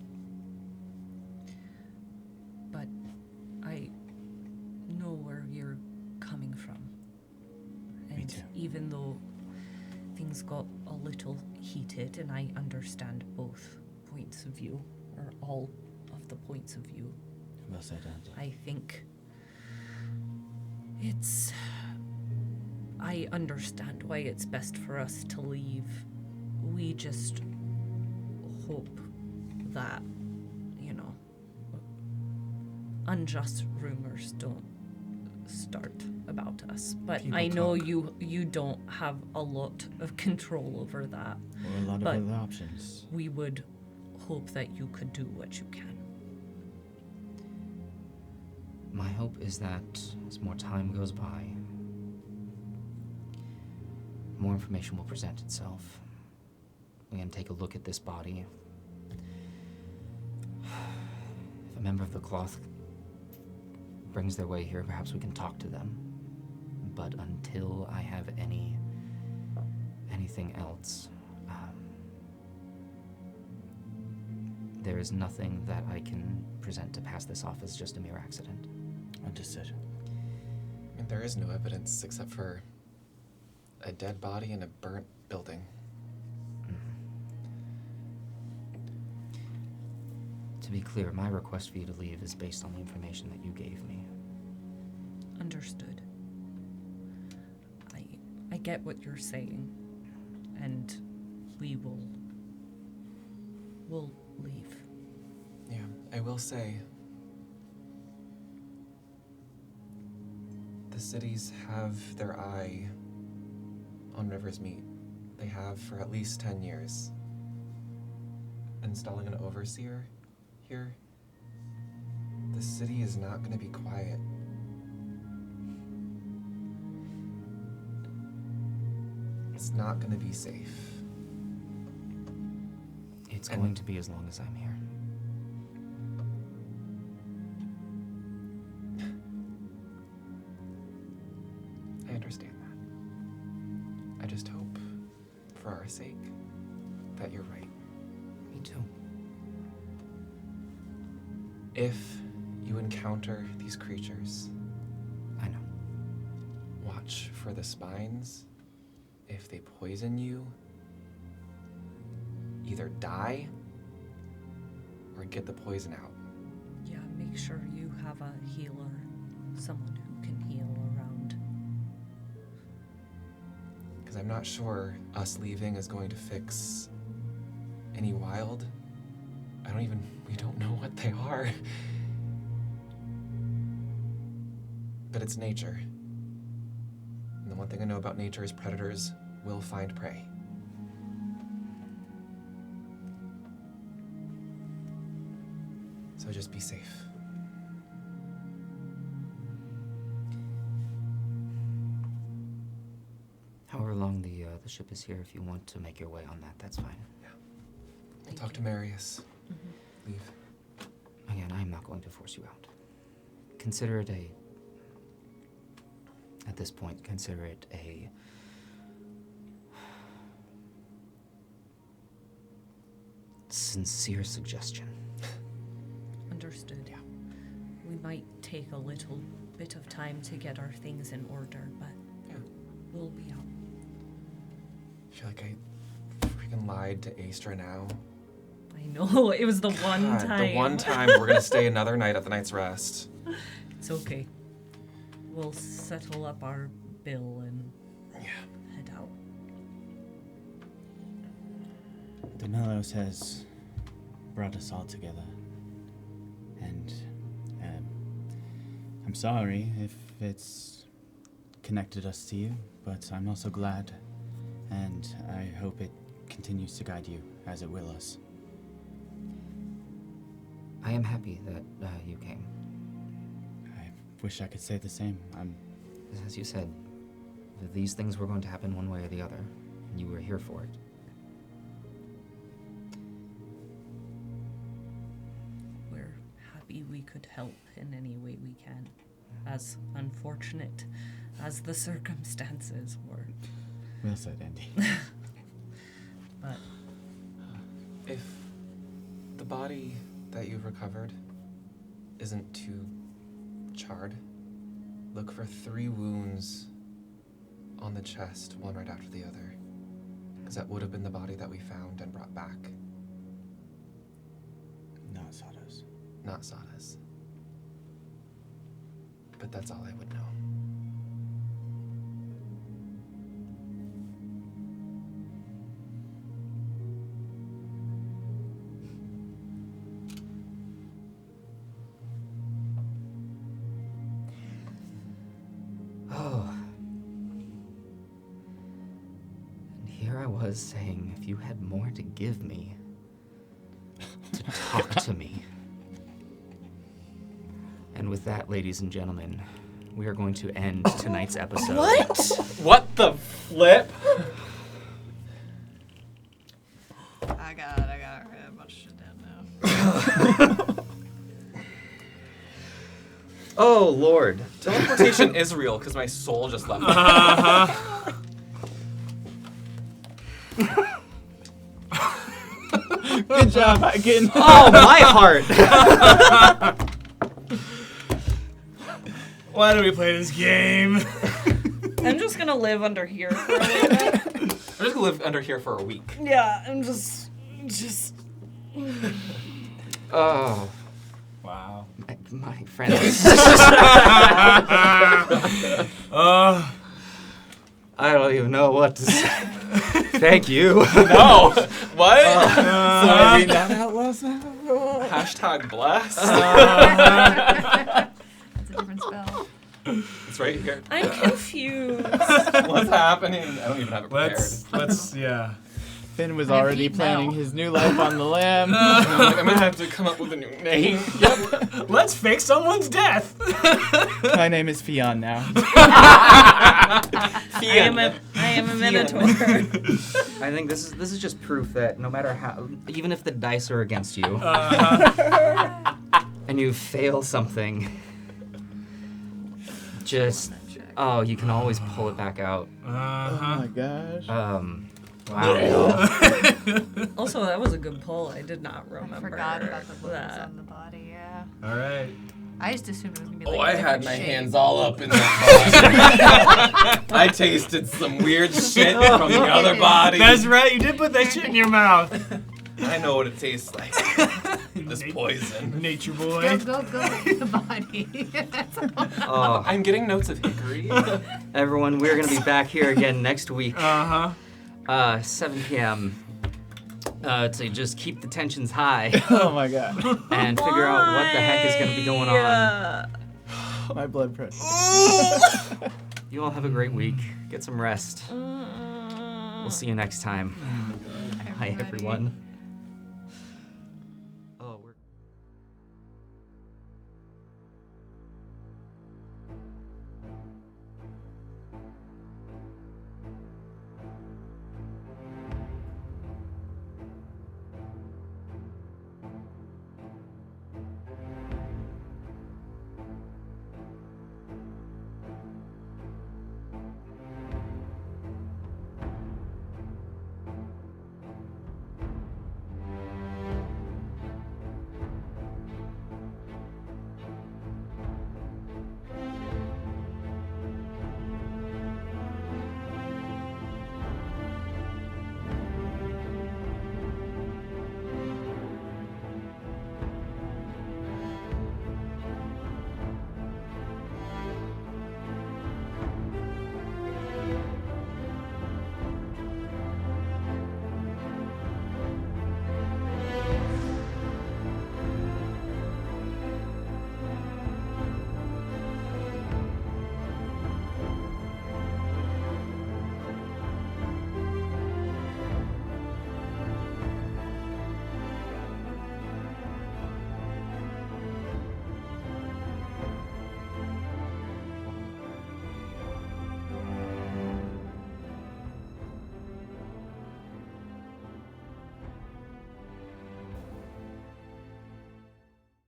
But I know where you're coming from. And Me too. even though things got a little heated, and I understand both points of view, or all of the points of view, Well said, Andy. I think I understand why it's best for us to leave. We just hope that, unjust rumors don't start about us. But People I know talk. you don't have a lot of control over that. Or a lot of But- other options. We would hope that you could do what you can. My hope is that as more time goes by, more information will present itself. We can take a look at this body. If a member of the cloth brings their way here, perhaps we can talk to them. But until I have anything else, there is nothing that I can present to pass this off as just a mere accident. Understood. I mean, there is no evidence except for a dead body in a burnt building. To be clear, my request for you to leave is based on the information that you gave me. Understood. I get what you're saying, and we'll leave. Yeah, I will say the cities have their eye on River's Meat. They have for at least 10 years. Installing an overseer here, the city is not going to be quiet. It's not going to be safe. It's And- going to be as long as I'm here. I understand that. I just hope, for our sake, that you're right. Me too. If you encounter these creatures, I know. watch for the spines. If they poison you, either die or get the poison out. Yeah, make sure you have a healer, someone who can heal around. Because I'm not sure us leaving is going to fix any wild. We don't know what they are. But it's nature. And the one thing I know about nature is predators will find prey. So just be safe. However long the ship is here, if you want to make your way on that, that's fine. We'll Thank talk you. to Marius. Leave. Again, I'm not going to force you out. Consider it at this point, consider it a sincere suggestion. Understood. Yeah. We might take a little bit of time to get our things in order, but Yeah. we'll be out. I feel like I freaking lied to Astra now. I know, it was the one God, time. The one time we're gonna stay another night at the Night's Rest. It's okay. We'll settle up our bill and Yeah. head out. The Melos has brought us all together. And I'm sorry if it's connected us to you, but I'm also glad, and I hope it continues to guide you as it will us. I am happy that you came. I wish I could say the same. As you said, these things were going to happen one way or the other, and you were here for it. We're happy we could help in any way we can, as unfortunate as the circumstances were. Well said, Andy. But If the body that you've recovered isn't too charred, look for 3 wounds on the chest, one right after the other. Because that would have been the body that we found and brought back, Not Sawdust. not Sada's. But that's all I would know. was saying, if you had more to give me, to talk to me. And with that, ladies and gentlemen, we are going to end tonight's episode. What the flip? I got a bunch of shit down now. Oh, Lord. Teleportation is real because my soul just left. Good job, Hagen. Oh, my heart! Why do we play this game? I'm just gonna live under here for a little bit. I'm just gonna live under here for a week. Yeah, I'm just. Oh. Wow. My friends. I don't even know what to say. Thank you. No! What? Sorry, read that out loud. Hashtag blessed. That's a different spell. It's right here. I'm confused. What's happening? I don't even have it prepared. Let's, yeah. Finn was I have already eaten planning now. his new life on the lamb. I'm gonna have to come up with a new name. Yep. Let's fake someone's death. My name is Fionn now. I am a minotaur. I think this is just proof that no matter how, even if the dice are against you, and you fail something, just you can always pull it back out. Oh my gosh. Wow. Also, that was a good pull. I did not I remember. forgot about the bones that. on the body, yeah. All right. I just assumed it was gonna be Oh, like I a had different my shape. hands all up in that body. I tasted some weird shit from the other body. That's right. You did put that shit in your mouth. I know what it tastes like. This poison. Nature boy. Go with the body. That's all. Oh, I'm getting notes of hickory. everyone, we're gonna be back here again next week, 7 7 p.m. To just keep the tensions high Oh my god. and figure out what the heck is gonna be going on. Yeah. My blood pressure. You all have a great week. Get some rest. We'll see you next time. Bye, everyone.